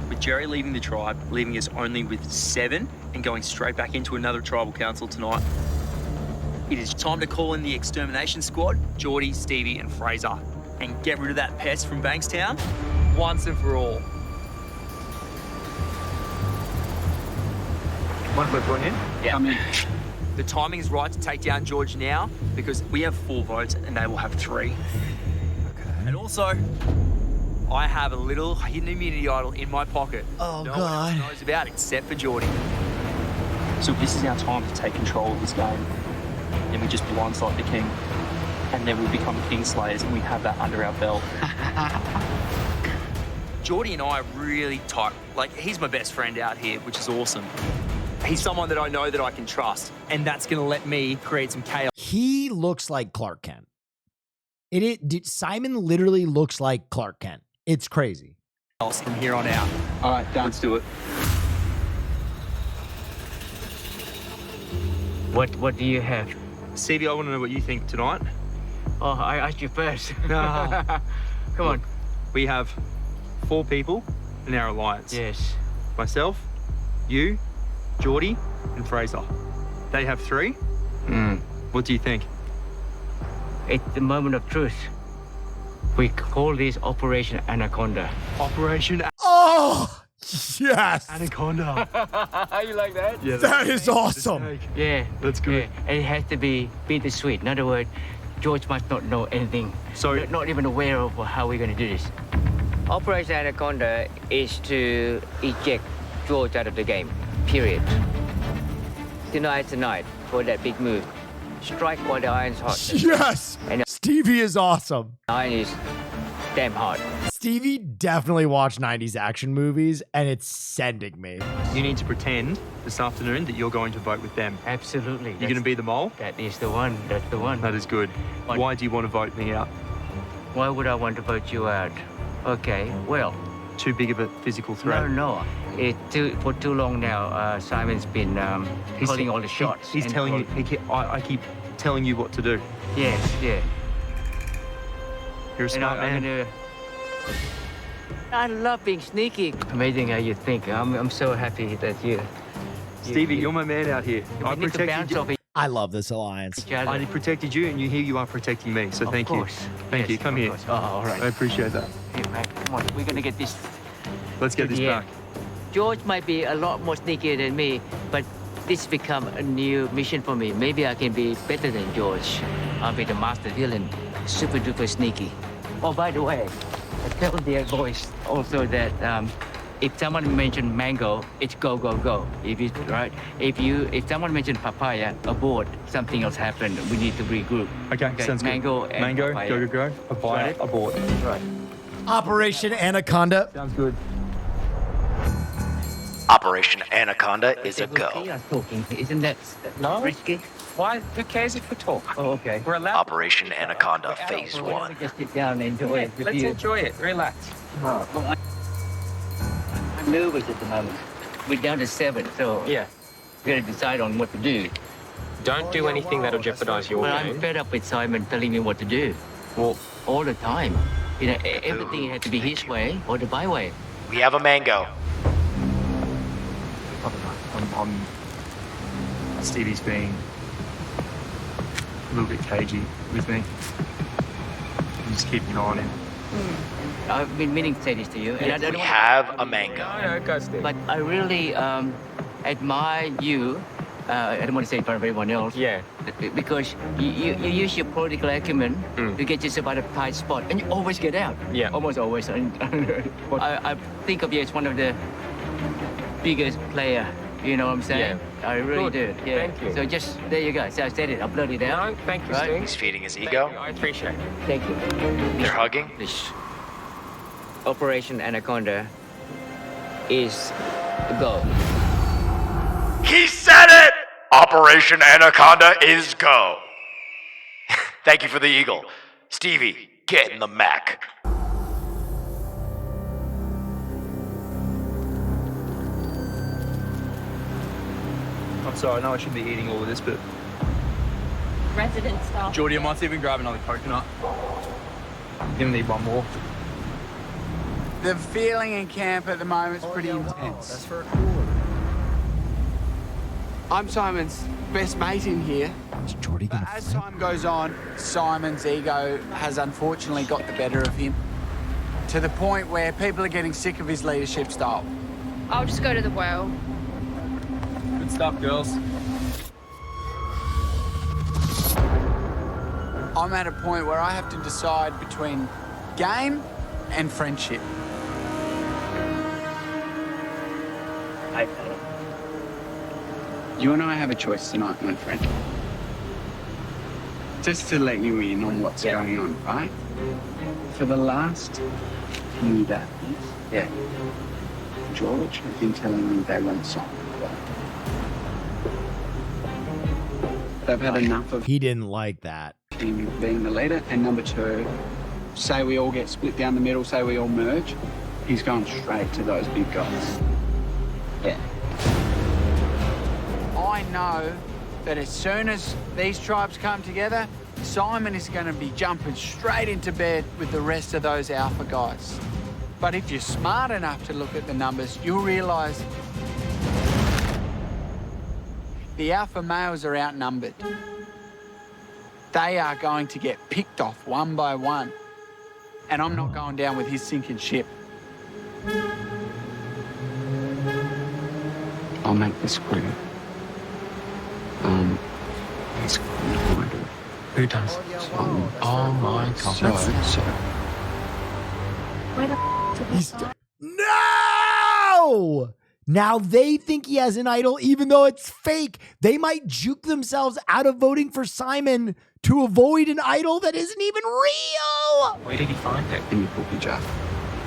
With Jerry leaving the tribe, leaving us only with 7 and going straight back into another tribal council tonight, it is time to call in the extermination squad, Geordie, Stevie and Fraser, and get rid of that pest from Bankstown once and for all. One quick one in? Yeah. The timing is right to take down George now because we have 4 votes and they will have 3. Okay. And also, I have a little hidden immunity idol in my pocket. Oh, no God. one else knows about except for Geordie. So this is our time to take control of this game. And we just blindside the king. And then we become king slayers and we have that under our belt. Geordie and I are really tight. Like, he's my best friend out here, which is awesome. He's someone that I know that I can trust, and that's going to let me create some chaos. He looks like Clark Kent. Simon literally looks like Clark Kent. It's crazy. From here on out. All right, done. Let's do it. What do you have? Stevie, I want to know what you think tonight. Oh, I asked you first. No. Come on. We have 4 people in our alliance. Yes. Myself, you, Geordie and Fraser. They have 3. What do you think? It's the moment of truth. We call this Operation Anaconda. Operation Oh, yes. Anaconda. You like that? Yeah, That is awesome. Yeah. That's good. Yeah. It has to be bittersweet. In other words, George must not know anything. So not even aware of how we're going to do this. Operation Anaconda is to eject George out of the game, period. Tonight for that big move. Strike while the iron's hot. Yes. And Stevie is awesome. iron is damn hot. Stevie definitely watched 90s action movies, and it's sending me. you need to pretend this afternoon that you're going to vote with them. Absolutely. You're going to be the mole? That is the one. That's the one. That is good. Why do you want to vote me out? Why would I want to vote you out? Okay, well. Too big of a physical threat? No. For too long now, Simon's been calling all the shots. He's telling you, I keep telling you what to do. Yes, yeah. You're a smart man. I love being sneaky. Amazing how you think. I'm so happy that you... Stevie, you're my man out here. I protected you. I love this alliance. I protected you, and here you are protecting me. So thank you. Thank you. Come here. Oh, all right. I appreciate that. Hey, mate, come on. We're gonna get this. Let's get this back. George might be a lot more sneaky than me, but this become a new mission for me. Maybe I can be better than George. I'll be the master villain, super duper sneaky. Oh, by the way, I tell their boys also that if someone mentioned mango, it's go, go, go. If someone mentioned papaya, abort. Something else happened. We need to regroup. Okay, sounds mango good. And mango, papaya. go, go, go. Papaya, abort. Right. Operation Anaconda. Sounds good. Operation Anaconda is a go. Talking. Isn't that risky? Why? Who cares if we talk? Oh, okay. We're allowed. Operation Anaconda Phase 1. Just sit down and enjoy it. Let's enjoy it. Relax. I'm nervous at the moment. We're down to 7, so yeah, we got to decide on what to do. Don't do anything that'll jeopardize your Well, game. I'm fed up with Simon telling me what to do. Well, all the time. You know, everything had to be his way or the my way. We have a mango. Stevie's being a little bit cagey with me. I'm just keeping an eye on him. I've been meaning to say this to you. And I don't We have a mango. But I really admire you. I don't want to say in front of everyone else. Yeah. Because you use your political acumen to get yourself out of a tight spot, and you always get out. Yeah. Almost always. I think of you as one of the biggest player. You know what I'm saying? Yeah. I really do. Yeah. Thank you. So just there you go. So I said it. I blurted it out. No, thank you, Steve. He's feeding his ego. I appreciate it. Thank you. They're hugging. This Operation Anaconda is a go. He said it! Operation Anaconda is go. Thank you for the eagle. Stevie, get in the Mac. I'm sorry, I know I shouldn't be eating all of this, but... Resident style. Geordie, I might see if we can grab another coconut. Gonna need one more. The feeling in camp at the moment is pretty intense. That's for a cooler. I'm Simon's best mate in here. Is Geordie But as time goes on, Simon's ego has unfortunately got the better of him to the point where people are getting sick of his leadership style. I'll just go to the well. Good stuff, girls. I'm at a point where I have to decide between game and friendship. You and I have a choice tonight, my friend. Just to let you in on what's going on, right? For the last few days, George has been telling me they want Simon. They've had enough of He didn't like that. him being the leader. And number 2, say we all get split down the middle, say we all merge, he's going straight to those big guys. Yeah. I know that as soon as these tribes come together, Simon is going to be jumping straight into bed with the rest of those alpha guys. But if you're smart enough to look at the numbers, you'll realise The alpha males are outnumbered. They are going to get picked off one by one. And I'm not going down with his sinking ship. I'll make this clear. He's called Idol. Who does? Oh my god. So. Where the f did this song? No! Now they think he has an idol, even though it's fake. They might juke themselves out of voting for Simon to avoid an idol that isn't even real. Where did he find it? In your cookie jar.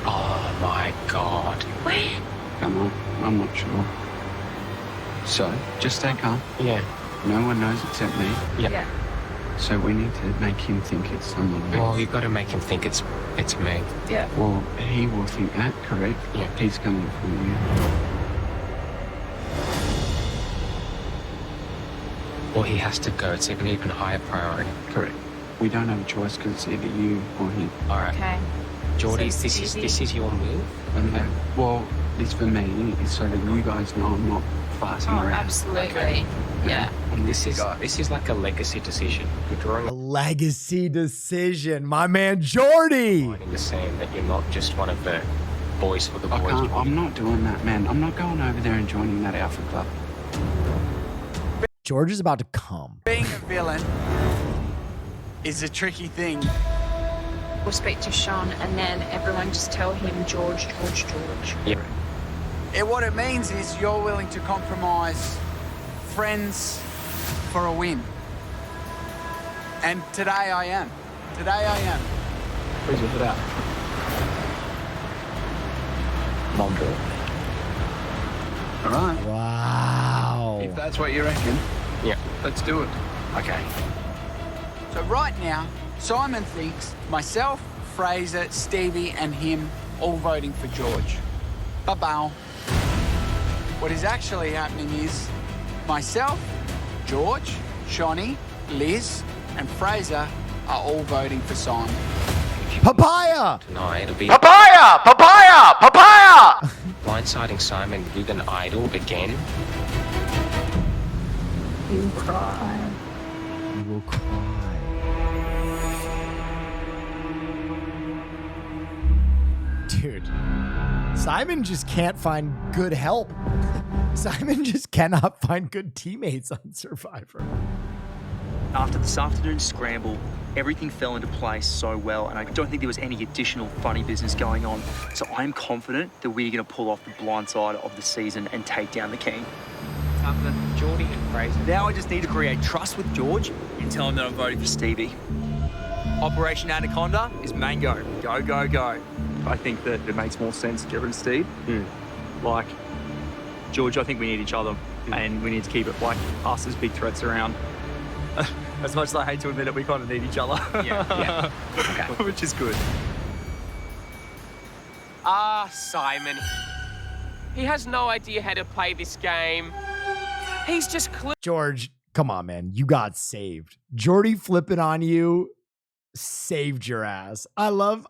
Oh my god. Where? Come on, I'm not sure. So, just stay calm. Yeah. No one knows except me. Yeah. So we need to make him think it's someone else. Well, you got to make him think it's me. Yeah. Well, he will think that, correct? Yeah. He's coming for you. Well, he has to go. It's an even higher priority. Correct. We don't have a choice because it's either you or him. All right. Okay. Geordie, So this is your move. Okay. Well, it's for me, it's so that you guys know I'm not fussing Oh, around. absolutely. Okay. Yeah. And this is like a legacy decision. You're drawing A legacy decision, my man Jordy. a line in the sand that you're not just one of the boys for the I boys. can't, I'm not doing that, man. I'm not going over there and joining that alpha club. George is about to come. Being a villain is a tricky thing. We'll speak to Sean and then everyone just tell him George. Yeah. What it means is you're willing to compromise friends for a win. And today I am. Where's your head at? Mom boy. All right. Wow. If that's what you reckon, Yeah. let's do it. Okay. So right now, Simon thinks myself, Fraser, Stevie and him all voting for George. Ba-bow. What is actually happening is myself, George, Shonny, Liz and Fraser are all voting for Simon. Papaya! Tonight it'll be Papaya! Papaya! Papaya! blindsiding Simon with an idol again. You cry. You will cry. Dude, Simon just can't find good help. Simon just cannot find good teammates on Survivor. After this afternoon's scramble, everything fell into place so well, and I don't think there was any additional funny business going on. So I am confident that we're going to pull off the blind side of the season and take down the king. Time for Geordie and Fraser. Now I just need to create trust with George and tell him that I'm voting for Stevie. Operation Anaconda is mango. Go, go, go. I think that it makes more sense to get rid of Steve. Like, George, I think we need each other, and we need to keep it like us as big threats around. As much as I hate to admit it, we kind of need each other. Yeah. Okay. Which is good. Simon. He has no idea how to play this game. He's just George, come on, man. You got saved. Jordy flipping on you saved your ass. I love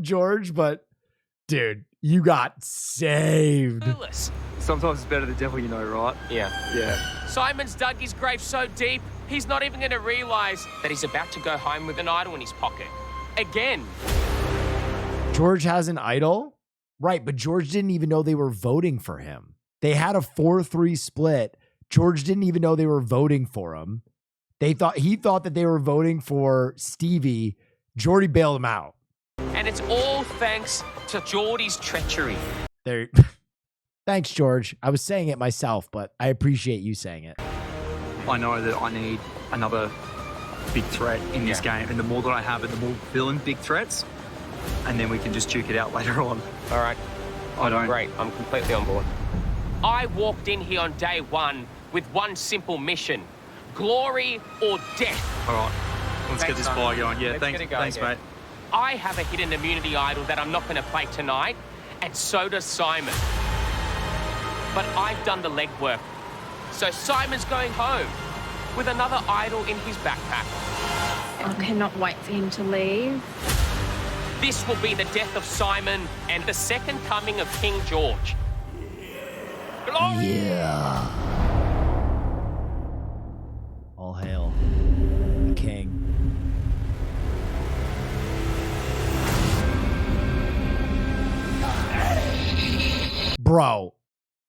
George, but dude, you got saved. clueless. Sometimes it's better the devil you know, right? Yeah. Simon's dug his grave so deep, he's not even going to realise that he's about to go home with an idol in his pocket. Again. George has an idol? Right, but George didn't even know they were voting for him. They had a 4-3 split. George didn't even know they were voting for him. He thought that they were voting for Stevie. Jordy bailed him out. And it's all thanks to Geordie's treachery. There. Thanks, George. I was saying it myself, but I appreciate you saying it. I know that I need another big threat in this game, and the more that I have it, the more villain big threats, and then we can just duke it out later on. All right. I don't. Great. I'm completely on board. I walked in here on day one with one simple mission. Glory or death. All right. Let's get this fire going. Yeah, Let's get it going, thanks, yeah. mate. I have a hidden immunity idol that I'm not going to play tonight, and so does Simon. But I've done the legwork. So Simon's going home with another idol in his backpack. I cannot wait for him to leave. This will be the death of Simon and the second coming of King George. Glory! Yeah. Bro,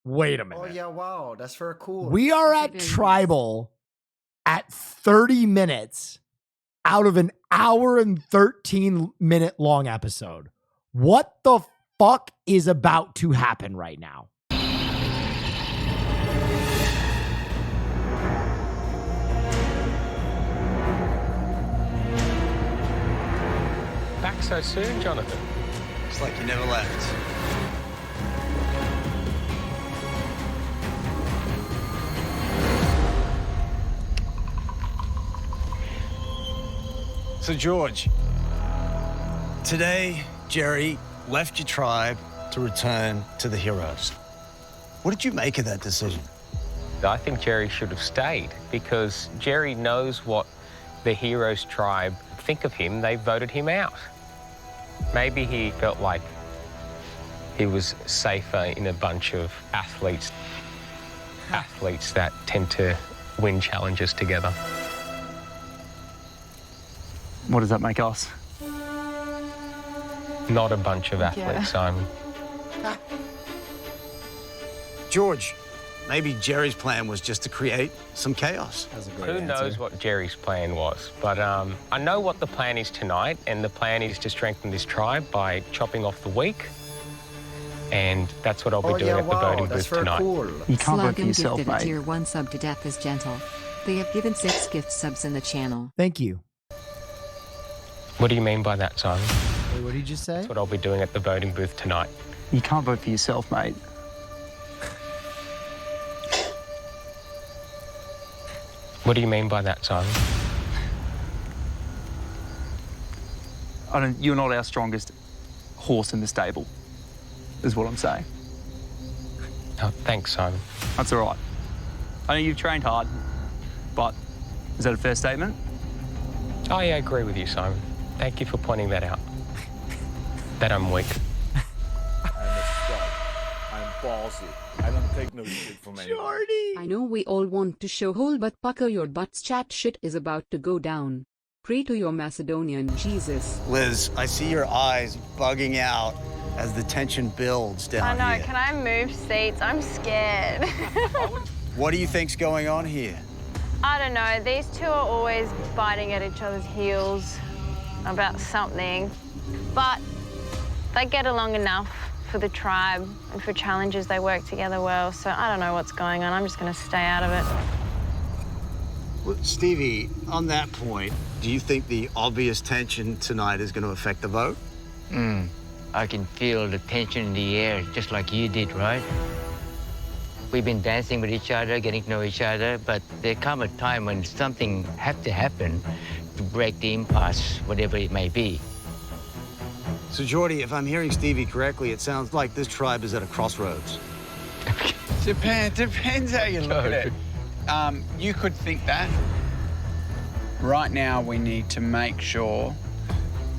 wait a minute. Oh, yeah, wow. That's very cool. We are at Tribal at 30 minutes out of an hour and 13-minute long episode. What the fuck is about to happen right now? Back so soon, Jonathan? It's like you never left. So, George, today, Jerry left your tribe to return to the heroes. What did you make of that decision? I think Jerry should have stayed because Jerry knows what the Heroes tribe think of him. They voted him out. Maybe he felt like he was safer in a bunch of athletes that tend to win challenges together. What does that make us? Not a bunch of athletes, Simon. George, maybe Jerry's plan was just to create some chaos. Who knows what Jerry's plan was? But I know what the plan is tonight, and the plan is to strengthen this tribe by chopping off the weak. And that's what I'll be doing at the voting booth tonight. Cool. You can't vote for yourself, gifted mate. a tier 1 sub to Death is Gentle. They have given 6 gift subs in the channel. Thank you. What do you mean by that, Simon? Wait, what did you say? That's what I'll be doing at the voting booth tonight. You can't vote for yourself, mate. What do you mean by that, Simon? You're not our strongest horse in the stable, is what I'm saying. Oh, thanks, Simon. That's all right. I know you've trained hard, but is that a fair statement? Oh, yeah, I agree with you, Simon. Thank you for pointing that out. That I'm weak. I'm a stud. I'm ballsy. I don't take no shit from anyone. I know we all want to show hole, but pucker your butts. Chat shit is about to go down. Pray to your Macedonian Jesus. Liz, I see your eyes bugging out as the tension builds down I know. here. Can I move seats? I'm scared. What do you think's going on here? I don't know. These two are always biting at each other's heels about something, but they get along enough for the tribe and for challenges. They work together well, so I don't know what's going on. I'm just going to stay out of it. Well, Stevie, on that point, do you think the obvious tension tonight is going to affect the vote? I can feel the tension in the air, just like you did, right? We've been dancing with each other, getting to know each other, but there come a time when something have to happen to break the impasse, whatever it may be. So, Jordy, if I'm hearing Stevie correctly, it sounds like this tribe is at a crossroads. Depends how you look at it. You could think that. Right now, we need to make sure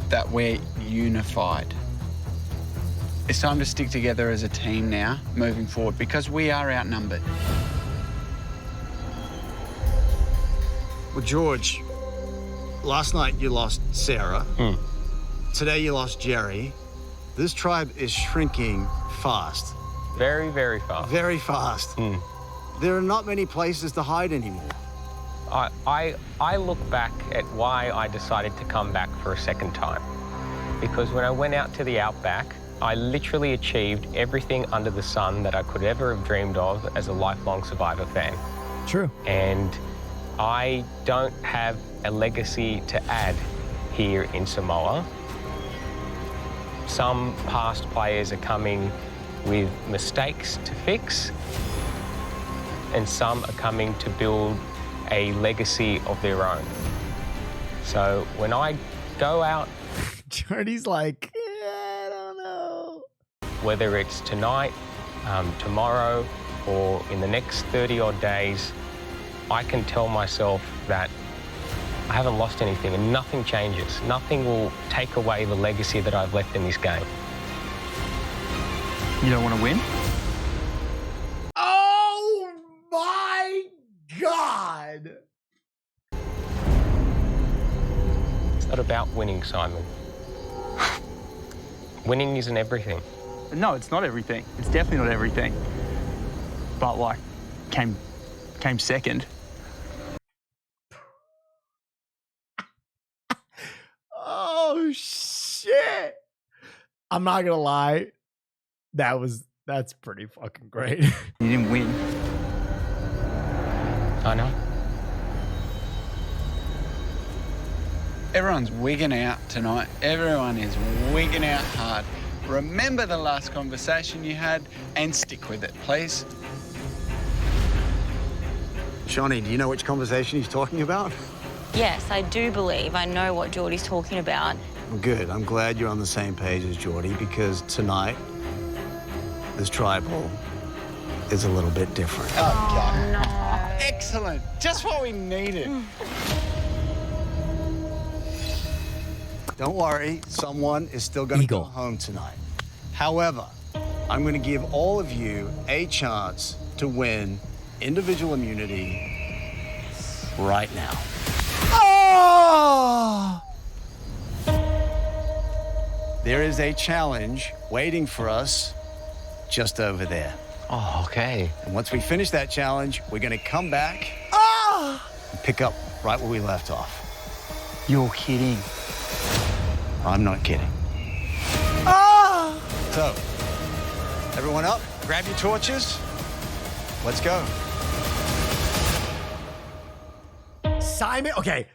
that we're unified. It's time to stick together as a team now, moving forward, because we are outnumbered. Well, George, last night you lost Sarah. Today you lost Jerry. This tribe is shrinking fast. Very, very fast. Very fast. There are not many places to hide anymore. I look back at why I decided to come back for a second time. Because when I went out to the outback, I literally achieved everything under the sun that I could ever have dreamed of as a lifelong Survivor fan. True. And I don't have a legacy to add here in Samoa. Some past players are coming with mistakes to fix, and some are coming to build a legacy of their own. So when I go out... Jordy's like, I don't know. Whether it's tonight, tomorrow, or in the next 30-odd days, I can tell myself that I haven't lost anything and nothing changes. Nothing will take away the legacy that I've left in this game. You don't want to win? Oh my God! It's not about winning, Simon. Winning isn't everything. No, it's not everything. It's definitely not everything. But like, came second. Oh shit! I'm not gonna lie, that's pretty fucking great. You didn't win. I know. Everyone's wigging out tonight. Everyone is wigging out hard. Remember the last conversation you had and stick with it, please. Shawnee, do you know which conversation he's talking about? Yes, I do believe I know what Geordie's talking about. Well, good. I'm glad you're on the same page as Geordie, because tonight, this tribal is a little bit different. Oh, no. Excellent. Just what we needed. Don't worry, someone is still going to go home tonight. However, I'm going to give all of you a chance to win individual immunity right now. Oh! There is a challenge waiting for us just over there. Oh, okay. And once we finish that challenge, we're going to come back and pick up right where we left off. You're kidding. I'm not kidding. So, everyone up, grab your torches. Let's go.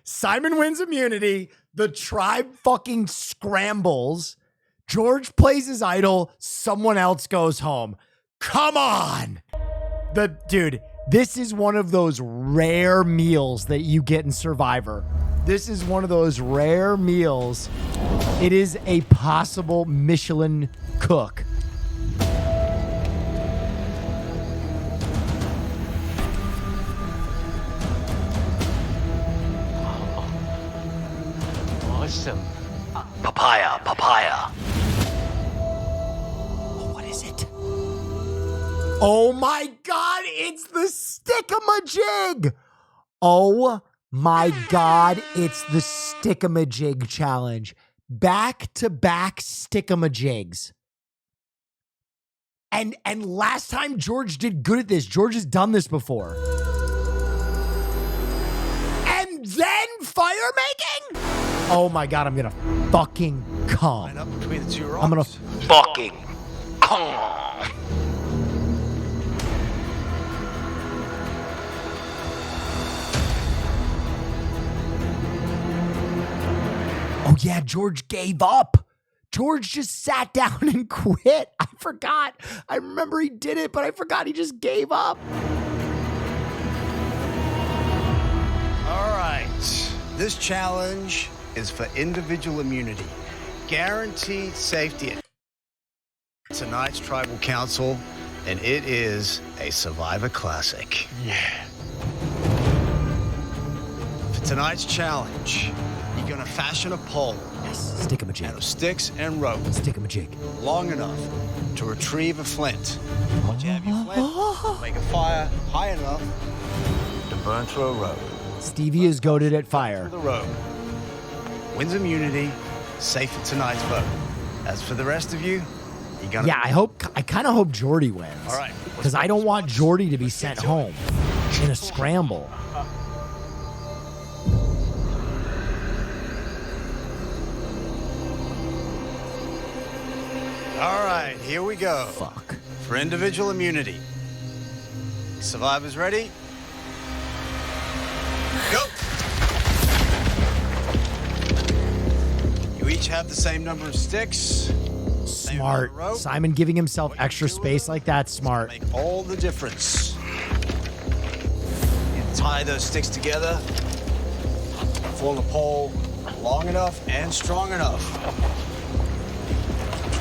Simon wins immunity. The tribe fucking scrambles. George plays his idol. Someone else goes home. Come on. Dude, this is one of those rare meals that you get in Survivor. This is one of those rare meals. It is a possible Michelin cook. Awesome. Papaya. What is it? Oh my God, it's the stick-a-ma-jig. Oh my God, it's the stick-a-ma-jig challenge. Back-to-back stick-a-ma-jigs. And last time George did good at this. George has done this before. And then fire making? Oh my God, I'm gonna fucking come. Line up between the two rocks. I'm gonna Fucking come. Oh yeah, George gave up. George just sat down and quit. I forgot. I remember he did it, but I forgot he just gave up. All right. This challenge is for individual immunity. Guaranteed safety. Tonight's Tribal Council, and it is a Survivor Classic. Yeah. For tonight's challenge, you're going to fashion a pole. Yes, stick-a-ma-jig. Out of sticks and rope. Stick-a-ma-jig. Long enough to retrieve a flint. Once you have your flint, make a fire high enough to burn through a rope. Stevie is goated at fire. The rope wins immunity, safe for tonight's vote. As for the rest of you, you're gonna. Yeah, I kind of hope Geordie wins. All right. Because I don't want Geordie to be sent home in a scramble. All right, here we go. Fuck. For individual immunity. Survivors ready? Go! You each have the same number of sticks. Smart. Simon giving himself extra space like that, smart. Make all the difference. You tie those sticks together. Form the pole long enough and strong enough.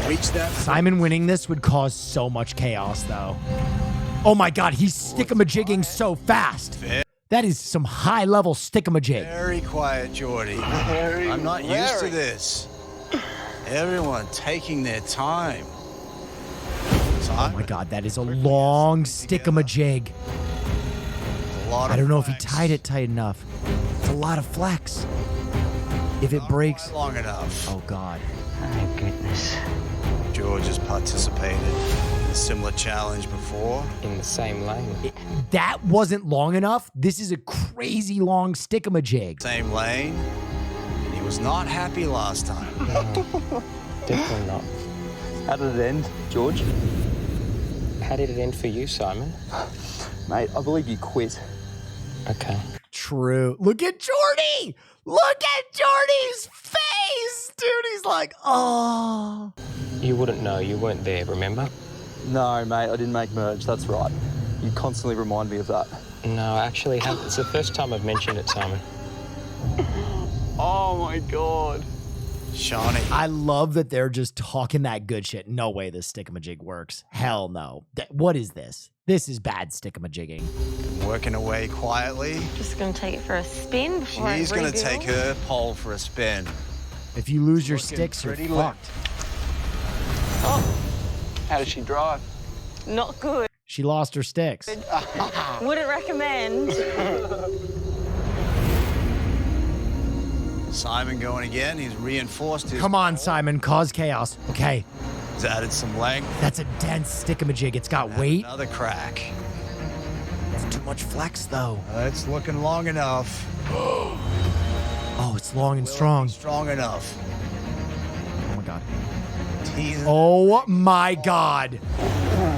Reach that. Simon winning this would cause so much chaos, though. Oh my God, he's stick-a-ma-jigging so fast. That is some high-level stick-a-ma-jig. Very quiet, Geordie. I'm not used to this. Everyone taking their time. Oh my God, that is a long stick-a-ma-jig. I don't know if he tied it tight enough. It's a lot of flex. If it breaks. Long enough. Oh God. My goodness. George has participated in a similar challenge before. In the same lane. That wasn't long enough. This is a crazy long stick-a-majig. Same lane. And he was not happy last time. Definitely not. How did it end, George? How did it end for you, Simon? Mate, I believe you quit. Okay. True. Look at Jordy! Look at Jordy's face! Dude, he's like, oh. You wouldn't know. You weren't there, remember? No, mate, I didn't make merge. That's right. You constantly remind me of that. No, I actually have. It's the first time I've mentioned it, Simon. Oh, my God. Shawnee. I love that they're just talking that good shit. No way this stick-a-majig works. Hell no. What is this? This is bad stick-a-majigging. Working away quietly. Just gonna take it for a spin before She's I gonna reveal. take her pole for a spin. If you lose your Looking sticks, you're pretty fucked. Oh, how does she drive? Not good. She lost her sticks. Wouldn't recommend. Simon going again. He's reinforced his. Come on, Simon. Cause chaos. Okay. He's added some length. That's a dense stick-a-majig. It's got weight. Another crack. It's too much flex, though. It's looking long enough. Oh, it's long and strong. Strong enough. Oh, my God. He's Oh, my God.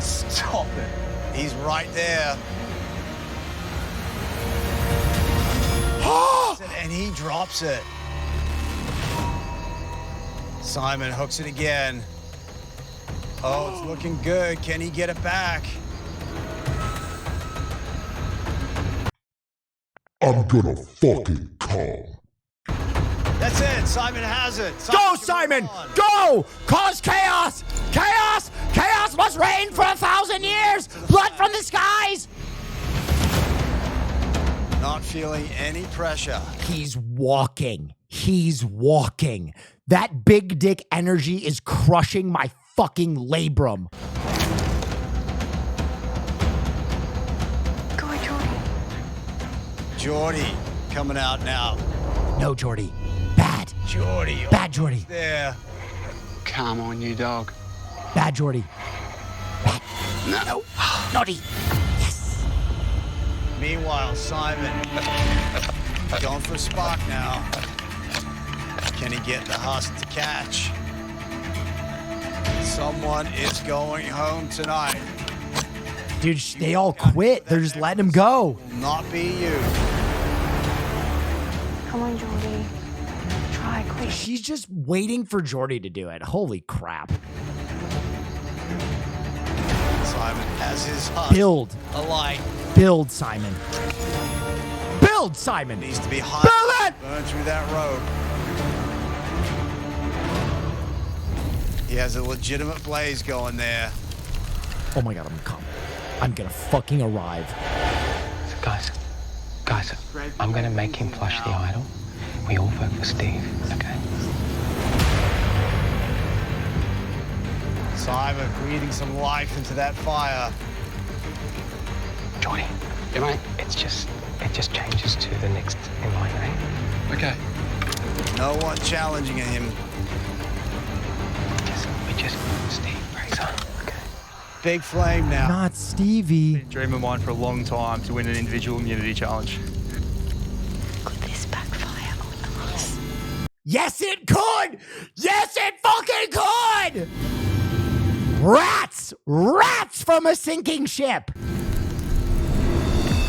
Stop it. He's right there. And he drops it. Simon hooks it again. Oh, it's looking good. Can he get it back? I'm gonna fucking come. That's it. Simon has it. Go, Simon! Go! Cause chaos! Chaos! Chaos must reign for 1,000 years! Blood from the skies! Not feeling any pressure. He's walking. He's walking. That big dick energy is crushing my fucking labrum. Go, Jordy. Geordie coming out now. No, Jordy. Bad. Geordie. Bad, Jordy. There. Come on, you dog. Bad, Jordy. Bad. No. Naughty. Meanwhile, Simon going for a spark now. Can he get the husk to catch? Someone is going home tonight. Dude, they all quit. They're just letting him go. Will not be you. Come on, Jordy. Try quick. She's just waiting for Jordy to do it. Holy crap. Simon has his husk. Build. Alight. Build, Simon. Build, Simon. Needs to be high. Build it! Burn through that road. He has a legitimate blaze going there. Oh my God, I'm coming. I'm gonna fucking arrive. So guys, I'm gonna make him flush the idol. We all vote for Steve, okay? Simon breathing some life into that fire. Johnny. Yeah, mate. It just changes to the next in line, eh? Okay. No one challenging him. We just Steve Fraser. Okay. Big flame now. Not Stevie. Been a dream of mine for a long time to win an individual immunity challenge. Could this backfire on us? Yes, it could! Yes, it fucking could! Rats! Rats from a sinking ship!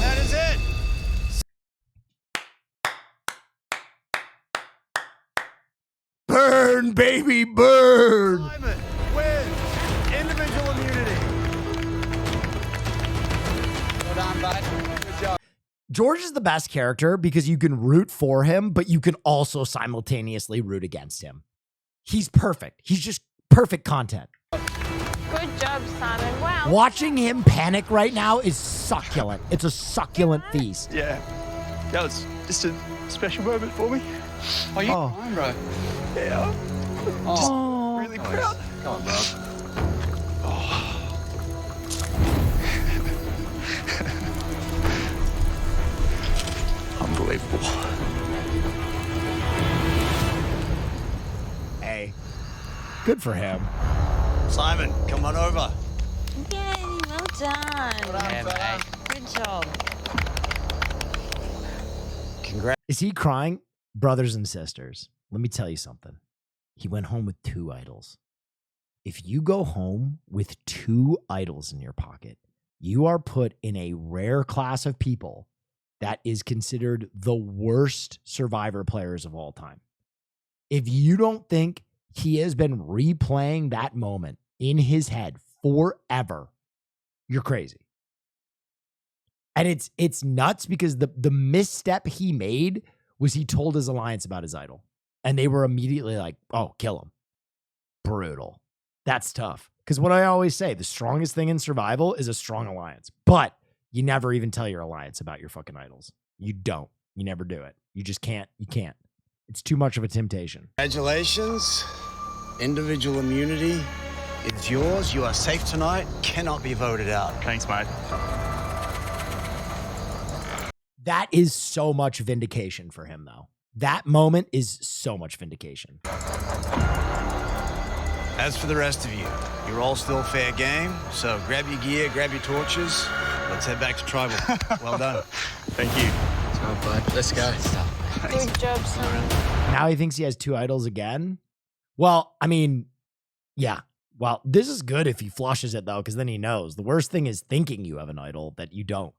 That is it. Burn, baby, burn! Simon wins individual immunity. Well done, bud. Good job. George is the best character because you can root for him, but you can also simultaneously root against him. He's perfect. He's just perfect content. Good job, Simon. Wow. Watching him panic right now is succulent. It's a succulent feast. Yeah, that was just a special moment for me. Oh, you fine, bro? Yeah. Oh. Really proud. Come on, bro. Unbelievable. Hey, good for him. Simon, come on over. Yay, well done. Yeah, Good job. Congrats. Is he crying? Brothers and sisters, let me tell you something. He went home with 2 idols. If you go home with 2 idols in your pocket, you are put in a rare class of people that is considered the worst Survivor players of all time. If you don't think he has been replaying that moment in his head forever, you're crazy. And it's nuts because the misstep he made was he told his alliance about his idol. And they were immediately like, oh, kill him. Brutal. That's tough. Because what I always say, the strongest thing in survival is a strong alliance. But you never even tell your alliance about your fucking idols. You don't. You never do it. You just can't. You can't. It's too much of a temptation. Congratulations. Individual immunity is yours. You are safe tonight. Cannot be voted out. Thanks, mate. That is so much vindication for him, though. That moment is so much vindication. As for the rest of you, you're all still fair game. So grab your gear, grab your torches. Let's head back to Tribal. Well done. Thank you. Oh, bud. Let's go. Good job, son. Now he thinks he has 2 idols again. Well, I mean, yeah. Well, this is good if he flushes it, though, because then he knows. The worst thing is thinking you have an idol that you don't.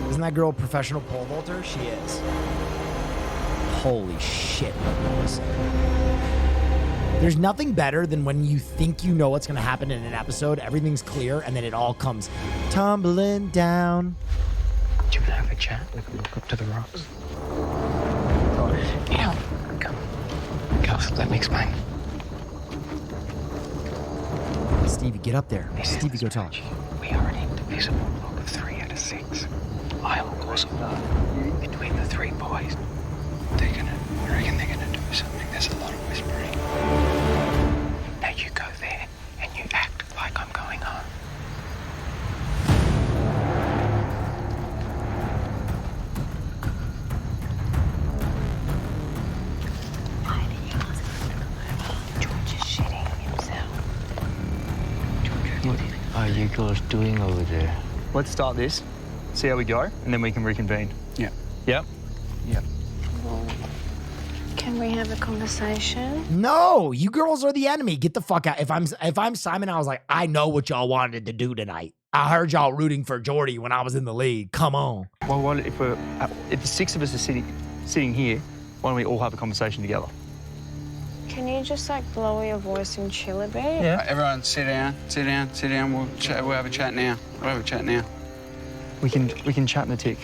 Isn't that girl a professional pole vaulter? She is. Holy shit. There's nothing better than when you think you know what's going to happen in an episode, everything's clear, and then it all comes tumbling down. Do you want to have a chat? We can walk up to the rocks. Yeah. Come. Gus, let me explain. Stevie, get up there. Stevie, go talk. We are an indivisible block of 3 out of 6. I'll cause a war between the 3 boys. I reckon they're gonna do something. There's a lot of whispering. Now you go there and you act like I'm going home. George is shitting himself. What are you girls doing over there? Let's start this, see how we go, and then we can reconvene. Yeah. Yep. Yep. Can we have a conversation? No, you girls are the enemy. Get the fuck out. If I'm Simon, I was like, I know what y'all wanted to do tonight. I heard y'all rooting for Jordy when I was in the league. Come on. Well, what if the 6 of us are sitting here, why don't we all have a conversation together? Can you just like lower your voice and chill a bit? Yeah. Everyone, sit down. Sit down. Sit down. We'll have a chat now. We'll have a chat now. We can chat in the tick.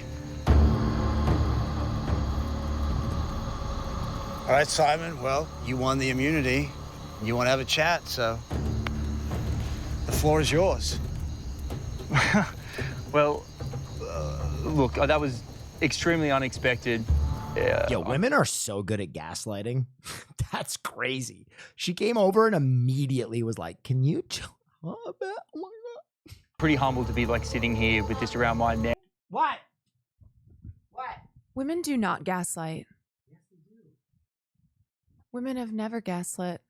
All right, Simon. Well, you won the immunity. You want to have a chat, so the floor is yours. Well, look, that was extremely unexpected. Yo, women are so good at gaslighting. That's crazy. She came over and immediately was like, can you chill a bit? Oh my God. Pretty humbled to be like sitting here with this around my neck. What? Women do not gaslight. Yes, they do. Women have never gaslit.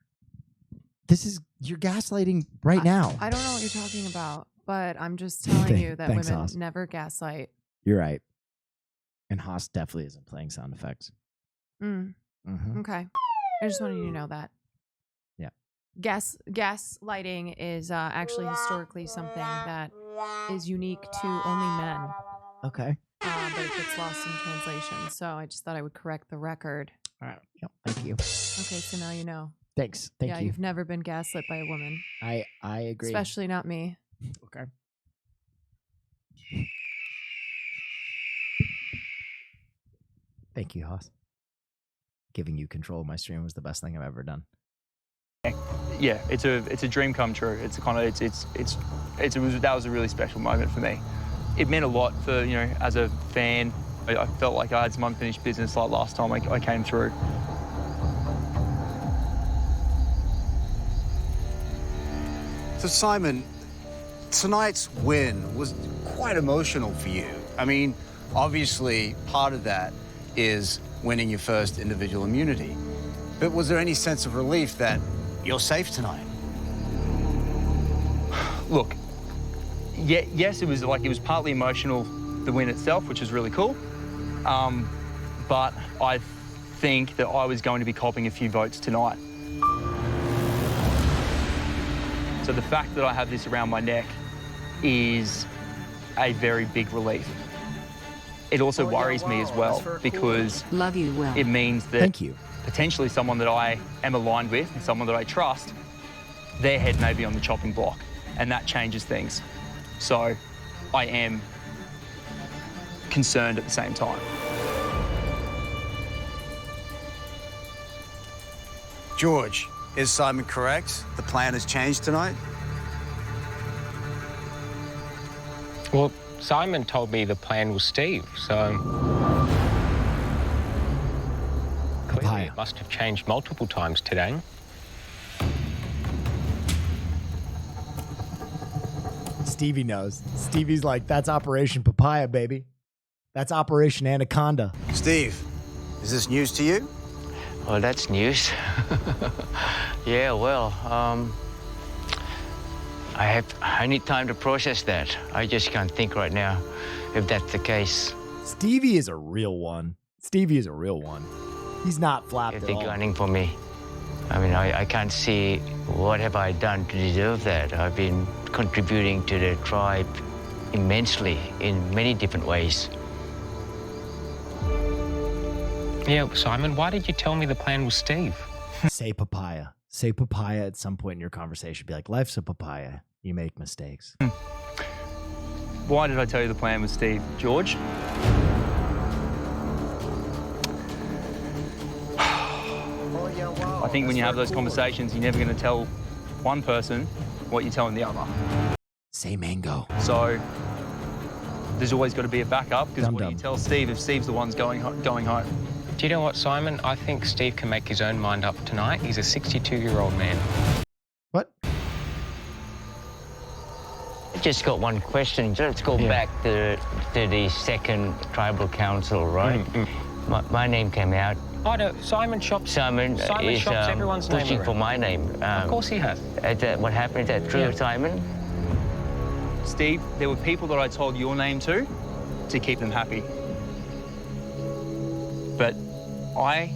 You're gaslighting right now. I don't know what you're talking about, but I'm just telling you that Thanks, women Haas. never gaslight. You're right. And Haas definitely isn't playing sound effects. Okay. I just wanted you to know that. Yeah. Gaslighting is actually historically something that is unique to only men. Okay. But it gets lost in translation. So I just thought I would correct the record. All right. Yep. Thank you. Okay, so now you know. Thanks. Thank Yeah, you. you've never been gaslit by a woman. I agree. Especially not me. Okay. Thank you, Haas. Giving you control of my stream was the best thing I've ever done. Yeah, it's a dream come true. It's a kind of that was a really special moment for me. It meant a lot for as a fan I felt like I had some unfinished business like last time I came through. So Simon, tonight's win was quite emotional for you. I mean, obviously part of that is winning your first individual immunity. But was there any sense of relief that you're safe tonight? Look, yes, it was partly emotional, the win itself, which was really cool. But I think that I was going to be copping a few votes tonight. So the fact that I have this around my neck is a very big relief. It also worries me as well because Love you, Will. it means that Thank you. potentially someone that I am aligned with and someone that I trust, their head may be on the chopping block, and that changes things. So I am concerned at the same time. George, is Simon correct? The plan has changed tonight? Well, Simon told me the plan was Steve, so clearly it must have changed multiple times today. Stevie knows. Stevie's like, that's Operation Papaya, baby. That's Operation Anaconda. Steve, is this news to you? Well, that's news. Yeah, well, I need time to process that. I just can't think right now if that's the case. Stevie is a real one. Stevie is a real one. He's not flapped If at they're all. gunning for me, I mean, I can't see what have I done to deserve that. I've been contributing to the tribe immensely in many different ways. Yeah, Simon, why did you tell me the plan was Steve? Say papaya. Say papaya at some point in your conversation. Be like, life's a papaya. You make mistakes. Why did I tell you the plan was Steve? George? I think when you have those conversations, you're never going to tell one person what you're telling the other. Say mango. So there's always got to be a backup, because what do you tell Steve if Steve's the one's going home? Do you know what, Simon? I think Steve can make his own mind up tonight. He's a 62-year-old man. What? I just got one question. Let's go back to the second tribal council, right? My name came out. Oh, no, Simon shops. Simon is shops everyone's name pushing around. for my name. Of course he has. What happened? Is that true, Simon? Steve, there were people that I told your name to keep them happy. But I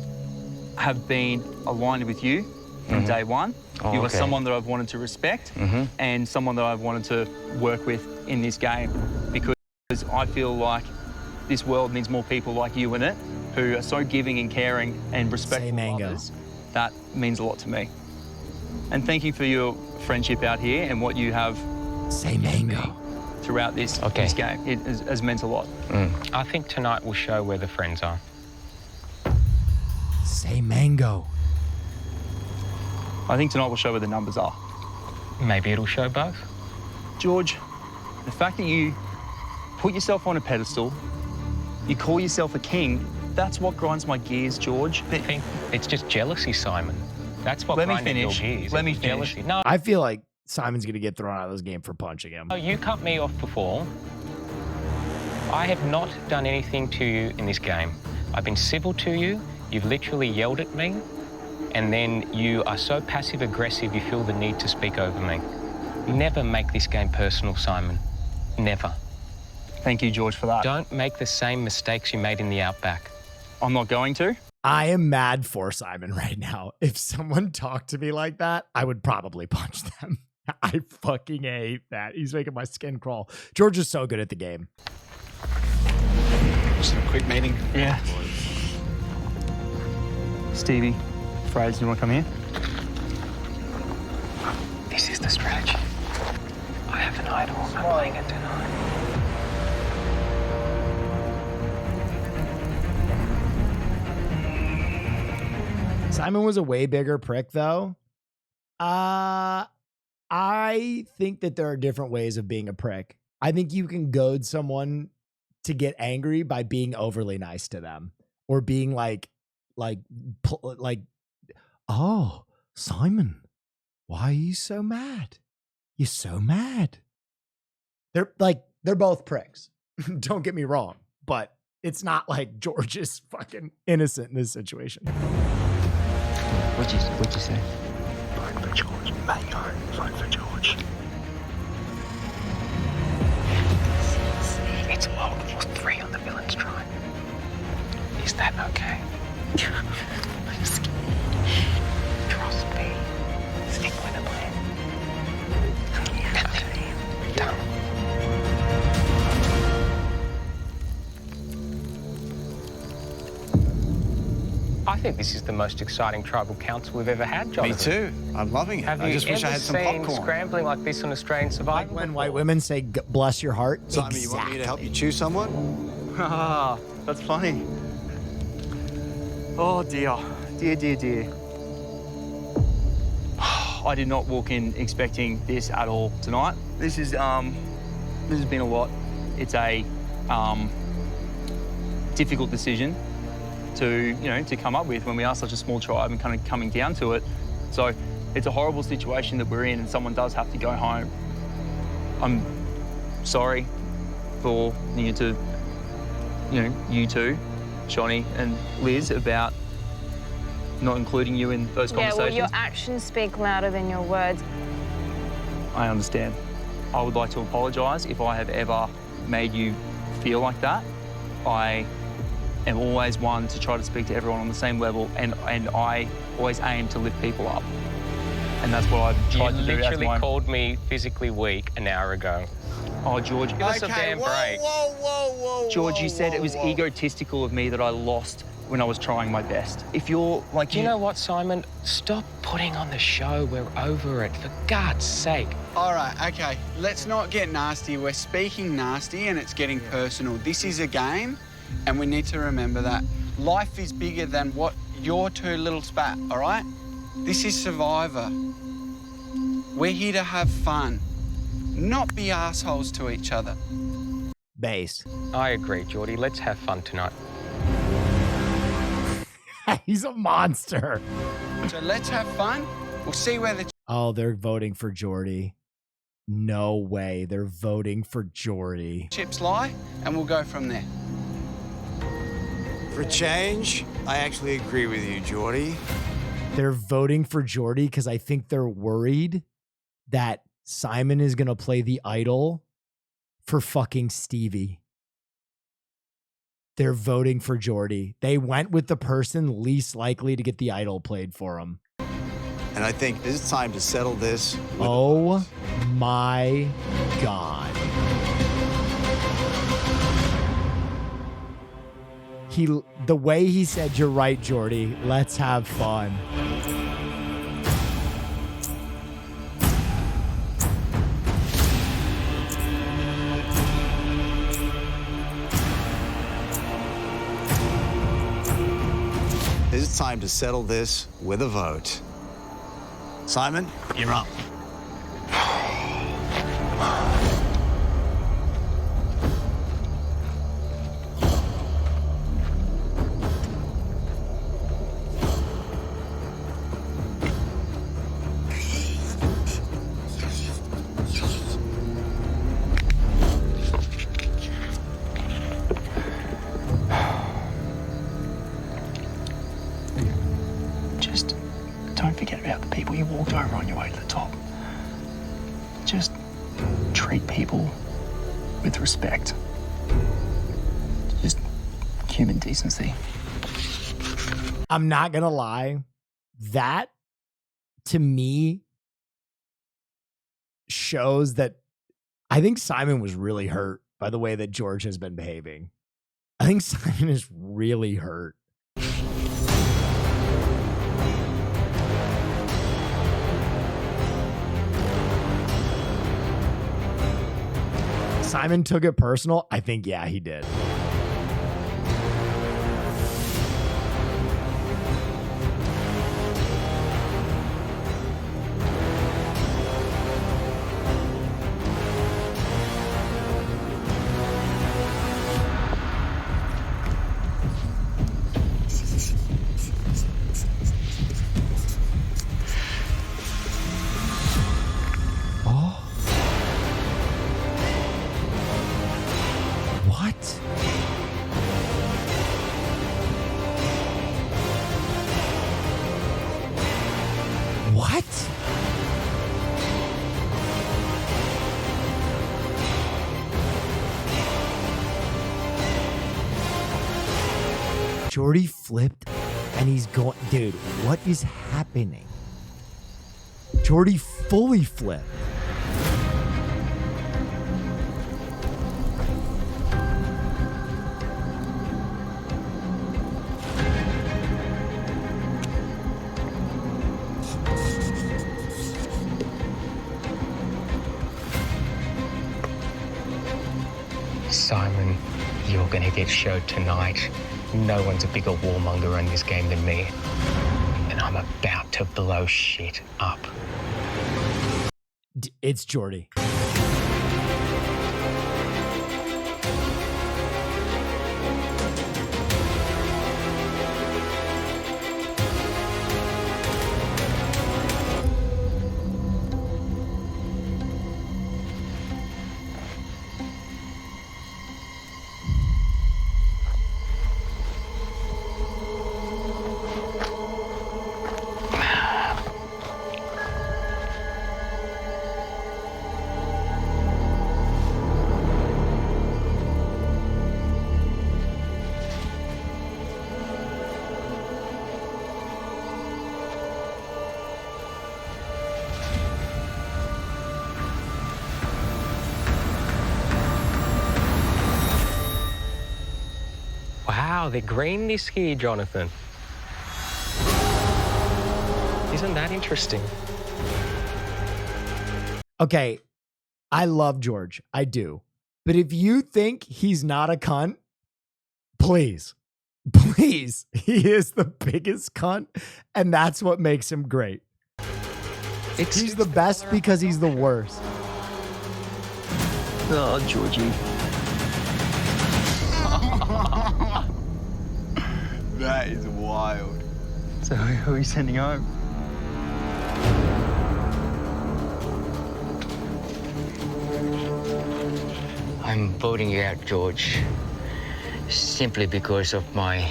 have been aligned with you from day one. Oh, you are okay. someone that I've wanted to respect and someone that I've wanted to work with in this game, because I feel like this world needs more people like you in it, who are so giving and caring and respectful of others. That means a lot to me. And thank you for your friendship out here and what you have given me throughout this game. It has meant a lot. I think tonight will show where the friends are. Say mango. I think tonight will show where the numbers are. Maybe it'll show both. George, the fact that you put yourself on a pedestal, you call yourself a king, that's what grinds my gears, George. I think it's just jealousy, Simon. That's what Let me grinded your finish. gears. Let me It's finish. jealousy. No, I feel like Simon's going to get thrown out of this game for punching him. you cut me off before. I have not done anything to you in this game. I've been civil to you. You've literally yelled at me. And then you are so passive-aggressive, you feel the need to speak over me. Never make this game personal, Simon. Never. Thank you, George, for that. Don't make the same mistakes you made in the Outback. I'm not going to. I am mad for Simon right now. If someone talked to me like that, I would probably punch them. I fucking hate that. He's making my skin crawl. George is so good at the game. Just a quick meeting. Yeah. Stevie, Fraser, you want to come here? This is the strategy. I have an idol. I'm playing it tonight. Simon was a way bigger prick, though. I think that there are different ways of being a prick. I think you can goad someone to get angry by being overly nice to them or being like, oh, Simon, why are you so mad? You're so mad. They're both pricks. Don't get me wrong, but it's not like George is fucking innocent in this situation. What'd you say? Vote for George. Mayo, vote for George. It's World War 3 on the villain's tribe. Is that okay? I'm scared. Trust me. Stick with the plan. Done. I think this is the most exciting tribal council we've ever had, Jonathan. Me too. I'm loving it. Have I you just wish I ever had some seen popcorn. scrambling like this on Australian Survivor? When white women say, bless your heart. Simon, you want me to help you choose someone? Ah, that's funny. Oh dear. Dear. I did not walk in expecting this at all tonight. This has been a lot. It's a difficult decision to come up with when we are such a small tribe and kind of coming down to it. So it's a horrible situation that we're in and someone does have to go home. I'm sorry for you two, Shani and Liz, about not including you in those Yeah, conversations. well, your actions speak louder than your words. I understand. I would like to apologise if I have ever made you feel like that. I am always one to try to speak to everyone on the same level, and I always aim to lift people up. And that's what I've tried to do. You literally called me physically weak an hour ago. Oh, George. Give us a damn break. Whoa. George, you said it was egotistical of me that I lost when I was trying my best. If you're like... Do you know what, Simon? Stop putting on the show. We're over it, for God's sake. All right, okay. Let's not get nasty. We're speaking nasty and it's getting personal. This is a game and we need to remember that. Life is bigger than what your two little spat, all right? This is Survivor. We're here to have fun, not be assholes to each other. Base. I agree, Geordie. Let's have fun tonight. He's a monster. So let's have fun. We'll see where the... Oh, they're voting for Jordy. No way. They're voting for Jordy. chips lie, and we'll go from there. For change, I actually agree with you, Geordie. They're voting for Jordy because I think they're worried that Simon is going to play the idol for fucking Stevie. They're voting for Jordy. They went with the person least likely to get the idol played for them. And I think it's time to settle this. Oh my God. The way he said, "You're right, Jordy. Let's have fun." It's time to settle this with a vote. Simon, you're up. Just don't forget about the people you walked over on your way to the top. Just treat people with respect. Just human decency. I'm not going to lie. That, to me, shows that I think Simon was really hurt by the way that George has been behaving. I think Simon is really hurt. Simon took it personal. I think, yeah, he did. What? What? Jordy flipped and he's going, dude, what is happening? Jordy fully flipped. Simon, you're gonna get showed tonight. No one's a bigger warmonger in this game than me. And I'm about to blow shit up. It's Jordy. Wow, they're green this year, Jonathan. Isn't that interesting? Okay, I love George. I do. But if you think he's not a cunt, please, he is the biggest cunt, and that's what makes him great. He's the best because he's the worst. Oh, Georgie. That is wild. So who are you sending home? I'm voting you out, George, simply because of my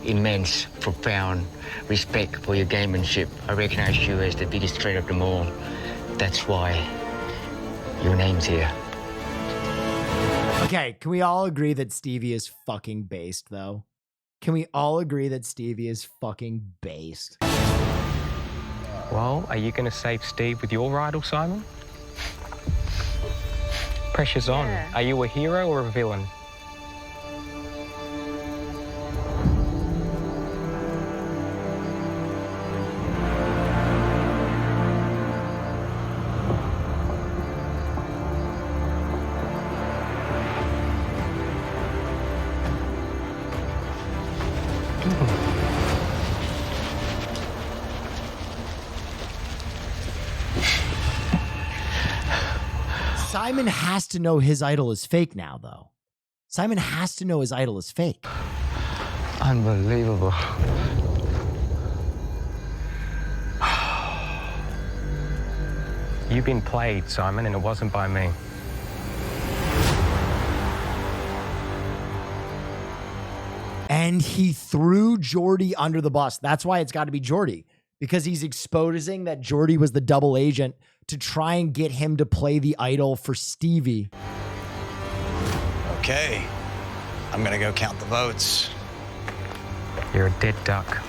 immense, profound respect for your gamemanship. I recognize you as the biggest threat of them all. That's why your name's here. Okay, can we all agree that Stevie is fucking based, though? Can we all agree that Stevie is fucking based? Well, are you going to save Steve with your idol, Simon? Pressure's on. Are you a hero or a villain? Simon has to know his idol is fake now, though. Simon has to know his idol is fake. Unbelievable. You've been played, Simon, and it wasn't by me. And he threw Jordy under the bus. That's why it's got to be Jordy, because he's exposing that Jordy was the double agent to try and get him to play the idol for Stevie. Okay, I'm gonna go count the votes. You're a dead duck.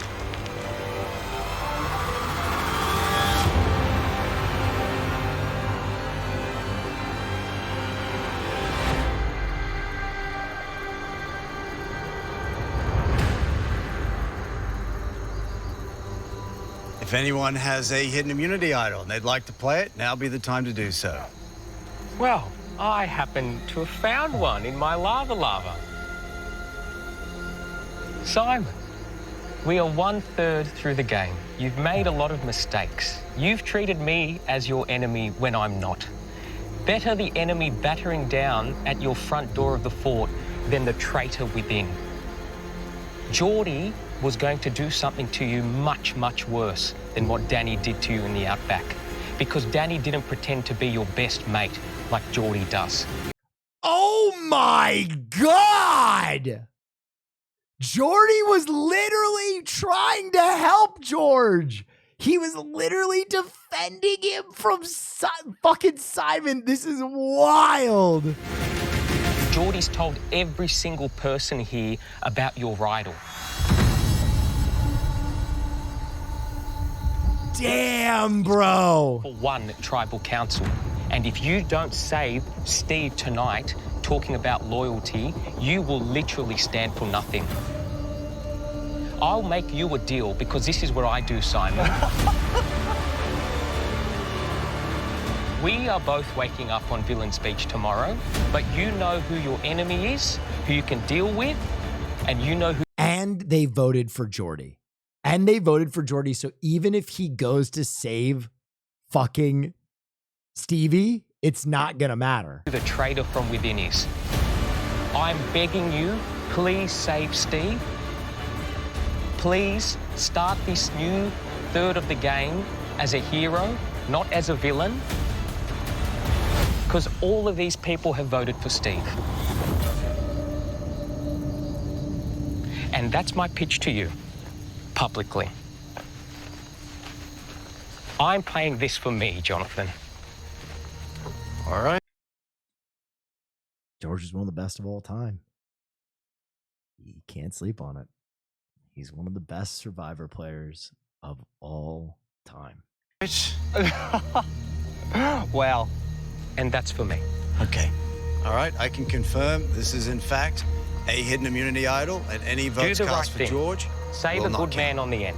If anyone has a hidden immunity idol and they'd like to play it, now'd be the time to do so. Well, I happen to have found one in my lava. Simon, we are 1/3 through the game. You've made a lot of mistakes. You've treated me as your enemy when I'm not. Better the enemy battering down at your front door of the fort than the traitor within. Geordie was going to do something to you much, much worse than what Danny did to you in the Outback, because Danny didn't pretend to be your best mate like Geordie does. Oh my God! Jordy was literally trying to help George. He was literally defending him from fucking Simon. This is wild. Jordy's told every single person here about your idol. Damn, bro. For one tribal council. And if you don't save Steve tonight talking about loyalty, you will literally stand for nothing. I'll make you a deal because this is what I do, Simon. We are both waking up on Villain's Beach tomorrow, but you know who your enemy is, who you can deal with, and you know who... And they voted for Jordy. And they voted for Jordy, so even if he goes to save fucking Stevie, it's not gonna matter. The traitor from within is. I'm begging you, please save Steve. Please start this new third of the game as a hero, not as a villain. Because all of these people have voted for Steve. And that's my pitch to you, publicly. I'm playing this for me, Jonathan. All right. George is one of the best of all time. You can't sleep on it. He's one of the best Survivor players of all time. Wow. And that's for me. Okay. All right, I can confirm this is in fact a hidden immunity idol, and any votes Do the cast right for thing. George Save will a not good man count. on the end.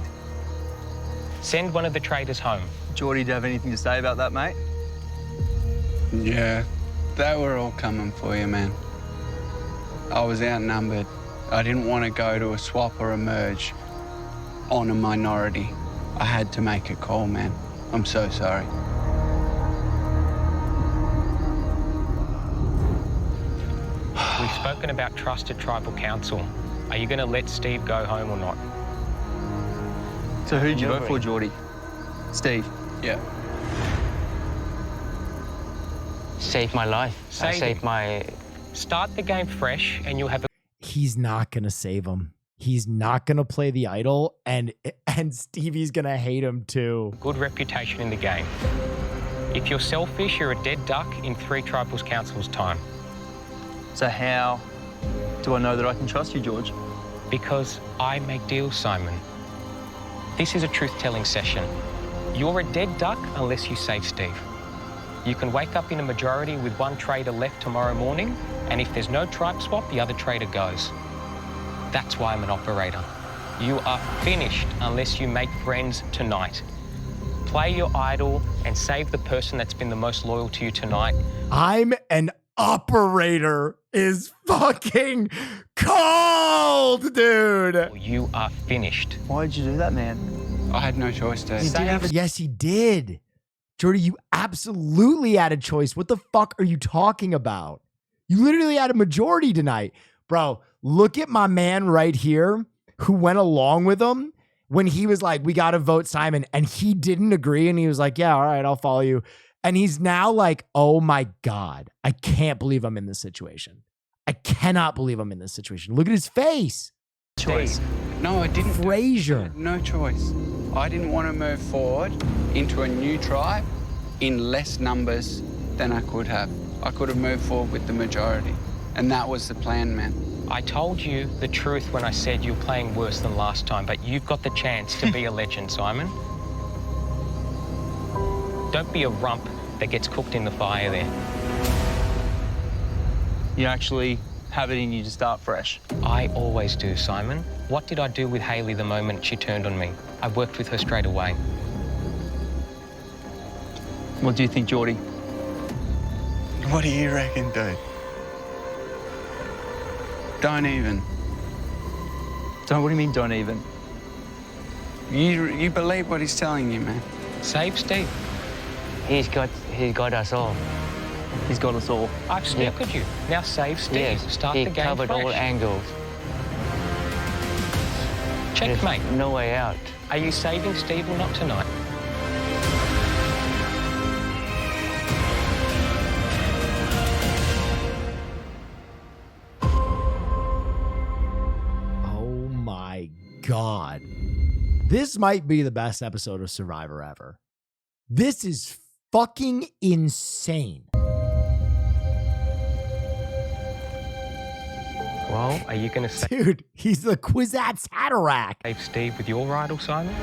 Send one of the traitors home. Geordie, do you have anything to say about that, mate? Yeah, they were all coming for you, man. I was outnumbered. I didn't want to go to a swap or a merge on a minority. I had to make a call, man. I'm so sorry. We've spoken about trusted tribal council. Are you going to let Steve go home or not? So who did you vote for, Geordie? Steve? Yeah. Saved my life. I Save saved it. my... Start the game fresh and you'll have a... He's not gonna save him. He's not gonna play the idol, and Stevie's gonna hate him too. good reputation in the game. If you're selfish, you're a dead duck in 3 tribals council's time. So how do I know that I can trust you, George? Because I make deals, Simon. This is a truth-telling session. You're a dead duck unless you save Steve. You can wake up in a majority with one traitor left tomorrow morning, and if there's no tribe swap, the other traitor goes. That's why I'm an operator. You are finished unless you make friends tonight. Play your idol and save the person that's been the most loyal to you tonight. I'm an operator is fucking cold, dude. You are finished. Why did you do that, man? I had no choice, Dad. Yes, he did. Jordy, you absolutely had a choice. What the fuck are you talking about? You literally had a majority tonight. Bro, look at my man right here who went along with him when he was like, we got to vote Simon. And he didn't agree. And he was like, yeah, all right, I'll follow you. And he's now like, oh my God, I can't believe I'm in this situation. I cannot believe I'm in this situation. Look at his face. Choice. No, I didn't. Frazier. No choice. I didn't want to move forward into a new tribe in less numbers than I could have. I could have moved forward with the majority. And that was the plan, man. I told you the truth when I said you're playing worse than last time, but you've got the chance to be a legend, Simon. Don't be a rump that gets cooked in the fire there. You actually have it in you to start fresh. I always do, Simon. What did I do with Hayley the moment she turned on me? I worked with her straight away. What do you think, Geordie? What do you reckon, dude? Don't even. What do you mean, don't even? You believe what he's telling you, man. Save Steve. He's got us all. He's got us all. I've snookered you. Now save Steve. Yes, Start he the game covered fresh. all angles. Checkmate. There's no way out. Are you saving Steve or not tonight? God. This might be the best episode of Survivor ever. This is fucking insane. Well, are you going to save Dude, he's the Kwisatz Haderach. Steve with your idol, Simon?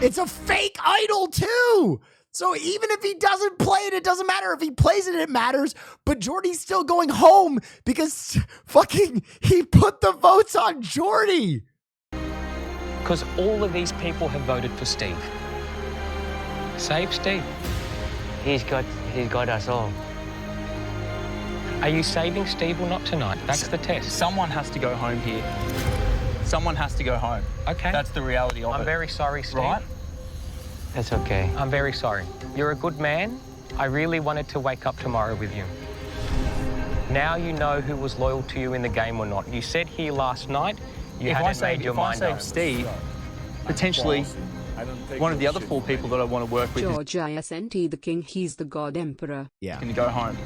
It's a fake idol too. So even if he doesn't play it, it doesn't matter. If he plays it, it matters. But Jordy's still going home because fucking he put the votes on Jordy. Because all of these people have voted for Steve. Save Steve. He's got us all. Are you saving Steve or not tonight? That's the test. Someone has to go home here. Someone has to go home. Okay. That's the reality of it. I'm very sorry, Steve. Right? That's okay. I'm very sorry. You're a good man. I really wanted to wake up tomorrow with you. Now you know who was loyal to you in the game or not. You said here last night you hadn't made your mind up. If I save Steve, potentially one of the other 4 people that I want to work with George isn't he the king, he's the god emperor. Yeah. can go home.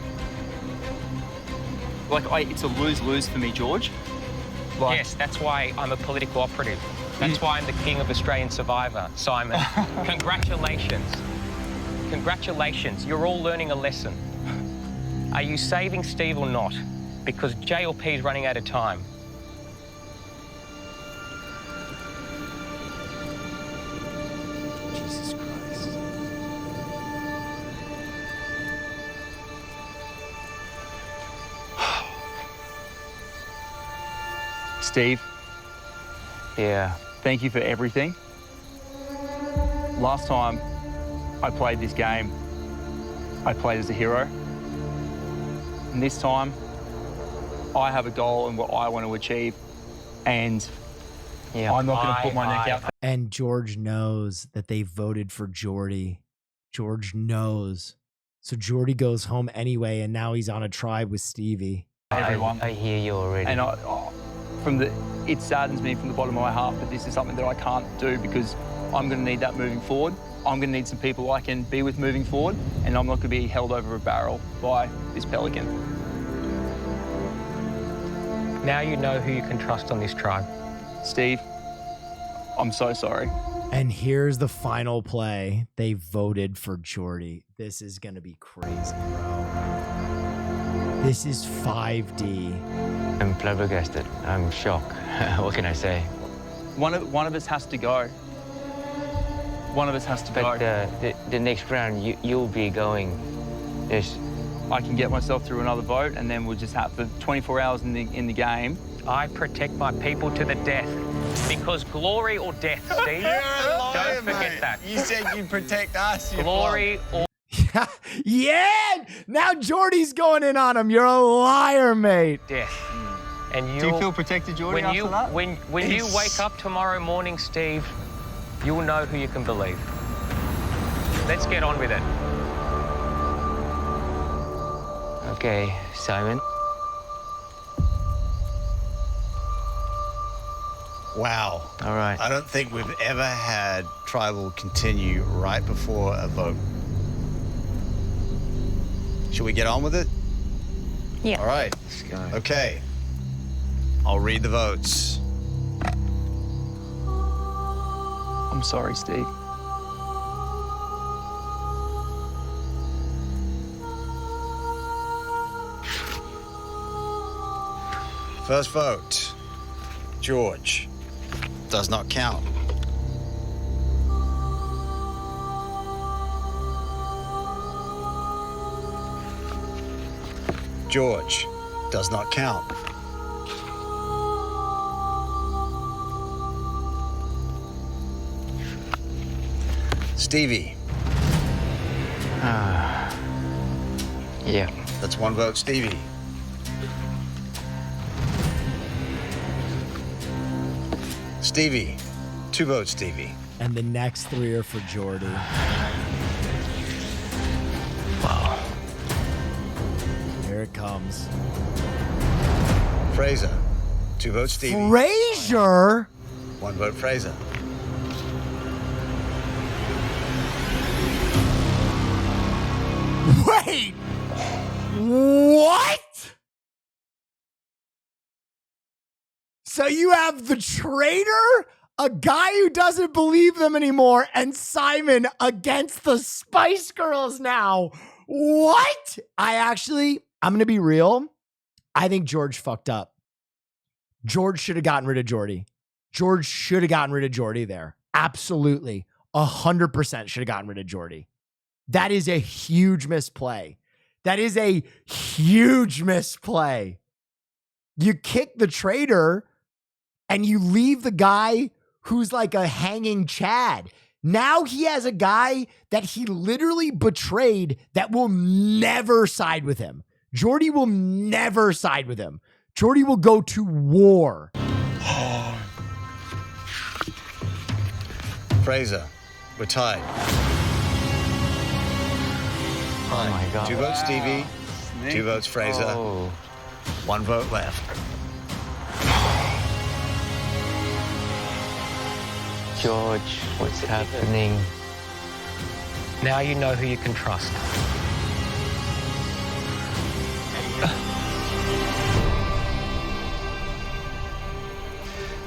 It's a lose-lose for me, George. Yes, that's why I'm a political operative. That's why I'm the king of Australian Survivor, Simon. Congratulations. Congratulations. You're all learning a lesson. Are you saving Steve or not? Because JLP is running out of time. Jesus Christ. Steve. Yeah. Thank you for everything. Last time I played this game, I played as a hero. And this time, I have a goal and what I want to achieve. And I'm not going to put my neck out. And George knows that they voted for Jordy. George knows. So Jordy goes home anyway, and now he's on a tribe with Stevie. Everyone. I hear you already. And it saddens me from the bottom of my heart, but this is something that I can't do because I'm going to need that moving forward. I'm going to need some people I can be with moving forward, and I'm not going to be held over a barrel by this pelican. Now you know who you can trust on this tribe. Steve, I'm so sorry. And here's the final play. They voted for Jordy. This is going to be crazy, bro. This is 5D. I'm flabbergasted. I'm shocked. What can I say? One of us has to go. One of us has to go. But the next round, you'll be going. Yes. I can get myself through another vote, and then we'll just have the 24 hours in the game. I protect my people to the death. Because glory or death, Steve. Don't forget that. You said you'd protect us. Glory or Yeah! Now Jordy's going in on him. You're a liar, mate. death. And Do you feel protected, Jordy, when you after that? when you wake up tomorrow morning, Steve, you'll know who you can believe. Let's get on with it. Okay, Simon. Wow. All right. I don't think we've ever had tribal continue right before a vote. Should we get on with it? Yeah. All right. Let's go. Okay. I'll read the votes. I'm sorry, Steve. First vote, George. Does not count. George. Does not count. Stevie. Yeah. That's one vote, Stevie. Stevie. 2 votes, Stevie. And the next 3 are for Jordy. Wow. Here it comes. Fraser. 2 votes, Stevie. Fraser? 1 vote, Fraser. Wait! What? So you have the traitor, a guy who doesn't believe them anymore, and Simon against the Spice Girls now. What? I'm going to be real. I think George fucked up. George should have gotten rid of Jordy. George should have gotten rid of Jordy there. Absolutely. 100% should have gotten rid of Jordy. That is a huge misplay. That is a huge misplay. You kick the traitor and you leave the guy who's like a hanging Chad. Now he has a guy that he literally betrayed that will never side with him. Jordy will never side with him. Jordy will go to war. Fraser, we're tied. Oh my God. 2 votes Stevie, 2 votes Fraser, Oh. 1 vote left. George, what's happening? Now you know who you can trust.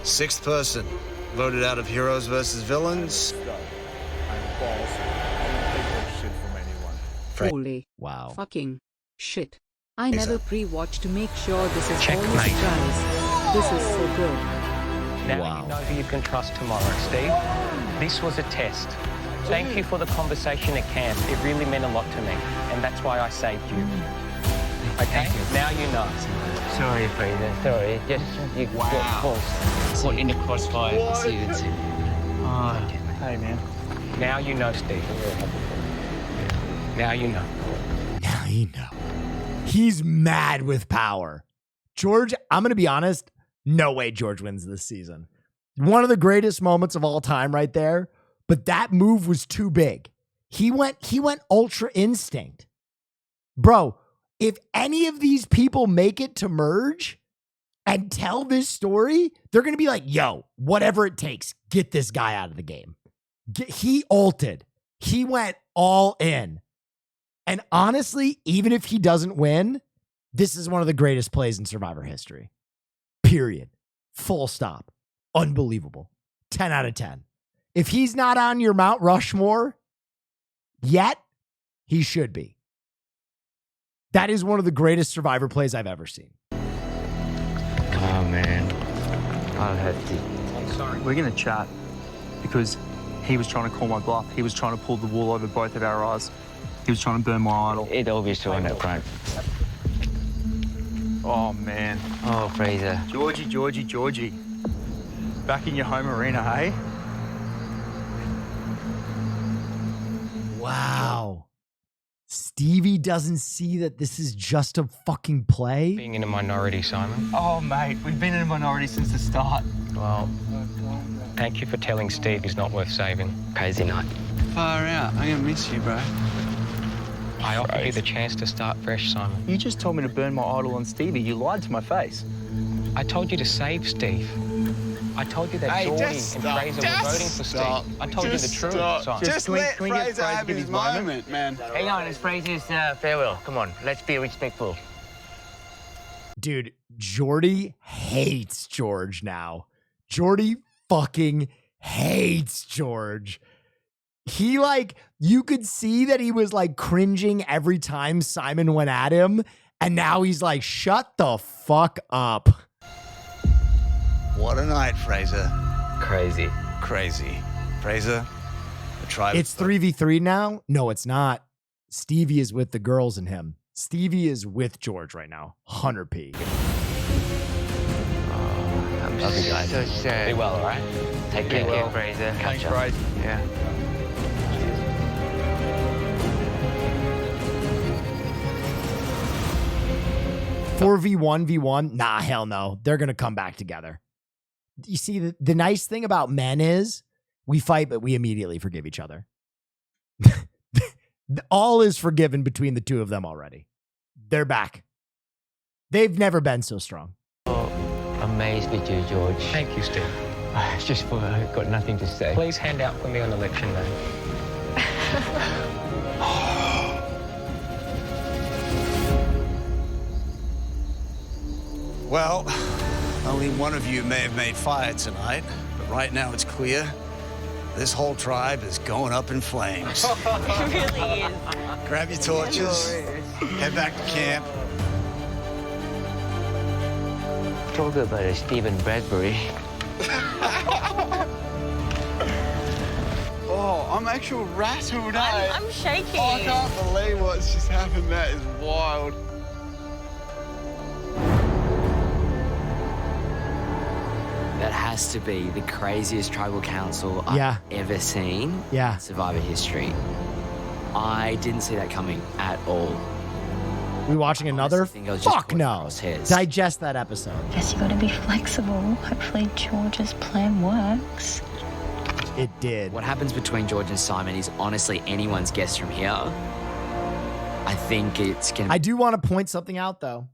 Sixth person voted out of Heroes versus Villains. I'm ballsy. I don't take no shit from anyone. Holy wow. fucking shit. I never pre-watch to make sure this is Checkmate. all surprise. This is so good. Now you know who you can trust tomorrow, Steve. This was a test. Thank you for the conversation at camp. It really meant a lot to me, and that's why I saved you. Okay? Now you know. Sorry, Fraser. Sorry. Just you got false. Caught in the crossfire. See you soon. Oh, Hey, man. Now you know, Steve. Now you know. Now you know. He's mad with power. George, I'm going to be honest, no way George wins this season. One of the greatest moments of all time right there, but that move was too big. He went ultra instinct. Bro, if any of these people make it to merge and tell this story, they're going to be like, yo, whatever it takes, get this guy out of the game. He ulted. He went all in. And honestly, even if he doesn't win, this is one of the greatest plays in Survivor history. Period. Full stop. Unbelievable. 10 out of 10. If he's not on your Mount Rushmore yet, he should be. That is one of the greatest Survivor plays I've ever seen. Oh, man. I'll have to. I'm sorry. We're going to chat because he was trying to call my bluff. He was trying to pull the wool over both of our eyes. He was trying to burn my idol. It obviously on the front. Oh, man. Oh, Fraser. Georgie. Back in your home arena, hey? Wow. Stevie doesn't see that this is just a fucking play? Being in a minority, Simon. Oh, mate, we've been in a minority since the start. Well, thank you for telling Steve he's not worth saving. Crazy night. Far out. I'm gonna miss you, bro. I offered you the chance to start fresh, Simon. You just told me to burn my idol on Stevie. You lied to my face. I told you to save Steve. I told you that Jordy and Fraser were voting for Steve. I told you the truth, Simon. Just let Fraser have his moment, man. Hang on, it's Fraser's farewell. Come on, let's be respectful. Dude, Jordy hates George now. Jordy fucking hates George. He you could see that he was cringing every time Simon went at him. And now he's like, shut the fuck up. What a night, Fraser. Crazy. Fraser, the tribe. It's 3v3 now? No, it's not. Stevie is with the girls and him. Stevie is with George right now. 100p. I'm Love you guys. so sad. Be well, all right? Take care, Fraser. Thanks, Fraser. Yeah. 4v1v1? Nah, hell no. They're going to come back together. You see, the nice thing about men is we fight, but we immediately forgive each other. All is forgiven between the two of them already. They're back. They've never been so strong. Oh, amazed with you, George. Thank you, Steve. I've got nothing to say. Please hand out for me on election day. Well, Only one of you may have made fire tonight, but right now it's clear. This whole tribe is going up in flames. It really is. Grab your torches, head back to camp. Talk about a Stephen Bradbury. Oh, I'm actual rattled, I'm shaking. Oh, I can't believe what's just happened. That is wild. That has to be the craziest tribal council Yeah. I've ever seen Yeah. in Survivor history. I didn't see that coming at all. We watching another? think I was just Fuck caught no. crosshairs. Digest that episode. Guess you gotta be flexible. Hopefully George's plan works. It did. What happens between George and Simon is honestly anyone's guess from here. I think it's going to I do want to point something out, though.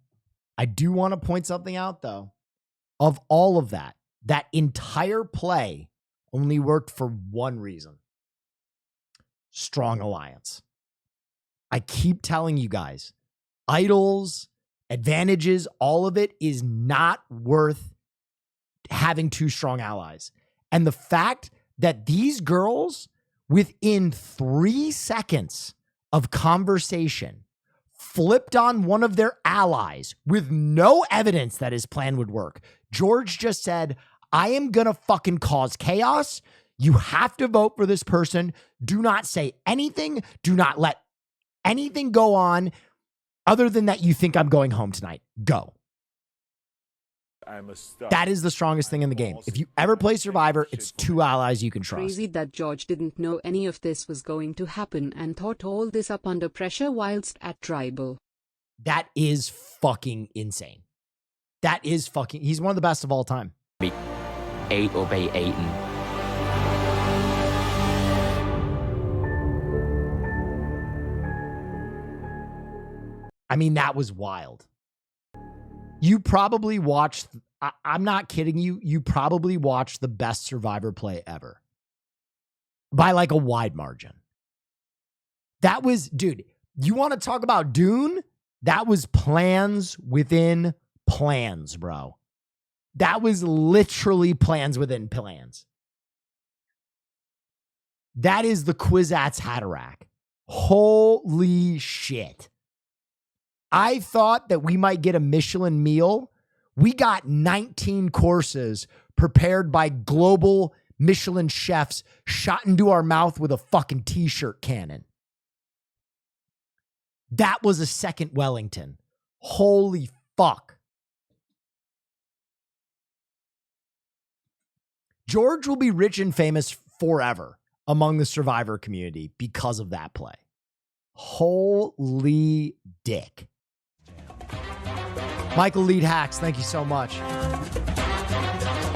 Of all of that, that entire play only worked for one reason. Strong alliance. I keep telling you guys, idols, advantages, all of it is not worth having two strong allies. And the fact that these girls, within 3 seconds of conversation, flipped on one of their allies with no evidence that his plan would work. George just said, I am going to fucking cause chaos. You have to vote for this person. Do not say anything. Do not let anything go on other than that you think I'm going home tonight. Go. That is the strongest thing in the game. If you ever play Survivor, it's two allies you can trust. Crazy that George didn't know any of this was going to happen and thought all this up under pressure whilst at Tribal. That is fucking insane. He's one of the best of all time. eat or be eaten. I mean, that was wild. You probably watched, I'm not kidding you, you probably watched the best Survivor play ever. By like a wide margin. That was, dude, you want to talk about Dune? That was plans within plans, bro. That was literally plans within plans. That is the Kwisatz Haderach. Holy shit. I thought that we might get a Michelin meal. We got 19 courses prepared by global Michelin chefs shot into our mouth with a fucking t-shirt cannon. That was a second Wellington. Holy fuck. George will be rich and famous forever among the Survivor community because of that play. Holy dick. Michael Lead Hacks, thank you so much.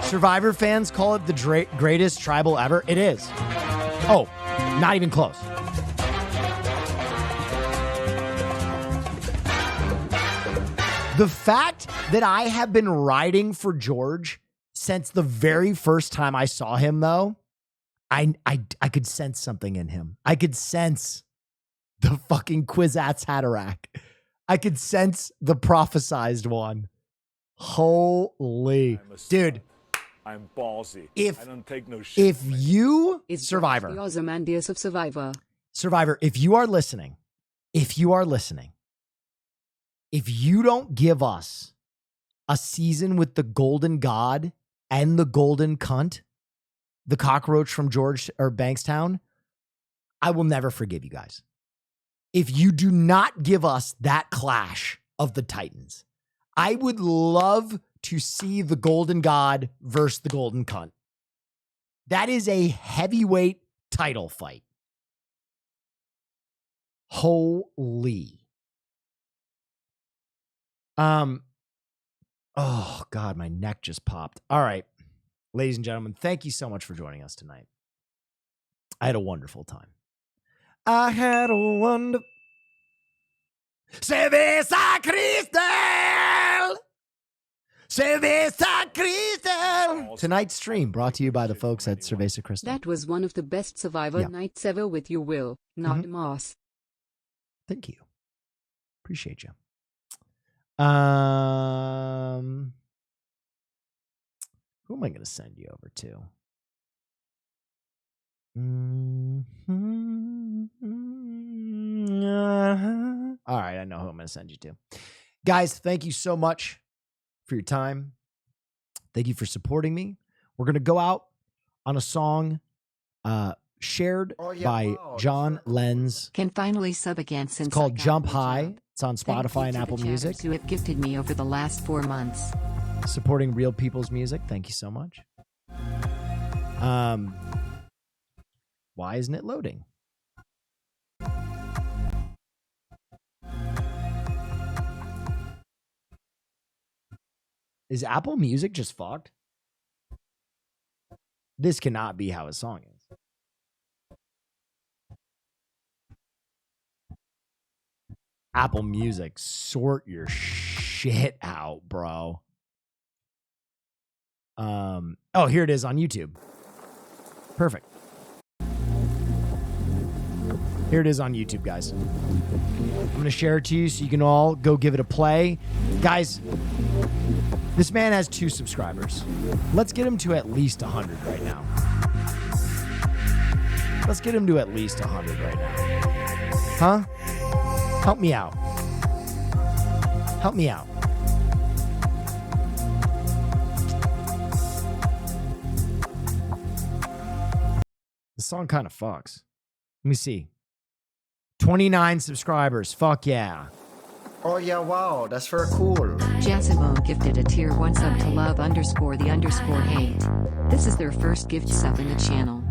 Survivor fans call it the greatest tribal ever. It is. Oh, not even close. The fact that I have been riding for George since the very first time I saw him, though, I could sense something in him. I could sense the fucking Kwisatz Haderach. I could sense the prophesized one. Holy dude. I'm ballsy. I don't take no shit. If you It's Survivor. the Ozymandias of Survivor. Survivor, if you are listening, if you don't give us a season with the Golden God and the Golden Cunt, the cockroach from George or Bankstown, I will never forgive you guys. If you do not give us that clash of the Titans, I would love to see the Golden God versus the Golden Cunt. That is a heavyweight title fight. Holy. Oh God, my neck just popped. All right, ladies and gentlemen, thank you so much for joining us tonight. I had a wonderful time. I had a wonderful Cerveza Cristal. Cerveza Cristal. Tonight's stream brought to you by the folks at Cerveza Cristal. That was one of the best Survivor nights ever with you, Will, not Moss. Thank you. Appreciate you. am I going to send you over to? All right, I know who I'm going to send you to. Guys, thank you so much for your time. Thank you for supporting me. We're going to go out on a song shared by John Lenz. Can finally sub again since It's called I got Jump the High. job. It's on Thank Spotify you and to Apple the Music. chatters who have gifted me over the last 4 months. Supporting real people's music. Thank you so much. Why isn't it loading? Is Apple Music just fucked? This cannot be how a song is. Apple Music, sort your shit out, bro. Oh, here it is on YouTube. Perfect. Here it is on YouTube, guys. I'm going to share it to you so you can all go give it a play. Guys, this man has 2 subscribers. Let's get him to at least 100 right now. Let's get him to at least 100 right now. Huh? Help me out. Help me out. The song kind of fucks. Let me see. 29 subscribers. Fuck yeah. Oh yeah, wow, that's very cool. Jasimo gifted a tier 1 sub to love_the_hate. This is their first gift sub in the channel.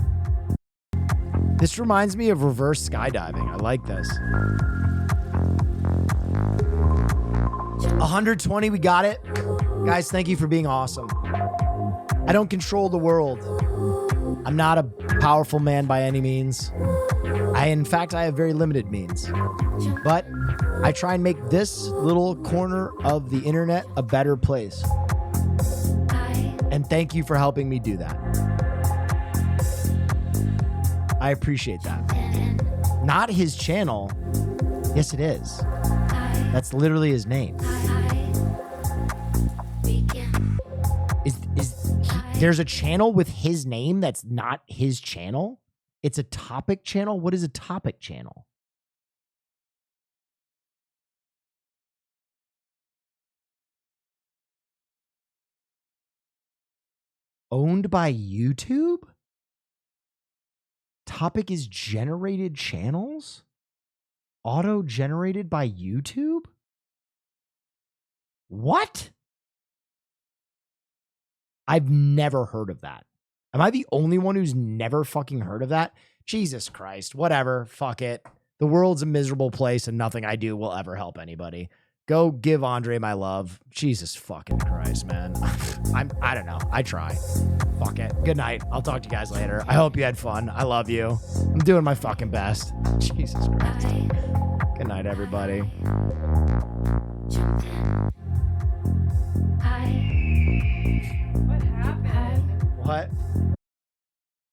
This reminds me of reverse skydiving. I like this. 120, we got it. Guys, thank you for being awesome. I don't control the world. I'm not a powerful man by any means. In fact, I have very limited means. But I try and make this little corner of the internet a better place. And thank you for helping me do that. I appreciate that. Not his channel. Yes, it is. That's literally his name. There's a channel with his name that's not his channel? It's a topic channel? What is a topic channel? Owned by YouTube? Topic is generated channels? Auto-generated by YouTube? What? I've never heard of that. Am I the only one who's never fucking heard of that? Jesus Christ. Whatever. Fuck it. The world's a miserable place and nothing I do will ever help anybody. Go give Andre my love. Jesus fucking Christ, man. I don't know. I try. Fuck it. Good night. I'll talk to you guys later. I hope you had fun. I love you. I'm doing my fucking best. Jesus Christ. Good night, everybody. What happened? What?